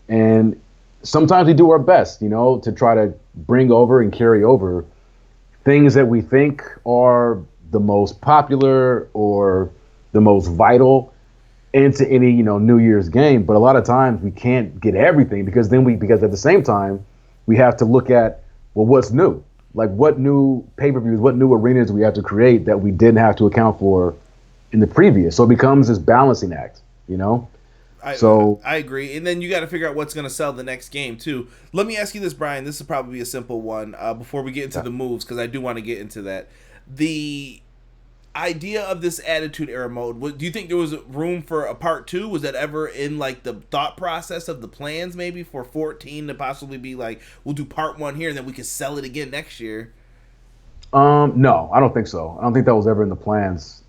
And sometimes we do our best, to try to bring over and carry over things that we think are the most popular or the most vital into any, New Year's game. But a lot of times we can't get everything because at the same time, we have to look at, well, what's new? Like what new pay-per-views, what new arenas we have to create that we didn't have to account for in the previous. So it becomes this balancing act, I agree. And then you got to figure out what's going to sell the next game too. Let me ask you this, Brian. This is probably a simple one before we get into the moves, because I do want to get into that. The idea of this Attitude Era mode, do you think there was room for a part 2? Was that ever in like the thought process of the plans maybe for 14 to possibly be like, we'll do part 1 here and then we can sell it again next year? No, I don't think so. I don't think that was ever in the plans.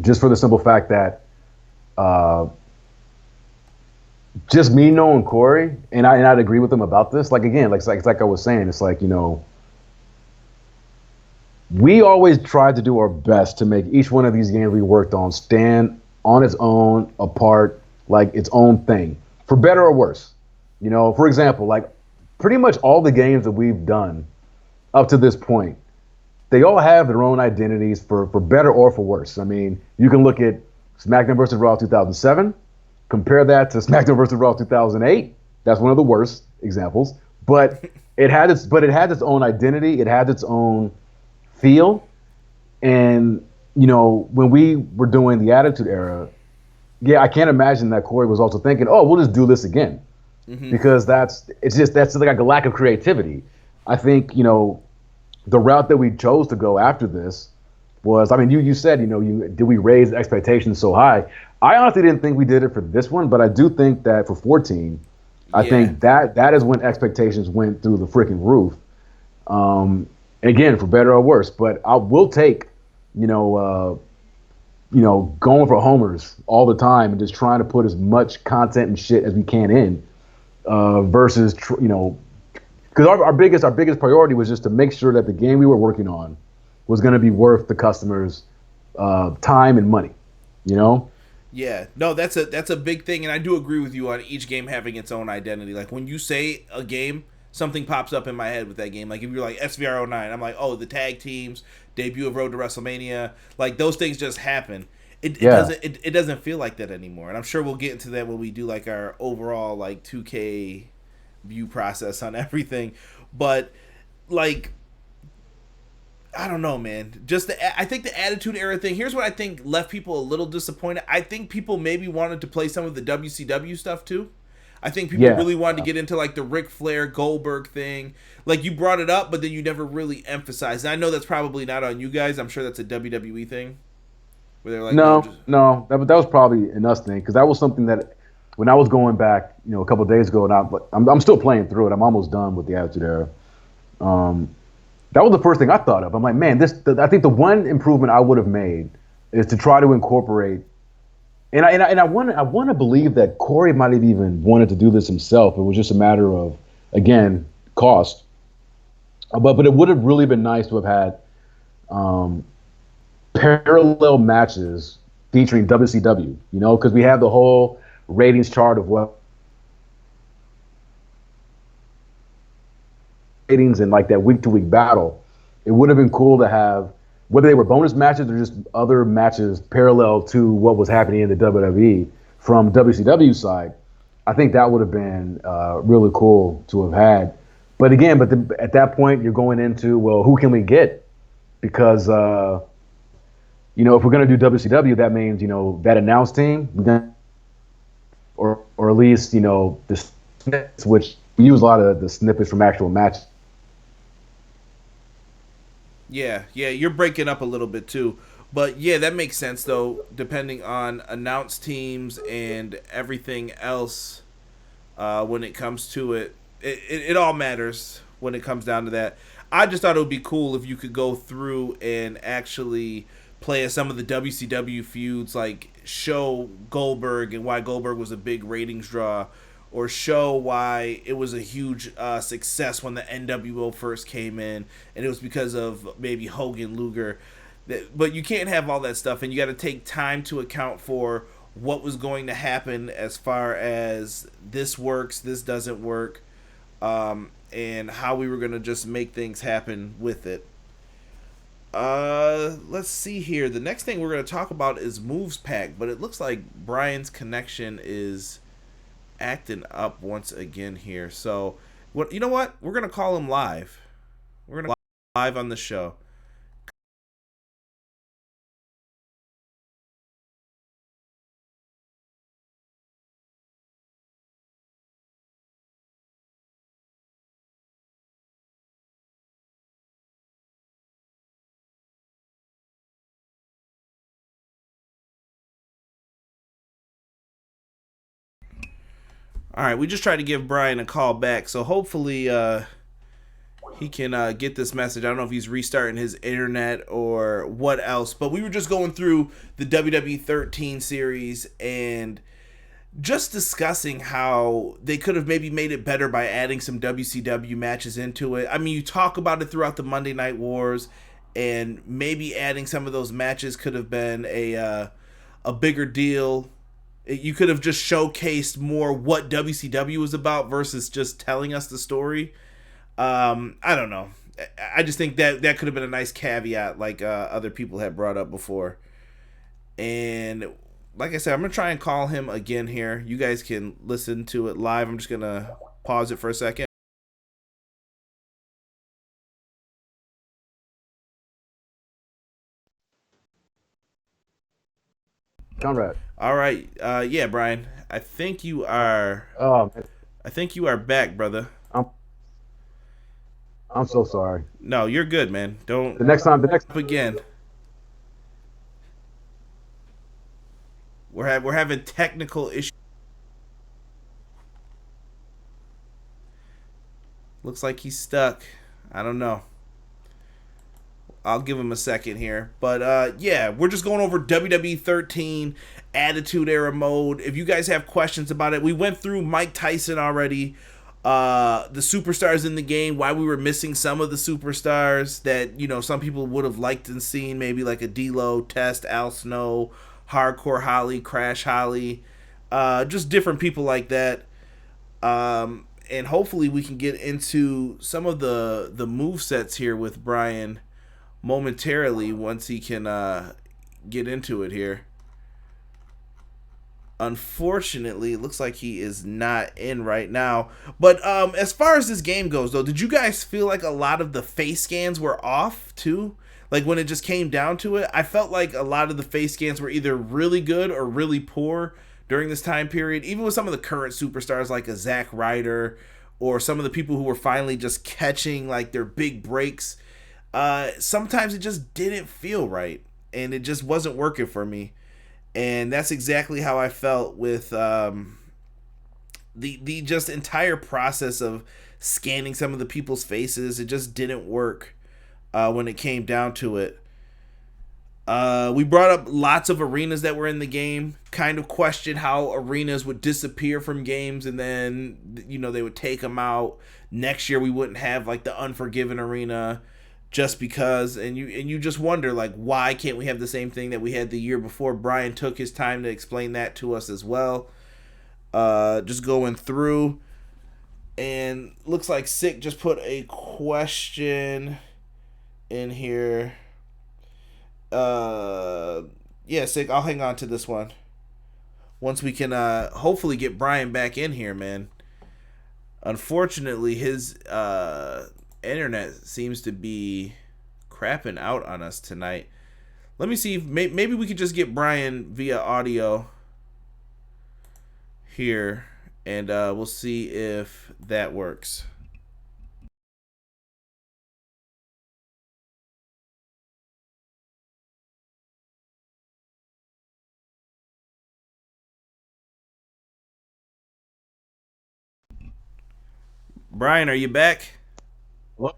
Just for the simple fact that just me knowing Corey, and I'd agree with him about this. Like again, like I was saying, it's like, we always tried to do our best to make each one of these games we worked on stand on its own, apart, like its own thing, for better or worse. For example, like pretty much all the games that we've done up to this point, they all have their own identities for better or for worse. I mean, you can look at SmackDown vs. Raw 2007, compare that to SmackDown vs. Raw 2008. That's one of the worst examples, but it had its own identity. It had its own feel. And when we were doing the Attitude Era, yeah, I can't imagine that Corey was also thinking, oh, we'll just do this again, because that's like a lack of creativity. I think the route that we chose to go after this was, I mean, you said did we raise expectations so high? I honestly didn't think we did it for this one, but I do think that for 14, I think that is when expectations went through the freaking roof. Again, for better or worse, but I will take, going for homers all the time and just trying to put as much content and shit as we can in, versus, because our biggest priority was just to make sure that the game we were working on was going to be worth the customers' time and money, Yeah, no, that's a big thing, and I do agree with you on each game having its own identity. Like when you say a game, something pops up in my head with that game. Like if you're like SVR09, I'm like, oh, the tag teams, debut of Road to WrestleMania, like those things just happen. It doesn't feel like that anymore, and I'm sure we'll get into that when we do like our overall like 2K view process on everything. But like, I don't know, man. I think the Attitude Era thing. Here's what I think left people a little disappointed. I think people maybe wanted to play some of the WCW stuff too. I think people really wanted to get into like the Ric Flair Goldberg thing. Like you brought it up, but then you never really emphasized. And I know that's probably not on you guys. I'm sure that's a WWE thing. Where they're like, no, that was probably an us thing because that was something that when I was going back, a couple of days ago, and I'm still playing through it. I'm almost done with the Attitude Era. That was the first thing I thought of. I'm like, man, I think the one improvement I would have made is to try to incorporate. And I want to believe that Corey might have even wanted to do this himself. It was just a matter of, again, cost. But it would have really been nice to have had parallel matches featuring WCW. Because we have the whole ratings chart of what ratings and like that week-to-week battle. It would have been cool to have, whether they were bonus matches or just other matches parallel to what was happening in the WWE from WCW side. I think that would have been really cool to have had. But again, at that point, you're going into, well, who can we get? Because, if we're going to do WCW, that means, that announce team, or at least, the snippets, which we use a lot of the snippets from actual matches. Yeah, you're breaking up a little bit too. But yeah, that makes sense though, depending on announce teams and everything else when it comes to it. It all matters when it comes down to that. I just thought it would be cool if you could go through and actually play as some of the WCW feuds, like show Goldberg and why Goldberg was a big ratings draw, or show why it was a huge success when the NWO first came in, and it was because of maybe Hogan, Luger. But you can't have all that stuff, and you got to take time to account for what was going to happen as far as this works, this doesn't work, and how we were going to just make things happen with it. Let's see here. The next thing we're going to talk about is Moves Pack, but it looks like Brian's connection is acting up once again here. So, you know what? We're gonna call him live. We're gonna live on the show. All right, we just tried to give Brian a call back, so hopefully he can get this message. I don't know if he's restarting his internet or what else, but we were just going through the WWE'13 series and just discussing how they could have maybe made it better by adding some WCW matches into it. I mean, you talk about it throughout the Monday Night Wars, and maybe adding some of those matches could have been a bigger deal. You could have just showcased more what WCW was about versus just telling us the story. I don't know. I just think that could have been a nice caveat, like other people had brought up before. And like I said, I'm going to try and call him again here. You guys can listen to it live. I'm just going to pause it for a second. Conrad. All right. Yeah, Brian. I think you are. Oh, man. I think you are back, brother. I'm so sorry. No, you're good, man. Don't. The next time again. We're having technical issues. Looks like he's stuck. I don't know. I'll give him a second here. But yeah, we're just going over WWE'13 Attitude Era mode. If you guys have questions about it, we went through Mike Tyson already. The superstars in the game, why we were missing some of the superstars that, some people would have liked and seen, maybe like a D-Lo, Test, Al Snow, Hardcore Holly, Crash Holly, just different people like that. And hopefully we can get into some of the movesets here with Brian momentarily once he can get into it here. Unfortunately, it looks like he is not in right now. But as far as this game goes, though, did you guys feel like a lot of the face scans were off, too? Like when it just came down to it, I felt like a lot of the face scans were either really good or really poor during this time period. Even with some of the current superstars like a Zack Ryder or some of the people who were finally just catching like their big breaks, sometimes it just didn't feel right and it just wasn't working for me. And that's exactly how I felt with the just entire process of scanning some of the people's faces. It just didn't work when it came down to it. We brought up lots of arenas that were in the game, kind of questioned how arenas would disappear from games and then, you know, they would take them out. Next year we wouldn't have like the Unforgiven arena just because, and you just wonder, like, why can't we have the same thing that we had the year before? Bryan took his time to explain that to us as well. Just going through, and looks like Sick just put a question in here. Yeah, Sick, I'll hang on to this one once we can hopefully get Bryan back in here, man. Unfortunately, his internet seems to be crapping out on us tonight. Let me see if maybe we could just get Bryan via audio here, and we'll see if that works. Bryan, are you back? Hello?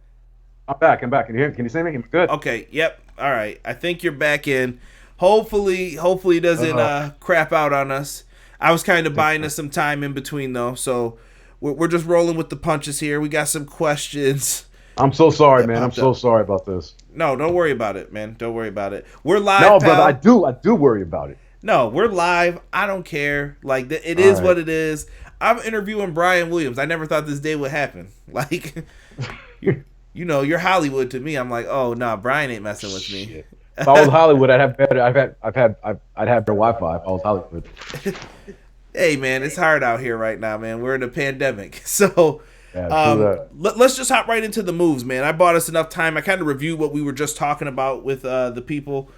I'm back. Can you see me? Good. Okay, yep. All right. I think you're back in. Hopefully it doesn't crap out on us. I was kind of buying us some time in between, though, so we're just rolling with the punches here. We got some questions. I'm so sorry, man. I'm so sorry about this. No, don't worry about it, man. Don't worry about it. We're live, No, pal. brother, I do worry about it. No, we're live. I don't care. Like, it is right. What it is. I'm interviewing Bryan Williams. I never thought this day would happen. Like, you know, you're Hollywood to me. I'm like, oh no, Bryan ain't messing with me. If I was Hollywood, I'd have better. I'd have better Wi-Fi if I was Hollywood. Hey man, it's hard out here right now, man. We're in a pandemic, so let's just hop right into the moves, man. I bought us enough time. I kind of reviewed what we were just talking about with the people.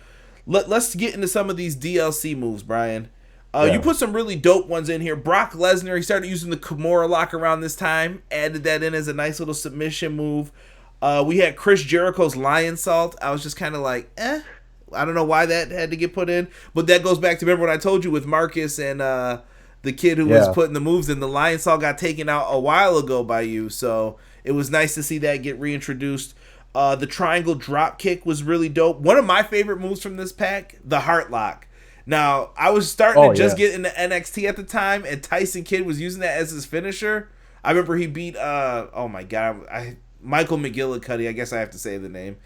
Let's get into some of these DLC moves, Bryan. You put some really dope ones in here. Brock Lesnar, he started using the Kimura lock around this time. Added that in as a nice little submission move. We had Chris Jericho's Lion Salt. I was just kind of like, I don't know why that had to get put in. But that goes back to, remember what I told you with Marcus and the kid who was putting the moves in. The Lion Salt got taken out a while ago by you. So it was nice to see that get reintroduced. The triangle drop kick was really dope. One of my favorite moves from this pack, the Heart Lock. Now, I was starting to just get into NXT at the time, and Tyson Kidd was using that as his finisher. I remember he beat, Michael McGillicuddy, I guess I have to say the name,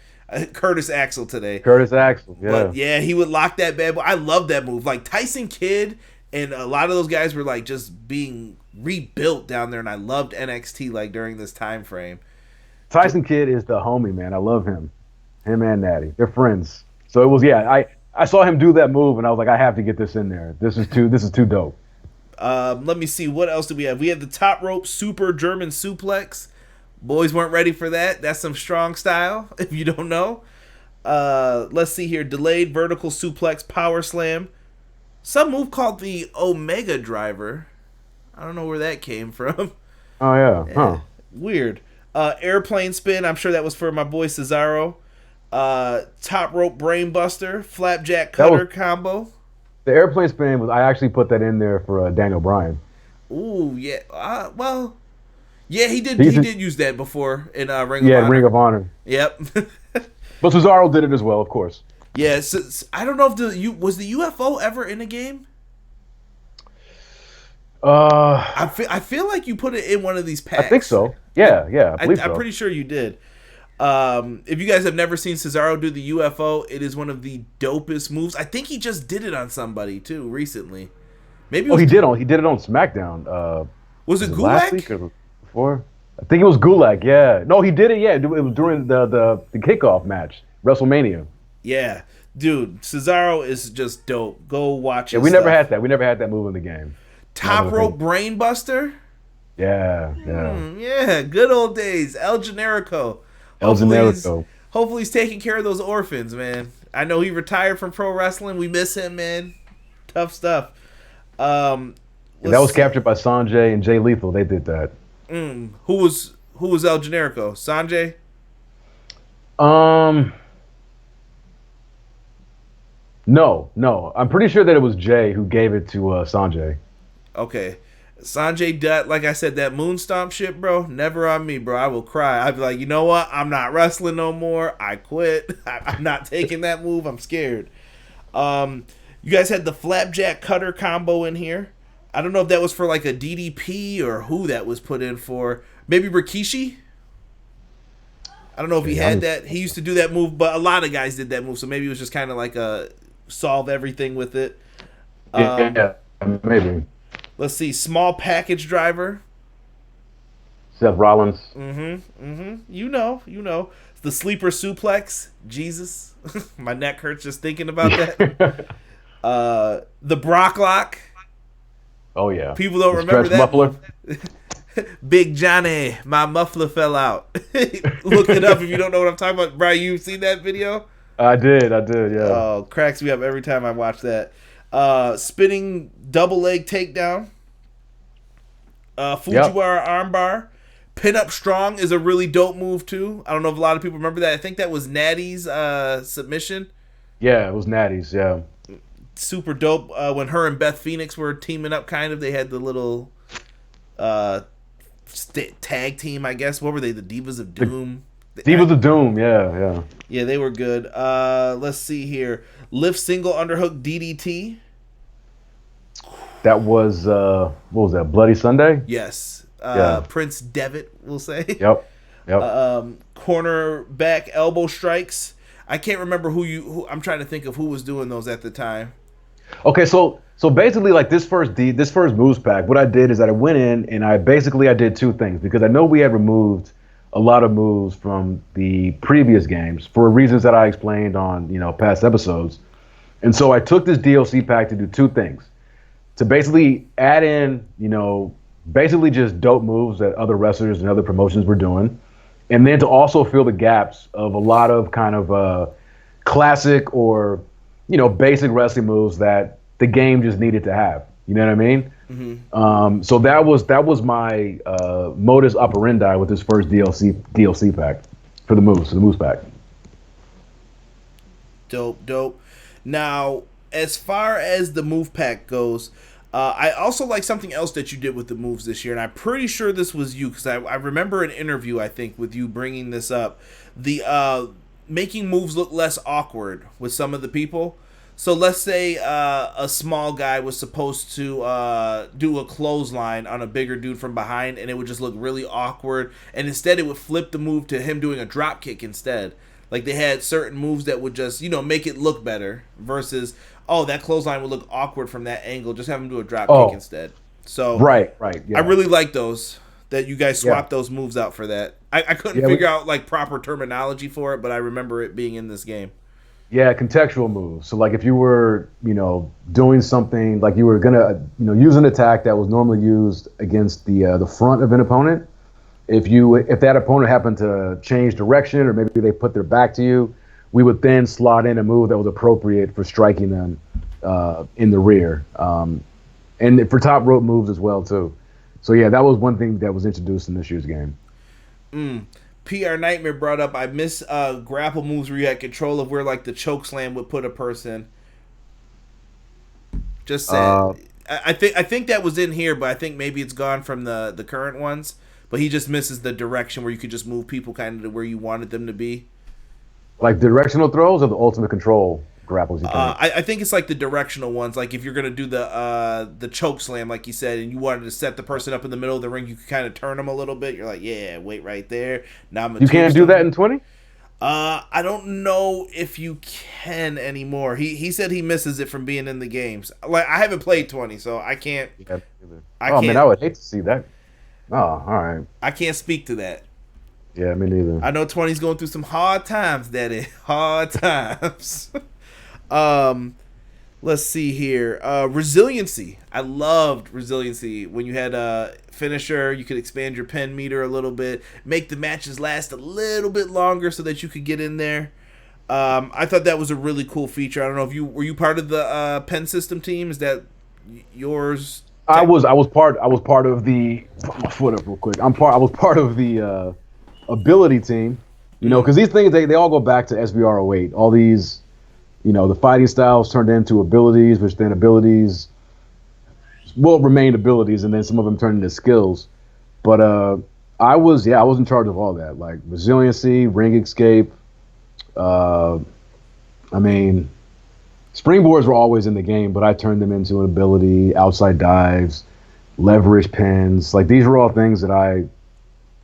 Curtis Axel today. Curtis Axel, yeah. But yeah, he would lock that bad boy. I love that move. Like, Tyson Kidd and a lot of those guys were, like, just being rebuilt down there, and I loved NXT, like, during this time frame. Tyson Kidd is the homie, man. I love him. Him and Natty. They're friends. So it was, I saw him do that move, and I was like, I have to get this in there. This is too dope. Let me see. What else do we have? We have the top rope super German suplex. Boys weren't ready for that. That's some strong style, if you don't know. Let's see here. Delayed vertical suplex power slam. Some move called the Omega Driver. I don't know where that came from. Oh, yeah. Huh. Weird. Airplane spin. I'm sure that was for my boy Cesaro. Top rope brainbuster, flapjack cutter combo. The airplane spin was. I actually put that in there for Daniel Bryan. Ooh, yeah. He did. He did use that before in Ring of Honor. Yeah, Ring of Honor. Yep. But Cesaro did it as well, of course. Yeah. So, I don't know if was the UFO ever in a game. I feel like you put it in one of these packs. I think so. Yeah. I believe so. I'm pretty sure you did. If you guys have never seen Cesaro do the UFO, it is one of the dopest moves. I think he just did it on somebody too recently. Maybe he did it on SmackDown. Was it Gulak? Last week or before? I think it was Gulak. Yeah. No, he did it. Yeah, it was during the kickoff match, WrestleMania. Yeah, dude, Cesaro is just dope. Go watch it. Yeah, we never had that. We never had that move in the game. Top rope brainbuster. Yeah. Yeah, good old days. El Generico. Hopefully hopefully he's taking care of those orphans, man. I know he retired from pro wrestling. We miss him, man. Tough stuff. That was captured by Sanjay and Jay Lethal. They did that. Who was El Generico? Sanjay? No. I'm pretty sure that it was Jay who gave it to Sanjay. Okay. Sanjay Dutt, like I said, that moon stomp shit, bro, never on me, bro. I will cry. I'd be like, you know what? I'm not wrestling no more. I quit. I'm not taking that move. I'm scared. You guys had the flapjack cutter combo in here. I don't know if that was for like a DDP or who that was put in for. Maybe Rikishi? I don't know if he had that. He used to do that move, but a lot of guys did that move, so maybe it was just kind of like a solve everything with it. Yeah, maybe. Let's see. Small package driver. Seth Rollins. You know. The sleeper suplex. Jesus. My neck hurts just thinking about that. The Brock lock. Oh, yeah. People don't remember that. Muffler. Big Johnny, my muffler fell out. Look it up if you don't know what I'm talking about. Brian, you've seen that video? I did, yeah. Oh, cracks me up every time I watch that. Spinning double leg takedown. Fujiwara armbar. Pin up strong is a really dope move too. I don't know if a lot of people remember that. I think that was Natty's submission. Yeah, it was Natty's, yeah. Super dope. When her and Beth Phoenix were teaming up, kind of, they had the little tag team, I guess. What were they? The Divas of Doom? Divas of Doom, yeah. Yeah, they were good. Let's see here. Lift single underhook DDT. That was, what was that, Bloody Sunday? Yes. Yeah. Prince Devitt, we'll say. Yep. Corner back elbow strikes. I can't remember who I'm trying to think of who was doing those at the time. Okay, so basically, like this first moves pack, what I did is that I went in and I did two things, because I know we had removed a lot of moves from the previous games for reasons that I explained on past episodes, and so I took this DLC pack to do two things: to basically add in basically just dope moves that other wrestlers and other promotions were doing, and then to also fill the gaps of a lot of kind of classic or basic wrestling moves that the game just needed to have. You know what I mean? Mm-hmm. So that was my modus operandi with this first DLC pack for the moves pack. Dope. Now, as far as the move pack goes, I also like something else that you did with the moves this year, and I'm pretty sure this was you, because I remember an interview, I think, with you bringing this up. The making moves look less awkward with some of the people. So let's say a small guy was supposed to do a clothesline on a bigger dude from behind, and it would just look really awkward, and instead it would flip the move to him doing a drop kick instead. Like, they had certain moves that would just, make it look better, versus, that clothesline would look awkward from that angle. Just have him do a drop kick instead. So right. Yeah. I really like those, that you guys swapped those moves out for that. I couldn't figure out like proper terminology for it, but I remember it being in this game. Yeah, contextual moves. So like if you were, doing something, like you were gonna, use an attack that was normally used against the front of an opponent. If that opponent happened to change direction, or maybe they put their back to you, we would then slot in a move that was appropriate for striking them in the rear, and for top rope moves as well too. So yeah, that was one thing that was introduced in this year's game. PR Nightmare brought up, I miss grapple moves where you had control of where like the choke slam would put a person. Just saying. I think that was in here, but I think maybe it's gone from the current ones. But he just misses the direction where you could just move people kind of to where you wanted them to be. Like directional throws or the ultimate control grapples? I think it's like the directional ones. Like if you're going to do the choke slam, like you said, and you wanted to set the person up in the middle of the ring, you could kind of turn them a little bit. You're like, yeah, wait right there. Now you can't do that in 20? I don't know if you can anymore. He said he misses it from being in the games. Like I haven't played 20, so I can't. Man, I would hate to see that. Oh, all right. I can't speak to that. Yeah, me neither. I know 20's going through some hard times, Daddy. Hard times. Let's see here. Resiliency. I loved resiliency. When you had a finisher, you could expand your pen meter a little bit, make the matches last a little bit longer so that you could get in there. I thought that was a really cool feature. I don't know if you were you part of the pen system team. Is that yours? I was part of the put my foot up real quick. I was part of the ability team. You know, because these things they all go back to SVR08. All these, you know, the fighting styles turned into abilities, which then abilities will remain abilities, and then some of them turned into skills. But I was in charge of all that, like resiliency, ring escape. I mean, springboards were always in the game, but I turned them into an ability, outside dives, leverage pins. Like, these were all things that I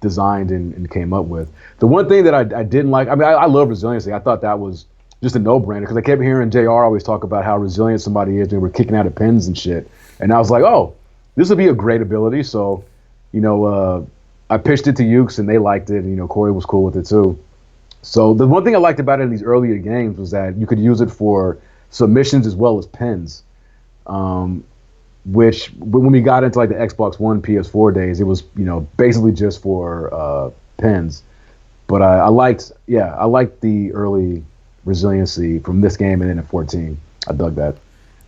designed and came up with. The one thing that I didn't like, I mean, I love resiliency. I thought that was just a no-brainer because I kept hearing JR always talk about how resilient somebody is when we're kicking out of pins and shit. And I was like, oh, this would be a great ability. So, you know, I pitched it to Yuke and they liked it. And, you know, Corey was cool with it too. So the one thing I liked about it in these earlier games was that you could use it for submissions as well as pins. Which when we got into like the Xbox One, PS4 days, it was, you know, basically just for pins. But I liked the early resiliency from this game and then at 14. I dug that.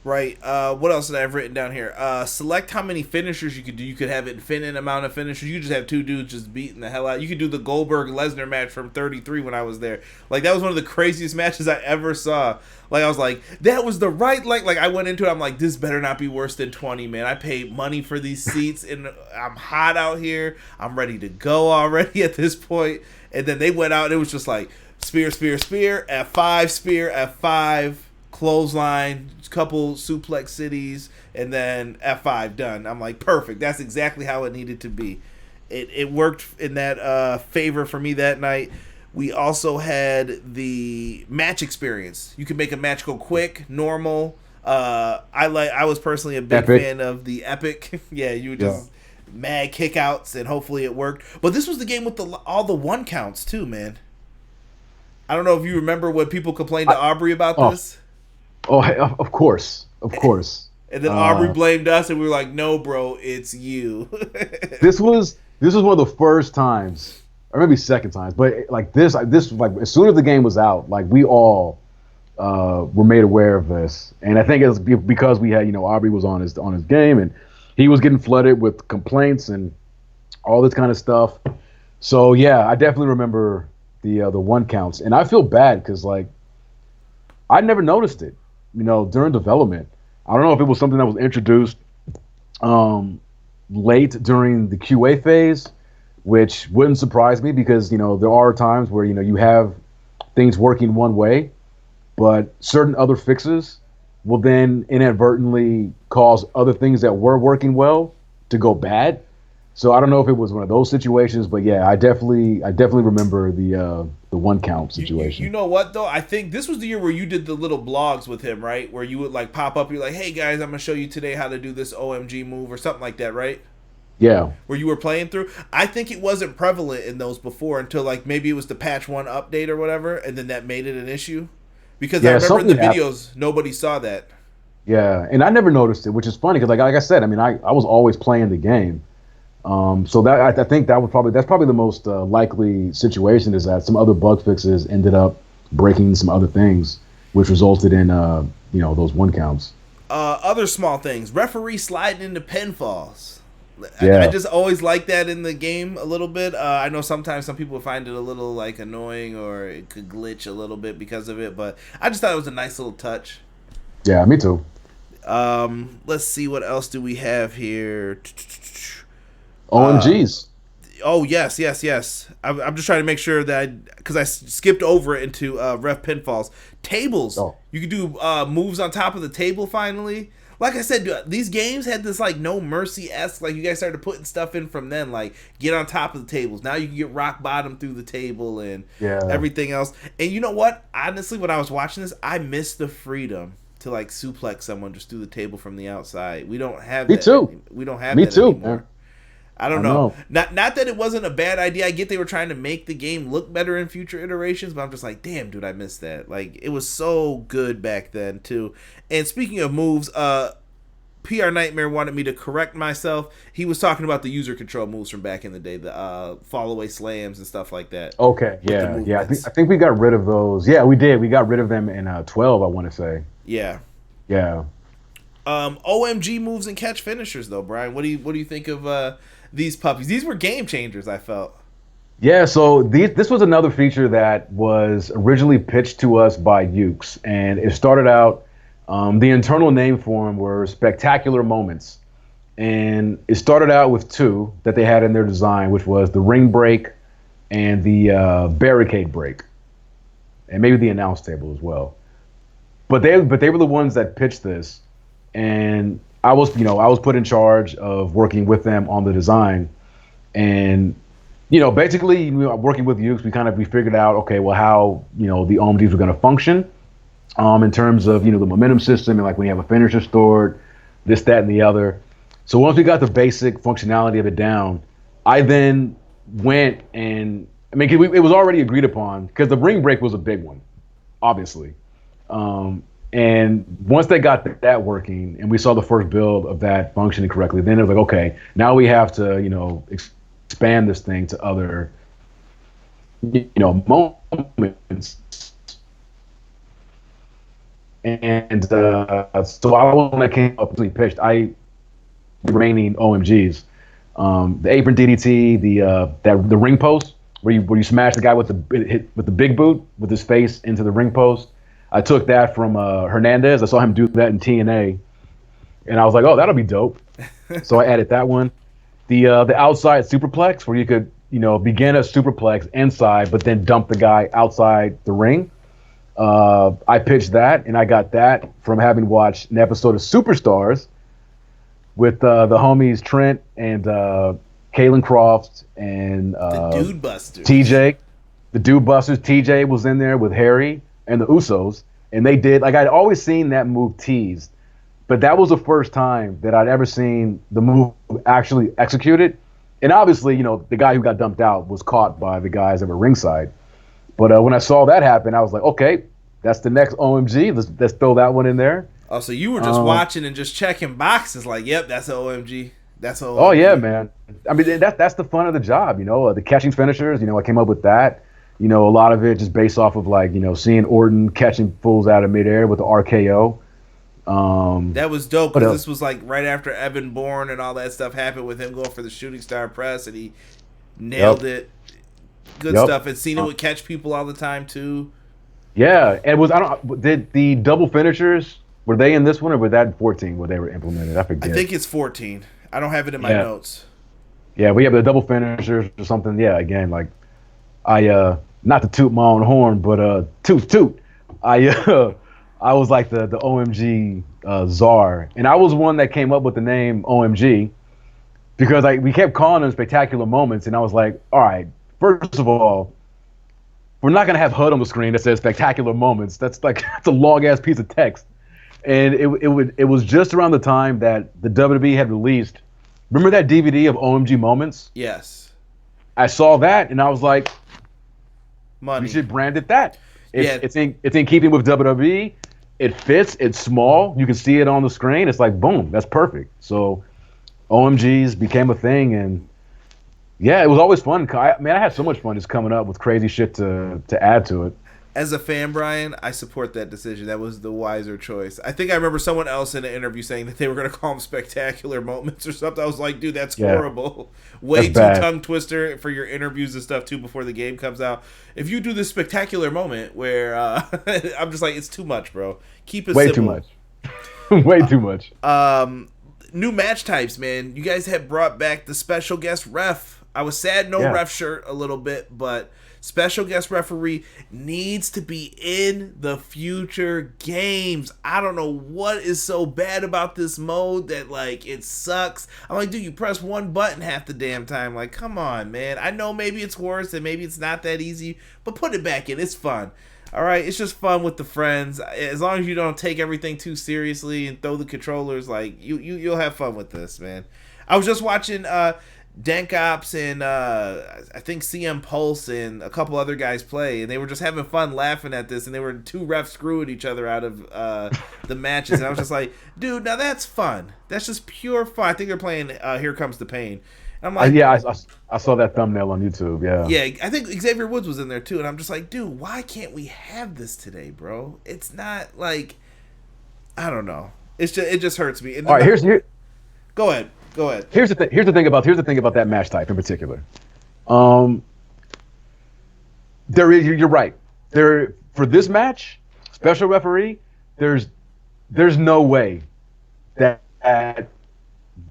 Right. What else did I have written down here? Select how many finishers you could do. You could have infinite amount of finishers. You just have two dudes just beating the hell out. You could do the Goldberg-Lesnar match from 33 when I was there. Like, that was one of the craziest matches I ever saw. Like, I was like, that was the right... Like I went into it, I'm like, this better not be worse than 20, man. I paid money for these seats, and I'm hot out here. I'm ready to go already at this point. And then they went out, and it was just like, spear, spear, spear, F5, spear, F5, clothesline, couple suplex cities, and then F5 done. I'm like, perfect. That's exactly how it needed to be. It worked in that favor for me that night. We also had the match experience. You can make a match go quick, normal. I was personally a big fan of the epic. Yeah, you would just mad kickouts, and hopefully it worked. But this was the game with all the one counts too, man. I don't know if you remember when people complained to Aubrey about this. Oh, of course. And then Aubrey blamed us, and we were like, "No, bro, it's you." This was one of the first times, or maybe second times, but like this like as soon as the game was out, like we all were made aware of this, and I think it was because we had, you know, Aubrey was on his game, and he was getting flooded with complaints and all this kind of stuff. So yeah, I definitely remember the one counts, and I feel bad because like I never noticed it. You know, during development, I don't know if it was something that was introduced late during the QA phase, which wouldn't surprise me because, you know, there are times where, you know, you have things working one way, but certain other fixes will then inadvertently cause other things that were working well to go bad. So I don't know if it was one of those situations, but yeah, I definitely remember the one count situation. You know what though? I think this was the year where you did the little blogs with him, right? Where you would like pop up, you're like, "Hey guys, I'm gonna show you today how to do this OMG move" or something like that, right? Yeah. Where you were playing through. I think it wasn't prevalent in those before until like maybe it was the patch 1 update or whatever, and then that made it an issue. Because I remember in the videos, nobody saw that. Yeah, and I never noticed it, which is funny because like I said, I mean, I was always playing the game. So that I think that's probably the most likely situation, is that some other bug fixes ended up breaking some other things, which resulted in you know, those one counts. Other small things, referee sliding into pinfalls. Yeah. I just always like that in the game a little bit. I know sometimes some people find it a little like annoying or it could glitch a little bit because of it, but I just thought it was a nice little touch. Yeah, me too. Let's see, what else do we have here? OMGs. Oh, yes. I'm just trying to make sure that because I skipped over it into ref pinfalls. Tables. Oh. You could do moves on top of the table finally. Like I said, dude, these games had this like No Mercy-esque, like you guys started putting stuff in from then, like get on top of the tables. Now you can get rock bottom through the table and everything else. And you know what? Honestly, when I was watching this, I missed the freedom to like suplex someone just through the table from the outside. We don't have that. Me too. We don't have Me that too, anymore. man. I don't know. Not that it wasn't a bad idea. I get they were trying to make the game look better in future iterations, but I'm just like, damn, dude, I missed that. Like, it was so good back then too. And speaking of moves, PR Nightmare wanted me to correct myself. He was talking about the user control moves from back in the day, the fall away slams and stuff like that. Okay, yeah. I think we got rid of those. Yeah, we did. We got rid of them in 12. I want to say. Yeah. Yeah. OMG moves and catch finishers though, Brian. What do you think of these puppies? These were game changers, I felt. Yeah, so this was another feature that was originally pitched to us by Yuke, and it started out. The internal name for them were Spectacular Moments, and it started out with two that they had in their design, which was the ring break and the barricade break, and maybe the announce table as well. But they were the ones that pitched this, and I was put in charge of working with them on the design, and basically working with Yuke, we figured out, okay, well, how the OMGs were going to function, in terms of the momentum system, and like when you have a finisher stored, this, that, and the other. So once we got the basic functionality of it down, I then went and it was already agreed upon because the ring break was a big one, obviously. And once they got that working and we saw the first build of that functioning correctly, then it was like, okay, now we have to, expand this thing to other, moments. And so I was when I came up and pitched, the remaining OMGs, the apron DDT, the ring post where you smash the guy with the big boot with his face into the ring post. I took that from Hernandez. I saw him do that in TNA, and I was like, oh, that'll be dope. So I added that one. The outside superplex where you could begin a superplex inside, but then dump the guy outside the ring. I pitched that, and I got that from having watched an episode of Superstars with the homies Trent and Kalen Croft and the Dude Busters. TJ. The Dude Busters. TJ was in there with Harry and the Usos, and they did, I'd always seen that move teased, but that was the first time that I'd ever seen the move actually executed. And obviously, the guy who got dumped out was caught by the guys that were ringside. But when I saw that happen, I was like, okay, that's the next OMG. Let's throw that one in there. Oh, so you were just watching and just checking boxes like, yep, that's an OMG. That's an OMG. Oh, yeah, man. I mean, that's the fun of the job, the catching finishers. I came up with that. A lot of it just based off of seeing Orton catching fools out of midair with the RKO. That was dope because this was right after Evan Bourne and all that stuff happened with him going for the shooting star press, and he nailed it. Good stuff. And Cena would catch people all the time too. Yeah, and did the double finishers, were they in this one or were that in 14 where they were implemented? I forget. I think it's 14. I don't have it in my notes. Yeah, we have the double finishers or something. Yeah, again, I not to toot my own horn, but toot. I was like the OMG czar, and I was one that came up with the name OMG because we kept calling them Spectacular Moments, and I was like, all right, first of all, we're not gonna have HUD on the screen that says Spectacular Moments. That's a long ass piece of text, and it was just around the time that the WWE had released. Remember that DVD of OMG Moments? Yes. I saw that, and I was like, money. You should brand it that. It's in keeping with WWE. It fits. It's small. You can see it on the screen. It's like, boom, that's perfect. So OMGs became a thing, and yeah, it was always fun. I had so much fun just coming up with crazy shit to add to it. As a fan, Brian, I support that decision. That was the wiser choice. I think I remember someone else in an interview saying that they were going to call them Spectacular Moments or something. I was like, dude, that's horrible. Way that's too tongue twister for your interviews and stuff, too, before the game comes out. If you do this Spectacular Moment where I'm just like, it's too much, bro. Keep it simple. Too much. Way too much. New match types, man. You guys have brought back the special guest ref. I was sad ref shirt a little bit, but special guest referee needs to be in the future games. I don't know what is so bad about this mode that it sucks. I'm like, dude, you press one button half the damn time. Like, come on, man. I know maybe it's worse and maybe it's not that easy, but put it back in. It's fun. All right, it's just fun with the friends. As long as you don't take everything too seriously and throw the controllers, you'll have fun with this, man. I was just watching Dank Ops and I think CM Pulse and a couple other guys play, and they were just having fun laughing at this, and they were two refs screwing each other out of the matches, and I was just like, dude, now that's fun. That's just pure fun. I think they're playing Here Comes the Pain. And I'm like, I saw that thumbnail on YouTube. Yeah, I think Xavier Woods was in there too, and I'm just like, dude, why can't we have this today, bro? It's not like, I don't know. It just hurts me. And all right, go ahead. Here's the thing about that match type in particular. You're right. For this match, special referee, there's no way that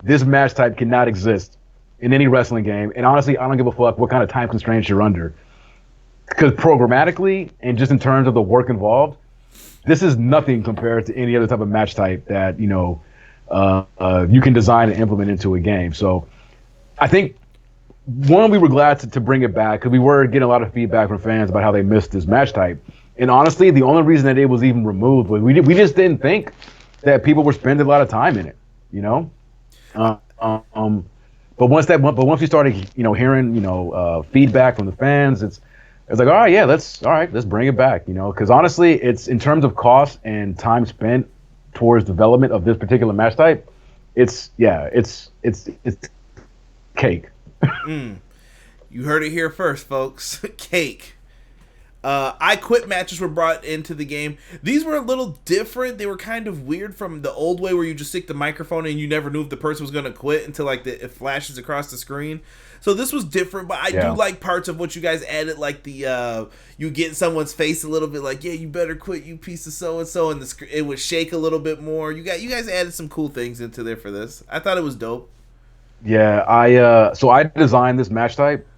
this match type cannot exist in any wrestling game. And honestly, I don't give a fuck what kind of time constraints you're under, because programmatically and just in terms of the work involved, this is nothing compared to any other type of match type that you can design and implement into a game. So I think, one, we were glad to bring it back because we were getting a lot of feedback from fans about how they missed this match type. And honestly, the only reason that it was even removed was we just didn't think that people were spending a lot of time in it, But once we started, hearing, feedback from the fans, it's like, all right, let's bring it back, because honestly, it's in terms of cost and time spent towards development of this particular match type, it's cake. You heard it here first, folks. Cake. I Quit matches were brought into the game. These were a little different. They were kind of weird from the old way where you just stick the microphone and you never knew if the person was going to quit until it flashes across the screen. So this was different, but I do like parts of what you guys added, like the you get in someone's face a little bit, like, yeah, you better quit, you piece of so and so, and it would shake a little bit more. You guys added some cool things into there for this. I thought it was dope. Yeah, I designed this match type.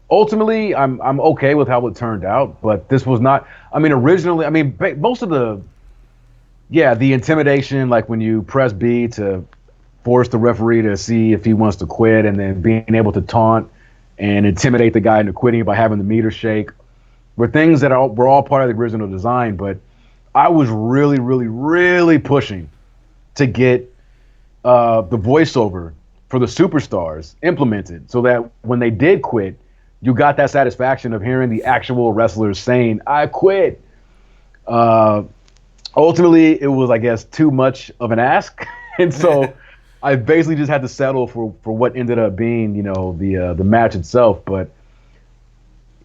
Ultimately, I'm okay with how it turned out, but this was not. I mean, originally, most of the intimidation, like when you press B to force the referee to see if he wants to quit, and then being able to taunt and intimidate the guy into quitting by having the meter shake, were things that were all part of the original design. But I was really, really, really pushing to get the voiceover for the superstars implemented, so that when they did quit, you got that satisfaction of hearing the actual wrestlers saying, "I quit." Ultimately, it was, I guess, too much of an ask, and so I basically just had to settle for what ended up being, the match itself. But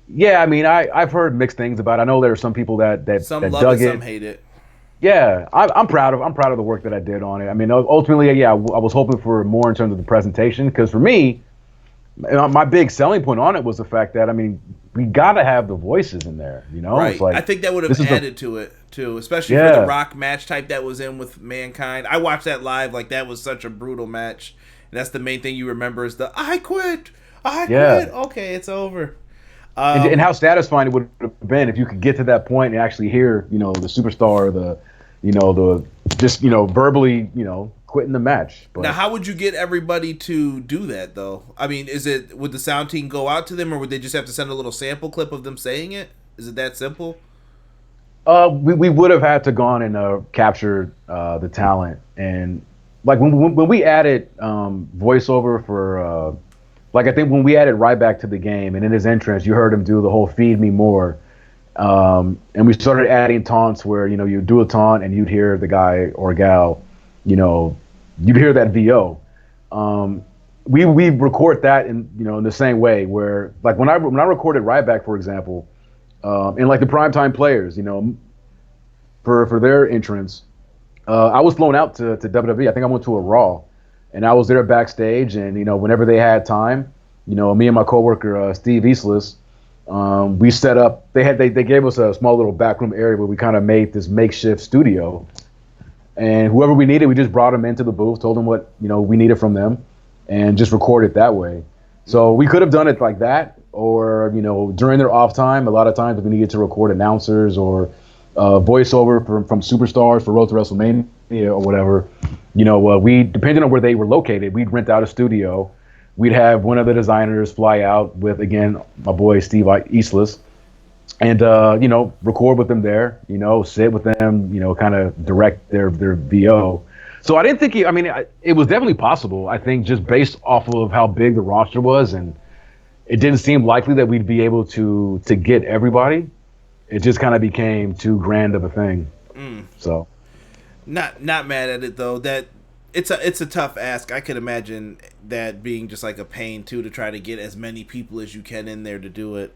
yeah, I mean, I've heard mixed things about it. I know there are some people that some that love dug it, it. some hate it. Yeah, I'm proud of the work that I did on it. I mean, ultimately, yeah, I was hoping for more in terms of the presentation, because for me, my big selling point on it was the fact that, I mean, we got to have the voices in there, Right. It's like, I think that would have added to it too, especially for the Rock match type that was in with Mankind. I watched that live. Like, that was such a brutal match. And that's the main thing you remember is the "I quit, I quit." Okay, it's over. And how satisfying it would have been if you could get to that point and actually hear, the superstar, verbally, quitting the match. But now, how would you get everybody to do that, though? I mean, would the sound team go out to them, or would they just have to send a little sample clip of them saying it? Is it that simple? We would have had to gone and capture the talent, and like when we added voiceover for I think when we added Ryback to the game, and in his entrance you heard him do the whole "Feed Me More," and we started adding taunts where you do a taunt and you'd hear the guy or gal, you'd hear that VO. We record that in the same way where, like, when I recorded Ryback, for example, and like the Primetime Players, for their entrance, I was flown out to WWE. I think I went to a Raw, and I was there backstage, and whenever they had time, me and my coworker Steve Eastless, we set up. They gave us a small little backroom area where we kind of made this makeshift studio, and whoever we needed, we just brought them into the booth, told them what we needed from them, and just recorded that way. So we could have done it like that, or during their off time. A lot of times, if we needed to record announcers or voiceover from superstars for Road to WrestleMania or whatever, we, depending on where they were located, we'd rent out a studio. We'd have one of the designers fly out with, again, my boy Steve Eastless, and record with them there. Sit with them. Kind of direct their VO. So I didn't think it was definitely possible. I think just based off of how big the roster was, and it didn't seem likely that we'd be able to get everybody. It just kind of became too grand of a thing. So, not mad at it though. That it's a tough ask. I could imagine that being just like a pain too, to try to get as many people as you can in there to do it.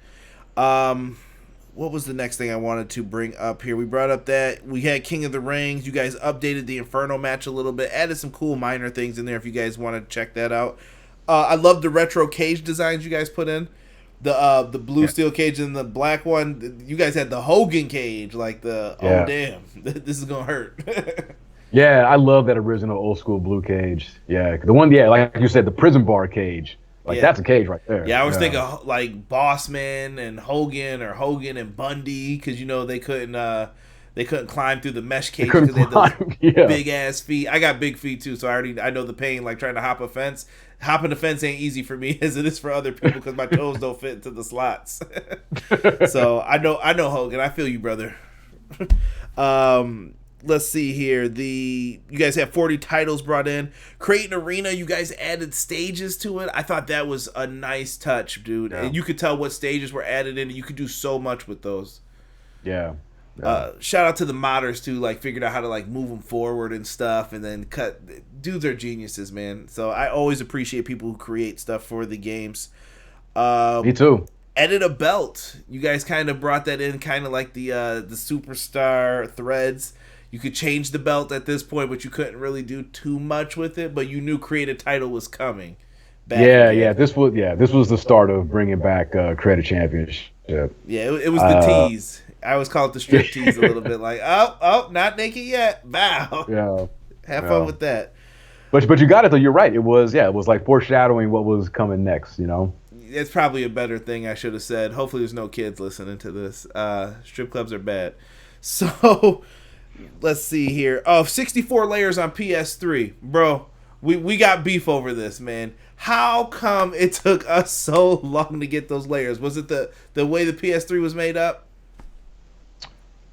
What was the next thing I wanted to bring up here? We brought up that we had King of the Rings. You guys updated the Inferno match a little bit, added some cool minor things in there if you guys want to check that out. I love the retro cage designs you guys put in. The blue steel cage and the black one. You guys had the Hogan cage, like oh damn, this is gonna hurt. Yeah, I love that original old school blue cage. Yeah, the one, like you said, the prison bar cage. Like that's a cage right there. Yeah, I was thinking like Bossman and Hogan, or Hogan and Bundy, because they couldn't climb through the mesh cage because they had those big ass feet. I got big feet too, so I know the pain, like trying to hop a fence. Hopping the fence ain't easy for me as it is for other people because my toes don't fit into the slots. So I know Hogan. I feel you, brother. Let's see here. You guys have 40 titles brought in. Create an arena. You guys added stages to it. I thought that was a nice touch, dude. Yeah. And you could tell what stages were added in. You could do so much with those. Yeah. Shout out to the modders too, like figured out how to like move them forward and stuff, and then cut. Dudes are geniuses, man. So I always appreciate people who create stuff for the games. Me too. Edit a belt. You guys kind of brought that in, kind of like the superstar threads. You could change the belt at this point, but you couldn't really do too much with it. But you knew Create a Title was coming. This was the start of bringing back Create a Championship. Yeah, it was the tease. I always call it the strip tease a little bit, like, oh, not naked yet. Bow. Yeah. Have fun with that. But you got it though. You're right. It was like foreshadowing what was coming next. It's probably a better thing I should have said. Hopefully, there's no kids listening to this. Strip clubs are bad. So, let's see here. 64 layers on PS3, bro. We got beef over this, man. How come it took us so long to get those layers? Was it the way the PS3 was made up?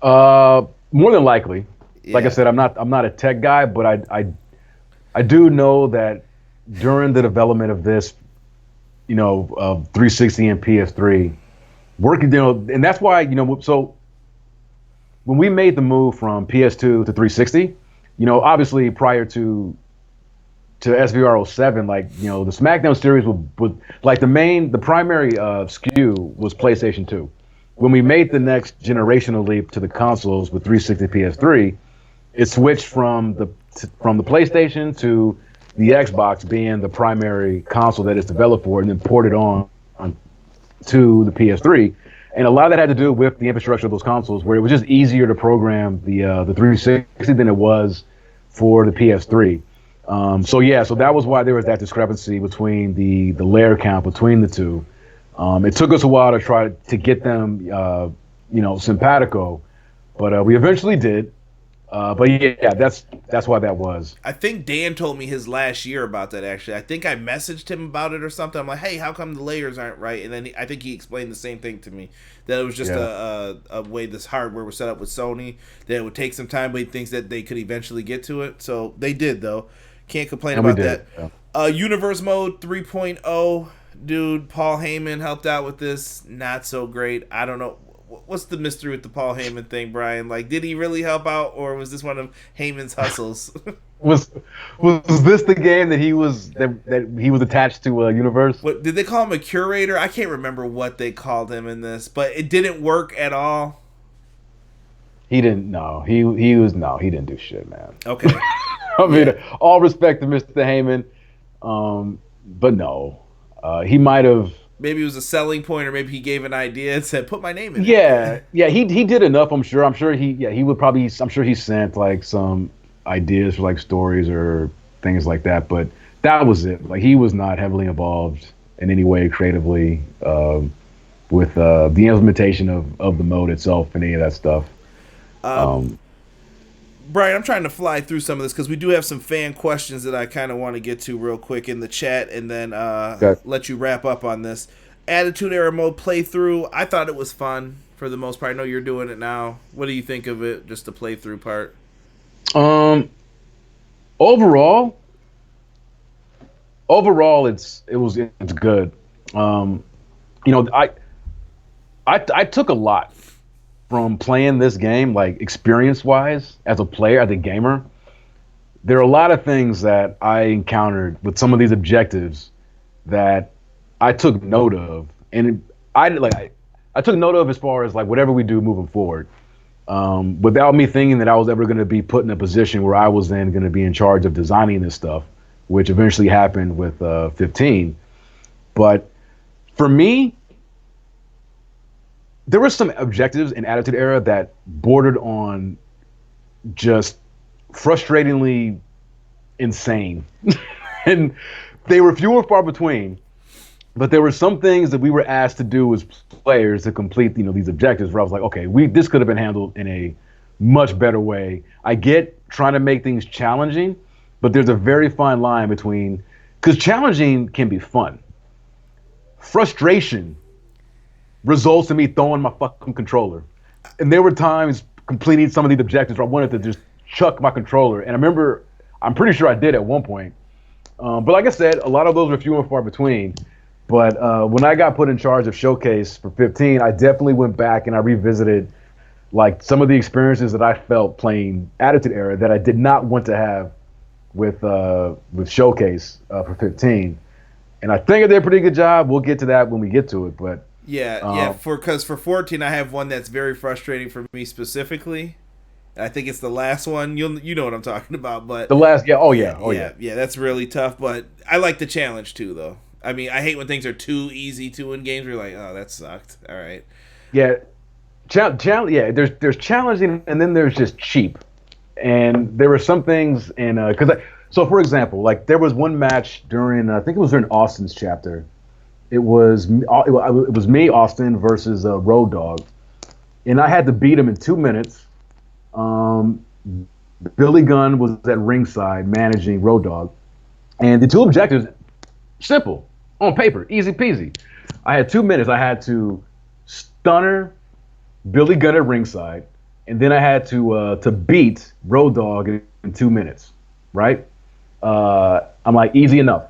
More than likely. Yeah. Like I said, I'm not a tech guy, but I do know that during the development of this, of 360 and PS3, working, and that's why, so when we made the move from PS2 to 360, obviously prior to SVR07, like, the SmackDown series was like the primary SKU was PlayStation 2. When we made the next generational leap to the consoles with 360 PS3, it switched from the PlayStation to the Xbox being the primary console that it's developed for, and then ported on to the PS3. And a lot of that had to do with the infrastructure of those consoles, where it was just easier to program the 360 than it was for the PS3. So that was why there was that discrepancy between the layer count between the two. It took us a while to try to get them, simpatico, but we eventually did. That's why that was. I think Dan told me his last year about that, actually. I think I messaged him about it or something. I'm like, hey, how come the layers aren't right? And then I think he explained the same thing to me, that it was just a way this hardware was set up with Sony, that it would take some time, but he thinks that they could eventually get to it. So they did, though. Can't complain about that. Yeah. Universe Mode 3.0. Dude, Paul Heyman helped out with this. Not so great. I don't know. What's the mystery with the Paul Heyman thing, Brian? Like, did he really help out, or was this one of Heyman's hustles? was this the game that he was attached to Universe? What did they call him, a curator? I can't remember what they called him in this, but it didn't work at all. He didn't. No, he didn't do shit, man. Okay. I mean, all respect to Mr. Heyman, but no. He might have. Maybe it was a selling point, or maybe he gave an idea and said, "Put my name in." Yeah. He did enough. I'm sure he would probably. I'm sure he sent like some ideas for like stories or things like that. But that was it. Like, he was not heavily involved in any way creatively with the implementation of the mode itself and any of that stuff. Brian, I'm trying to fly through some of this because we do have some fan questions that I kind of want to get to real quick in the chat, and then let you wrap up on this. Attitude Era mode playthrough, I thought it was fun for the most part. I know you're doing it now. What do you think of it, just the playthrough part? Overall, it's good. I took a lot from playing this game, like experience-wise, as a player, as a gamer. There are a lot of things that I encountered with some of these objectives that I took note of, and I took note of as far as like whatever we do moving forward, without me thinking that I was ever going to be put in a position where I was then going to be in charge of designing this stuff, which eventually happened with 15. But for me, there were some objectives in Attitude Era that bordered on just frustratingly insane. And they were few and far between, but there were some things that we were asked to do as players to complete, these objectives where I was like, okay, this could have been handled in a much better way. I get trying to make things challenging, but there's a very fine line between, because challenging can be fun. Frustration results in me throwing my fucking controller. And there were times completing some of these objectives where I wanted to just chuck my controller. And I'm pretty sure I did at one point. But like I said, a lot of those were few and far between. But when I got put in charge of Showcase for 15, I definitely went back and I revisited like some of the experiences that I felt playing Attitude Era that I did not want to have with Showcase for 15. And I think I did a pretty good job. We'll get to that when we get to it. But because for 14, I have one that's very frustrating for me specifically. I think it's the last one. You know what I'm talking about, but the last, that's really tough. But I like the challenge too, though. I mean, I hate when things are too easy to win games. Where you're like, oh, that sucked. All right. Yeah, there's challenging, and then there's just cheap. And there were some things in so for example, like there was one match during I think it was during Austin's chapter. It was me, Austin versus Road Dogg, and I had to beat him in 2 minutes. Billy Gunn was at ringside managing Road Dogg, and the two objectives, simple on paper, easy peasy. I had 2 minutes. I had to stunner Billy Gunn at ringside, and then I had to beat Road Dogg in 2 minutes. Right? I'm like, easy enough.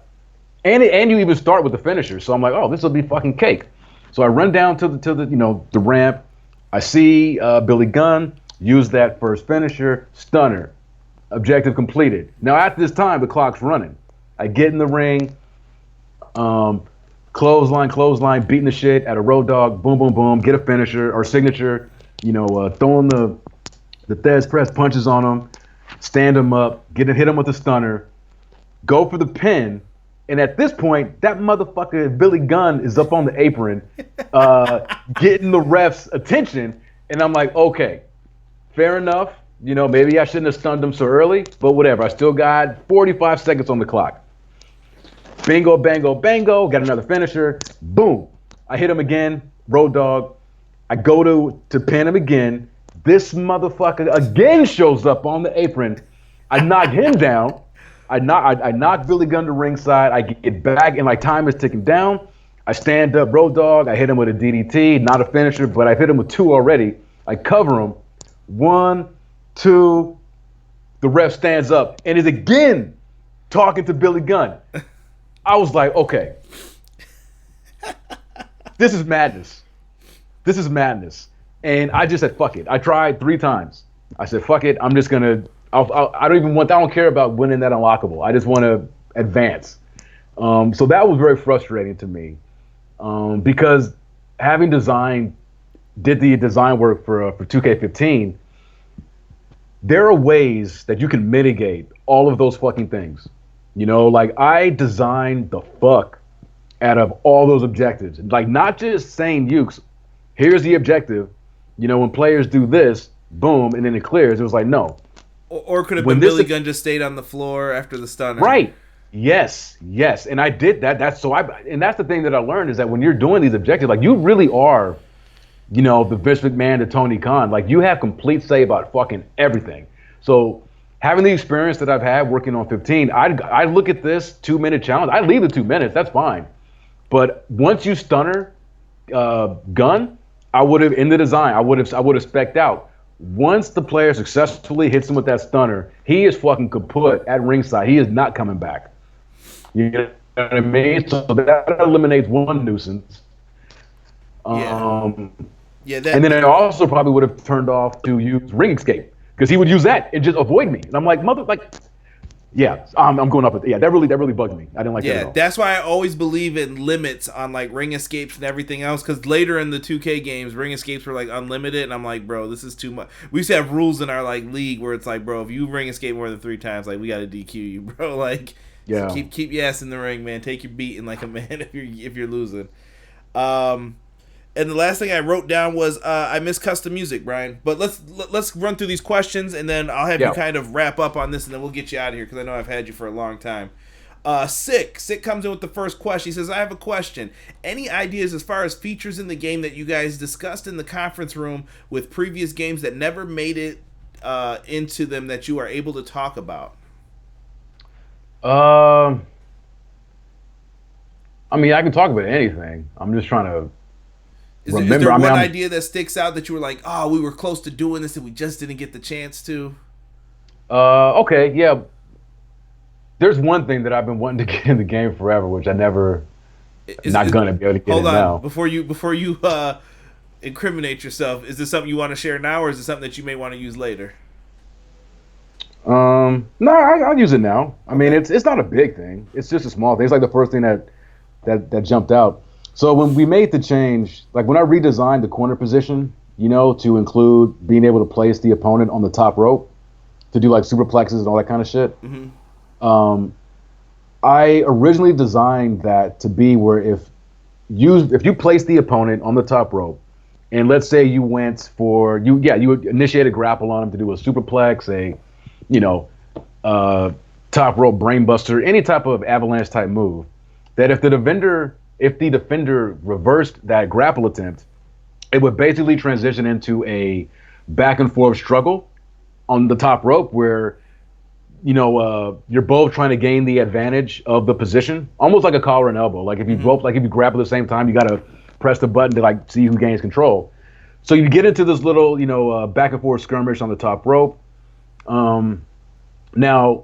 And you even start with the finisher, so I'm like, oh, this will be fucking cake. So I run down to the ramp. I see Billy Gunn use that first finisher, stunner, objective completed. Now after this time, the clock's running. I get in the ring, clothesline, beating the shit out of Road Dogg, boom, boom, boom, get a finisher or signature, throwing the Thez press punches on him, stand him up, hit him with the stunner, go for the pin. And at this point, that motherfucker Billy Gunn is up on the apron, getting the ref's attention. And I'm like, okay, fair enough. Maybe I shouldn't have stunned him so early, but whatever. I still got 45 seconds on the clock. Bingo, bango, bango. Got another finisher. Boom. I hit him again. Road Dogg. I go to pin him again. This motherfucker again shows up on the apron. I knock him down. I knock Billy Gunn to ringside. I get back, and like time is ticking down. I stand up Road Dogg. I hit him with a DDT, not a finisher, but I hit him with 2 already. I cover him. 1, 2. The ref stands up and is again talking to Billy Gunn. I was like, okay, this is madness. And I just said, fuck it. I tried 3 times. I said, fuck it. I'm just gonna. I don't care about winning that unlockable. I just want to advance. So that was very frustrating to me, because having did the design work for 2K15, there are ways that you can mitigate all of those fucking things. Like I designed the fuck out of all those objectives. Like not just saying, Yuke, here's the objective. When players do this, boom, and then it clears. It was like, no. Or could have been Billy Gunn just stayed on the floor after the stunner. Right. Yes. And I did that. And that's the thing that I learned is that when you're doing these objectives, like you really are, the Vince McMahon to Tony Khan. Like you have complete say about fucking everything. So having the experience that I've had working on 15, I look at this 2-minute challenge. I leave the 2 minutes. That's fine. But once you stunner Gunn, I would have in the design. I would have specced out. once the player successfully hits him with that stunner, he is fucking kaput at ringside. He is not coming back. You know what I mean? So that eliminates one nuisance. And then it also probably would have turned off to use ring escape because he would use that and just avoid me. And I'm like, I'm going up with that really bugged me. I didn't like that at all. That's why I always believe in limits on like ring escapes and everything else. Because later in the 2K games, ring escapes were like unlimited, and I'm like, bro, this is too much. We used to have rules in our like league where it's like, bro, if you ring escape more than 3 times, like we got to DQ you, bro. Like, keep your ass in the ring, man. Take your beating like a man if you're losing. And the last thing I wrote down was I miss custom music, Brian. But let's run through these questions, and then I'll have you kind of wrap up on this, and then we'll get you out of here because I know I've had you for a long time. Sick comes in with the first question. He says, I have a question. Any ideas as far as features in the game that you guys discussed in the conference room with previous games that never made it into them that you are able to talk about? I mean, I can talk about anything. I'm just trying to Is there one idea that sticks out that you were like, oh, we were close to doing this and we just didn't get the chance to? Okay, yeah. There's one thing that I've been wanting to get in the game forever, which I never, not gonna be able to get in now. Before you incriminate yourself, is this something you want to share now, or is it something that you may want to use later? No, I'll use it now. I mean, it's not a big thing. It's just a small thing. It's like the first thing that jumped out. So when we made the change, like when I redesigned the corner position, to include being able to place the opponent on the top rope to do like superplexes and all that kind of shit. Mm-hmm. I originally designed that to be where if you place the opponent on the top rope, and let's say you went for you would initiate a grapple on him to do a superplex, top rope brainbuster, any type of avalanche type move, that if the defender reversed that grapple attempt, it would basically transition into a back and forth struggle on the top rope where, you're both trying to gain the advantage of the position, almost like a collar and elbow. Like if you if you grapple at the same time, you got to press the button to like see who gains control. So you get into this little, back and forth skirmish on the top rope. Now,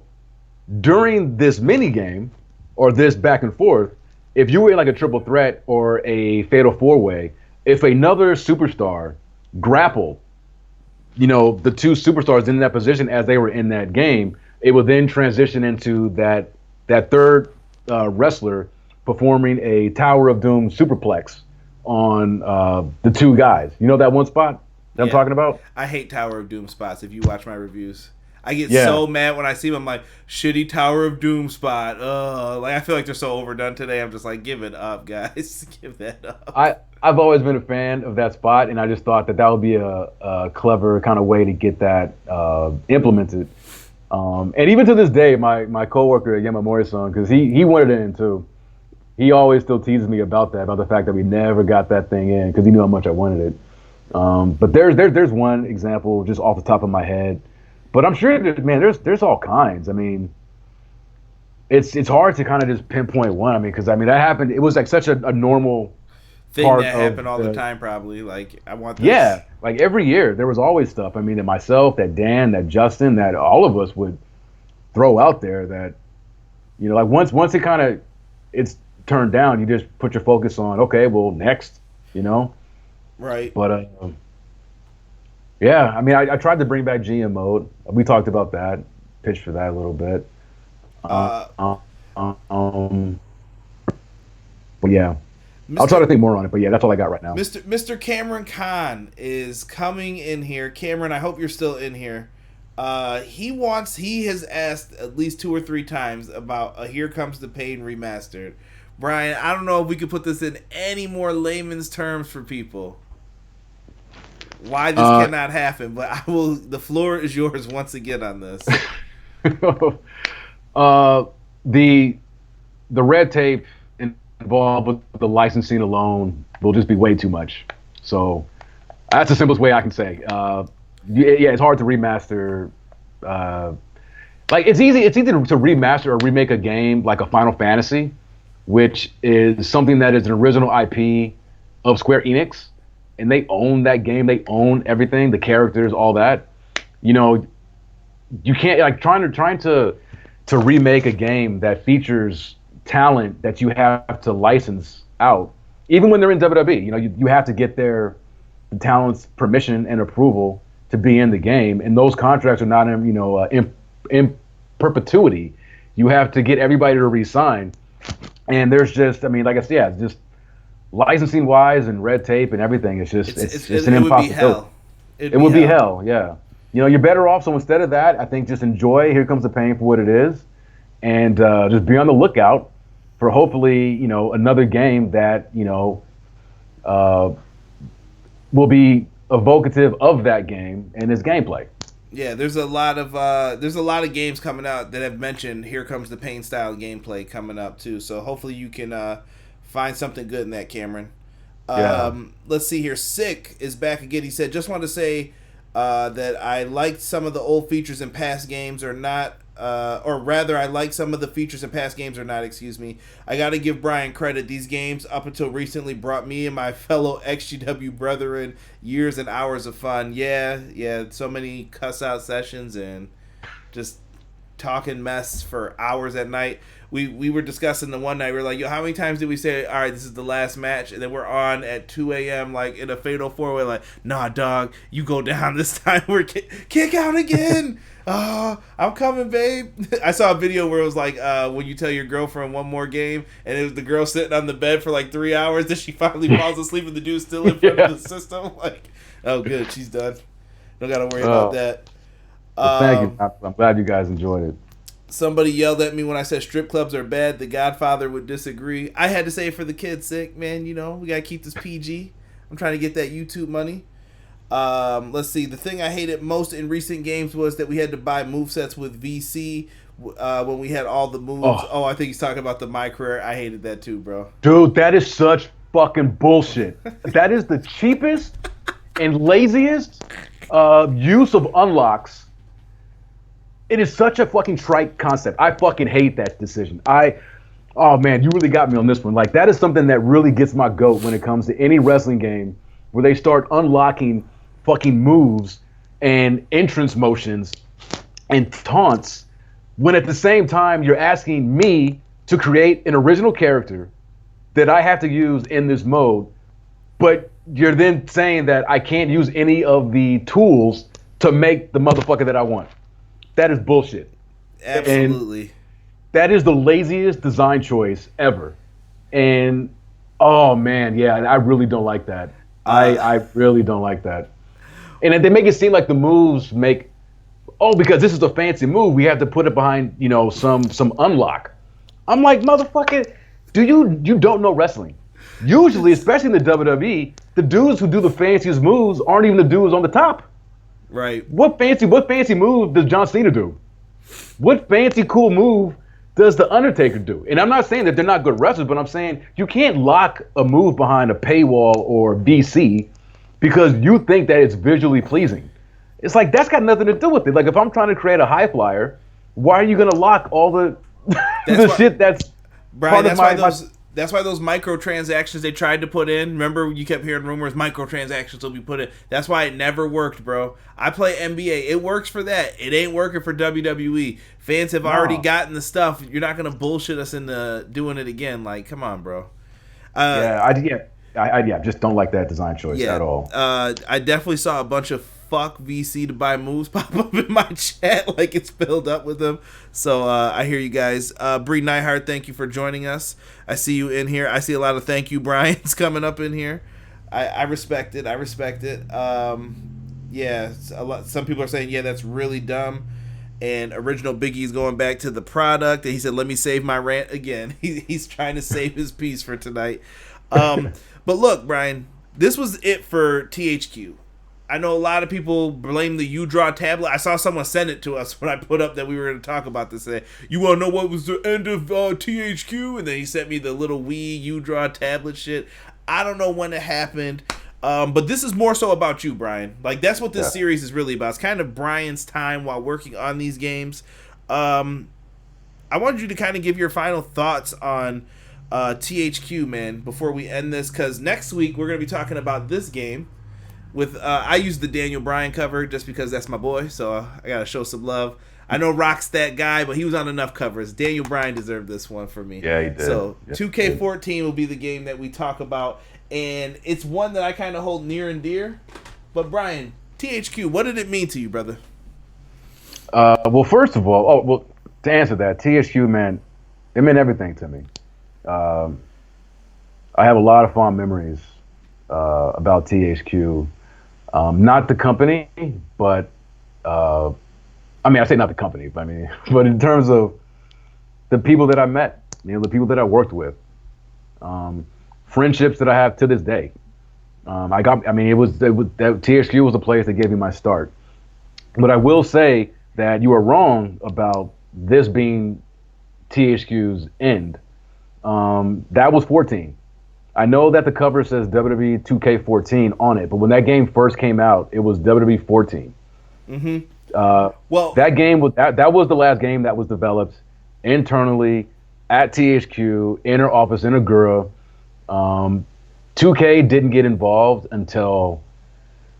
during this mini game or this back and forth, if you were in like a triple threat or a fatal 4-way, if another superstar grappled, the two superstars in that position as they were in that game, it would then transition into that third wrestler performing a Tower of Doom superplex on the two guys. You know that one spot that I'm talking about? I hate Tower of Doom spots if you watch my reviews. I get so mad when I see them. I'm like, shitty Tower of Doom spot. I feel like they're so overdone today. I'm just like, give it up, guys. Give that up. I've always been a fan of that spot, and I just thought that would be a clever kind of way to get that implemented. And even to this day, my coworker Yamamori-san, because he wanted it in too. He always still teases me about the fact that we never got that thing in because he knew how much I wanted it. But there's one example just off the top of my head. But I'm sure that, man, there's all kinds. I mean, it's hard to kind of just pinpoint one. I mean, because that happened. It was like such a normal thing part that happened all the time. Probably like I want this. Yeah, like every year there was always stuff. I mean, that myself, that Dan, that Justin, that all of us would throw out there. That like once it kind of it's turned down, you just put your focus on next. Right. But yeah, I mean, I tried to bring back GM mode. We talked about that, pitched for that a little bit. But yeah, I'll try to think more on it. But yeah, that's all I got right now. Mr. Cameron Khan is coming in here. Cameron, I hope you're still in here. He has asked at least 2 or 3 times about a Here Comes the Pain remastered. Brian, I don't know if we could put this in any more layman's terms for people. Why this cannot happen, but I will. The floor is yours once again on this. The red tape involved with the licensing alone will just be way too much. So that's the simplest way I can say. It's hard to remaster. It's easy to remaster or remake a game like a Final Fantasy, which is something that is an original IP of Square Enix. and they own that game. They own everything, the characters, all that. You know, you can't like trying to remake a game that features talent that you have to license out, even when they're in WWE. You know, you have to get the talent's permission and approval to be in the game, and those contracts are not in perpetuity. You have to get everybody to re-sign, and there's just, I mean, like I said, yeah, just licensing wise and red tape and everything. It's just it's an impossibility. It would be hell. Yeah. You know, you're better off. So instead of that, I think just enjoy Here Comes the Pain for what it is, and just be on the lookout for hopefully, you know, another game that, you know, will be evocative of that game and its gameplay. Yeah, there's a lot of games coming out that have mentioned Here Comes the Pain style gameplay coming up too. So hopefully you can find something good in that, Cameron. Let's see here. Sick is back again. He said, just want to say that I liked some of the old features in past games or not. Or rather, I like some of the features in past games or not, excuse me. I got to give Bryan credit. These games, up until recently, brought me and my fellow XGW brethren years and hours of fun. Yeah, so many cuss-out sessions and just talking mess for hours at night. We were discussing the one night, we were like, yo, how many times did we say, all right, this is the last match? And then we're on at 2 a.m., like, in a fatal four-way, like, nah, dog, you go down this time. We're kick out again. Oh, I'm coming, babe. I saw a video where it was like, when you tell your girlfriend one more game, and it was the girl sitting on the bed for like 3 hours, then she finally falls asleep and the dude's still in front of the system. Like, oh, good, she's done. Don't got to worry about that. Well, thank you. I'm glad you guys enjoyed it. Somebody yelled at me when I said strip clubs are bad. The Godfather would disagree. I had to say it for the kids' sake, man. You know, we got to keep this PG. I'm trying to get that YouTube money. Let's see. The thing I hated most in recent games was that we had to buy movesets with VC when we had all the moves. Oh, I think he's talking about the My Career. I hated that too, bro. Dude, that is such fucking bullshit. That is the cheapest and laziest use of unlocks. It is such a fucking trite concept. I fucking hate that decision. Oh man, you really got me on this one. Like, that is something that really gets my goat when it comes to any wrestling game where they start unlocking fucking moves and entrance motions and taunts when at the same time you're asking me to create an original character that I have to use in this mode, but you're then saying that I can't use any of the tools to make the motherfucker that I want. That is bullshit. Absolutely. And that is the laziest design choice ever. And, oh, man, yeah, I really don't like that. I really don't like that. And they make it seem like the moves make, because this is a fancy move, we have to put it behind, you know, some unlock. I'm like, motherfucker, you don't know wrestling. Usually, especially in the WWE, the dudes who do the fanciest moves aren't even the dudes on the top. Right. What fancy move does John Cena do? What fancy cool move does The Undertaker do? And I'm not saying that they're not good wrestlers, but I'm saying you can't lock a move behind a paywall or VC because you think that it's visually pleasing. It's like, that's got nothing to do with it. Like, if I'm trying to create a high flyer, why are you going to lock all the shit that's Brian, that's why those microtransactions they tried to put in, remember you kept hearing rumors microtransactions will be put in. That's why it never worked, bro. I play NBA. It works for that. It ain't working for WWE. Fans have already gotten the stuff. You're not going to bullshit us into doing it again. Like, come on, bro. I just don't like that design choice at all. I definitely saw a bunch of fuck VC to buy moves pop up in my chat like it's filled up with them. So I hear you guys. Bree Neihart, thank you for joining us. I see you in here. I see a lot of thank you Bryans coming up in here. I respect it. Yeah, some people are saying, yeah, that's really dumb. And Original Biggie's going back to the product. And he said, let me save my rant again. He's trying to save his piece for tonight. But look, Brian, this was it for THQ. I know a lot of people blame the U-Draw tablet. I saw someone send it to us when I put up that we were going to talk about this today. You want to know what was the end of THQ? And then he sent me the little Wii U-Draw tablet shit. I don't know when it happened. But this is more so about you, Brian. Like, that's what this series is really about. It's kind of Brian's time while working on these games. I wanted you to kind of give your final thoughts on THQ, man, before we end this, because next week we're going to be talking about this game with, I use the Daniel Bryan cover just because that's my boy, so I got to show some love. I know Rock's that guy, but he was on enough covers. Daniel Bryan deserved this one for me. Yeah, he did. So 2K14 will be the game that we talk about, and it's one that I kind of hold near and dear. But Bryan, THQ, what did it mean to you, brother? Well, first of all, to answer that, THQ, man, it meant everything to me. I have a lot of fond memories about THQ. Not the company, but I say not the company, but but in terms of the people that I met, the people that I worked with, friendships that I have to this day. THQ was the place that gave me my start. But I will say that you are wrong about this being THQ's end. That was 14. I know that the cover says WWE 2K14 on it, but when that game first came out, it was WWE 14. Mm-hmm. Well, that game was that was the last game that was developed internally at THQ in our office in Agura. 2K didn't get involved until,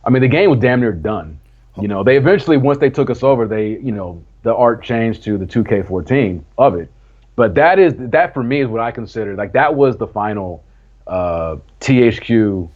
the game was damn near done. They eventually, once they took us over, the art changed to the 2K14 of it. But that for me is what I consider, like, that was the final THQ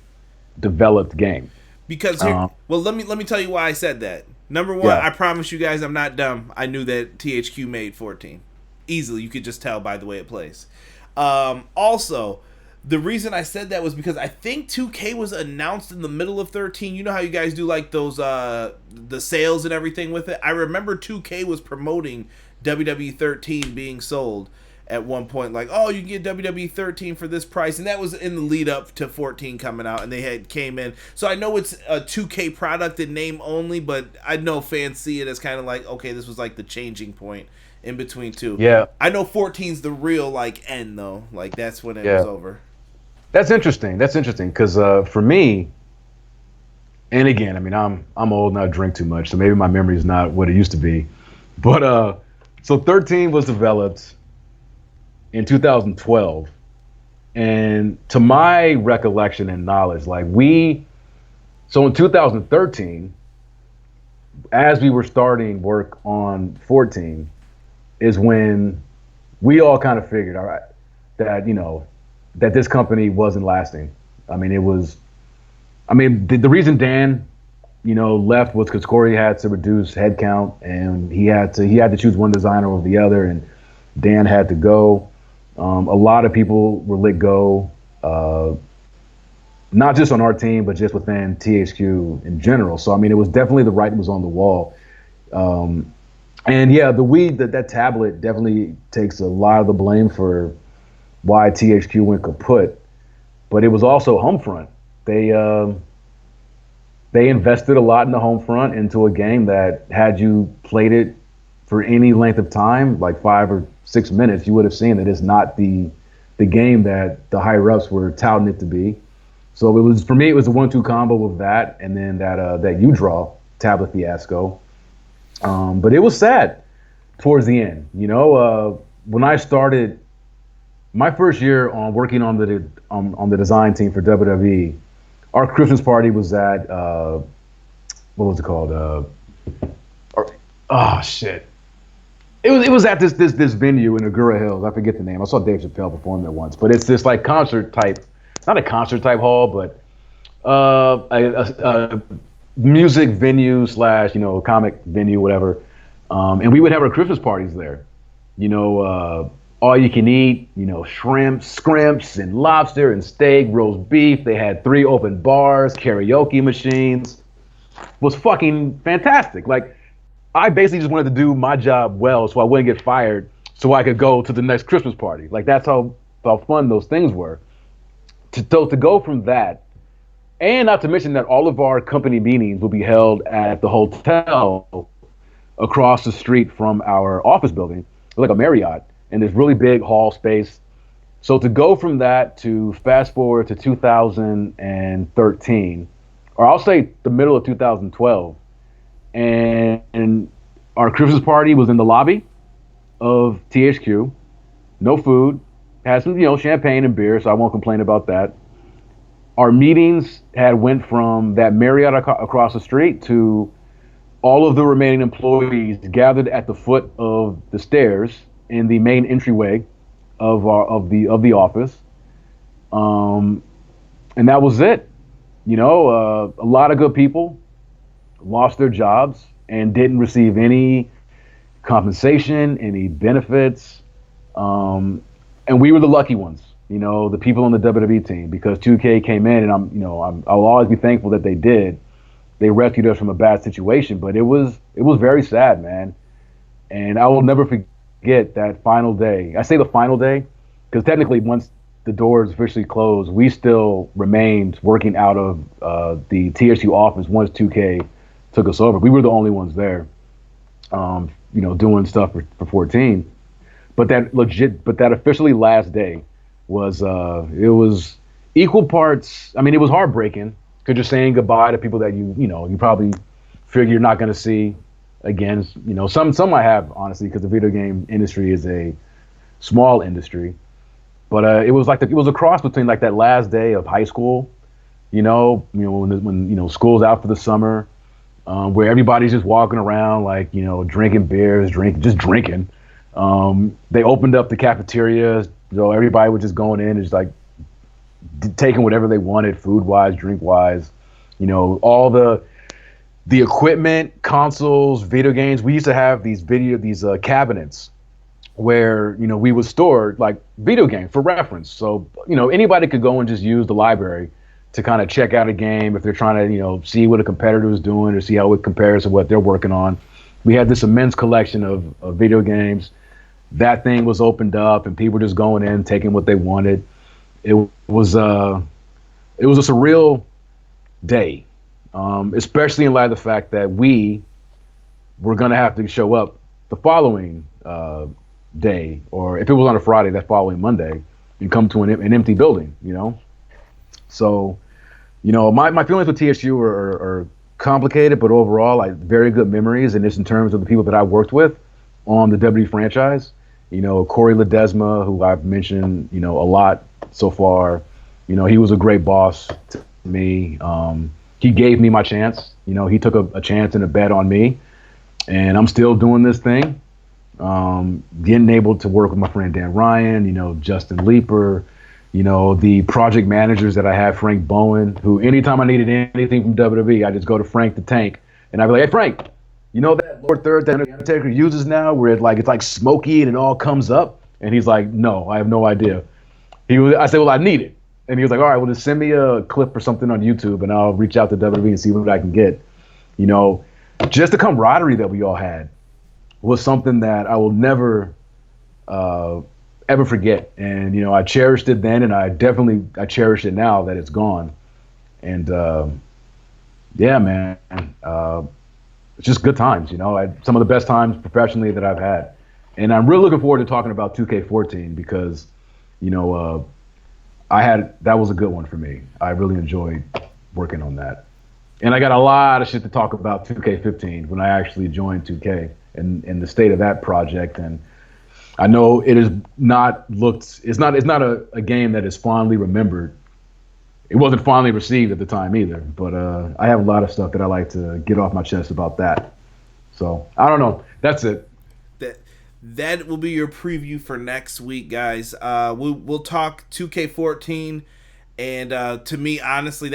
developed game. Because let me tell you why I said that. Number one, I promise you guys I'm not dumb. I knew that THQ made 14. Easily, you could just tell by the way it plays. Also, the reason I said that was because I think 2K was announced in the middle of 13. You know how you guys do like those the sales and everything with it? I remember 2K was promoting WWE'13 being sold at one point, like, oh, you can get WWE'13 for this price, and that was in the lead up to 14 coming out, and they came in. So I know it's a 2K product in name only, but I know fans see it as kind of like, okay, this was like the changing point in between two. Yeah, I know 14's the real like end though, like that's when it was over. That's interesting. Because for me, and again, I'm old and I drink too much, so maybe my memory is not what it used to be, but so 13 was developed in 2012, and to my recollection and knowledge, so in 2013, as we were starting work on 14, is when we all kind of figured, all right, that that this company wasn't lasting. The reason Dan, left was because Corey had to reduce headcount, and he had to choose one designer over the other, and Dan had to go. A lot of people were let go, not just on our team, but just within THQ in general. So, it was definitely the writing was on the wall. And yeah, that tablet definitely takes a lot of the blame for why THQ went kaput. But it was also Homefront. They invested a lot in the Homefront into a game that, had you played it for any length of time, like 5 or 6 minutes, you would have seen that it's not the game that the higher ups were touting it to be. So it was, for me, it was a 1-2 combo of that, and then that U-Draw tablet fiasco. But it was sad towards the end. When I started my first year on working on the design team for WWE, our Christmas party was at what was it called? It was at this venue in Agura Hills. I forget the name. I saw Dave Chappelle perform there once, but it's this like concert type, not a concert type hall, but a music venue / comic venue, whatever. And we would have our Christmas parties there. All you can eat, shrimp, scrimps, and lobster and steak, roast beef. They had 3 open bars, karaoke machines. It was fucking fantastic. Like, I basically just wanted to do my job well so I wouldn't get fired so I could go to the next Christmas party. Like, that's how fun those things were. To go from that, and not to mention that all of our company meetings will be held at the hotel across the street from our office building, like a Marriott, and this really big hall space. So to go from that to fast forward to 2013, or I'll say the middle of 2012, and our Christmas party was in the lobby of THQ, no food, had some, champagne and beer, so I won't complain about that. Our meetings had went from that Marriott across the street to all of the remaining employees gathered at the foot of the stairs in the main entryway of the office, and that was it. A lot of good people lost their jobs and didn't receive any compensation, any benefits, and we were the lucky ones. The people on the WWE team, because 2K came in, and I'll always be thankful that they did. They rescued us from a bad situation, but it was very sad, man. And I will never forget that final day. I say the final day because technically once the doors officially closed, we still remained working out of the THQ office once 2K took us over. We were the only ones there, doing stuff for 14. But that officially last day was it was equal parts. I mean, it was heartbreaking because you're saying goodbye to people that you probably figure you're not going to see again. Some I have, honestly, because the video game industry is a small industry. But it was it was a cross between like that last day of high school, when school's out for the summer, where everybody's just walking around drinking beers, just drinking. They opened up the cafeterias, so everybody was just going in and just taking whatever they wanted, food wise, drink wise. All the equipment, consoles, video games. We used to have these cabinets where we would store video games for reference. So anybody could go and just use the library to kind of check out a game if they're trying to see what a competitor is doing or see how it compares to what they're working on. We had this immense collection of video games. That thing was opened up and people were just going in, taking what they wanted. It was a surreal day, especially in light of the fact that we were going to have to show up the following day, or if it was on a Friday, that following Monday, and come to an empty building. So my feelings with TSU are complicated, but overall, very good memories, and it's in terms of the people that I worked with on the WWE franchise. Corey Ledesma, who I've mentioned a lot so far. He was a great boss to me. He gave me my chance. He took a chance and a bet on me, and I'm still doing this thing. Getting able to work with my friend Dan Ryan, Justin Leeper, the project managers that I have, Frank Bowen, who anytime I needed anything from WWE, I just go to Frank the Tank, and I'd be like, hey, Frank, that Lord Third that Undertaker uses now where it's smoky and it all comes up? And he's like, no, I have no idea. I said, well, I need it. And he was like, all right, well, just send me a clip or something on YouTube and I'll reach out to WWE and see what I can get. Just the camaraderie that we all had was something that I will never ever forget. And I cherished it then, and I cherish it now that it's gone. And yeah, man, it's just good times. Some of the best times professionally that I've had. And I'm really looking forward to talking about 2K14 because that was a good one for me. I really enjoyed working on that. And I got a lot of shit to talk about 2K15 when I actually joined 2K and the state of that project. And I know it is not a game that is fondly remembered. It wasn't fondly received at the time either, but I have a lot of stuff that I like to get off my chest about that. So I don't know. That's it. That will be your preview for next week, guys. We'll talk 2K14, and to me, honestly,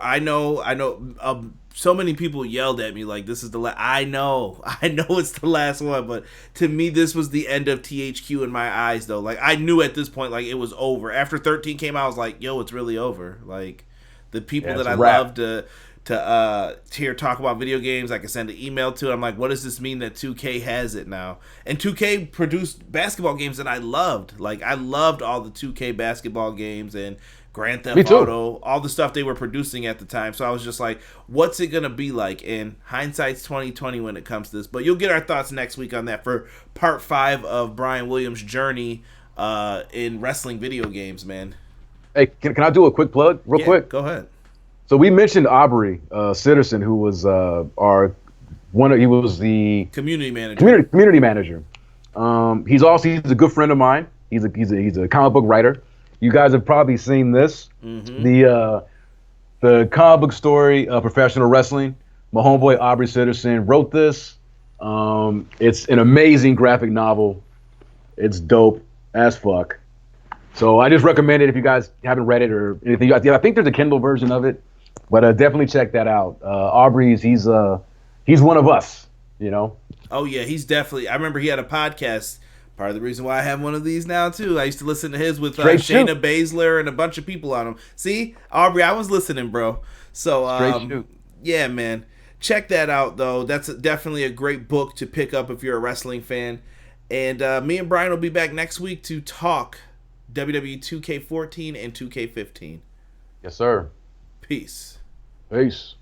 I know. So many people yelled at me like this is the last. I know it's the last one, but to me, this was the end of THQ in my eyes, though. I knew at this point, it was over. After 13 came out, I was like, yo, it's really over. The people that I love to hear talk about video games, I can send an email to. I'm like, what does this mean that 2K has it now? And 2K produced basketball games that I loved. I loved all the 2K basketball games and Grand Theft Auto, all the stuff they were producing at the time. So I was just like, what's it going to be like? And hindsight's 2020 when it comes to this. But you'll get our thoughts next week on that for part 5 of Bryan Williams' journey in wrestling video games, man. Hey, can I do a quick plug real quick? Go ahead. So we mentioned Aubrey Sitterson, who was he was the community manager. He's a good friend of mine. He's a comic book writer. You guys have probably seen this. Mm-hmm. The comic book story of professional wrestling. My homeboy Aubrey Sitterson wrote this. It's an amazing graphic novel. It's dope as fuck. So I just recommend it if you guys haven't read it or anything. I think there's a Kindle version of it, but definitely check that out. Aubrey's he's one of us, you know. Oh yeah, he's definitely. I remember he had a podcast. Part of the reason why I have one of these now too. I used to listen to his with Shayna Baszler and a bunch of people on him. See, Aubrey, I was listening, bro. So yeah, man, check that out though. That's definitely a great book to pick up if you're a wrestling fan. And me and Bryan will be back next week to talk WWE 2K14 and 2K15. Yes, sir. Peace. Peace.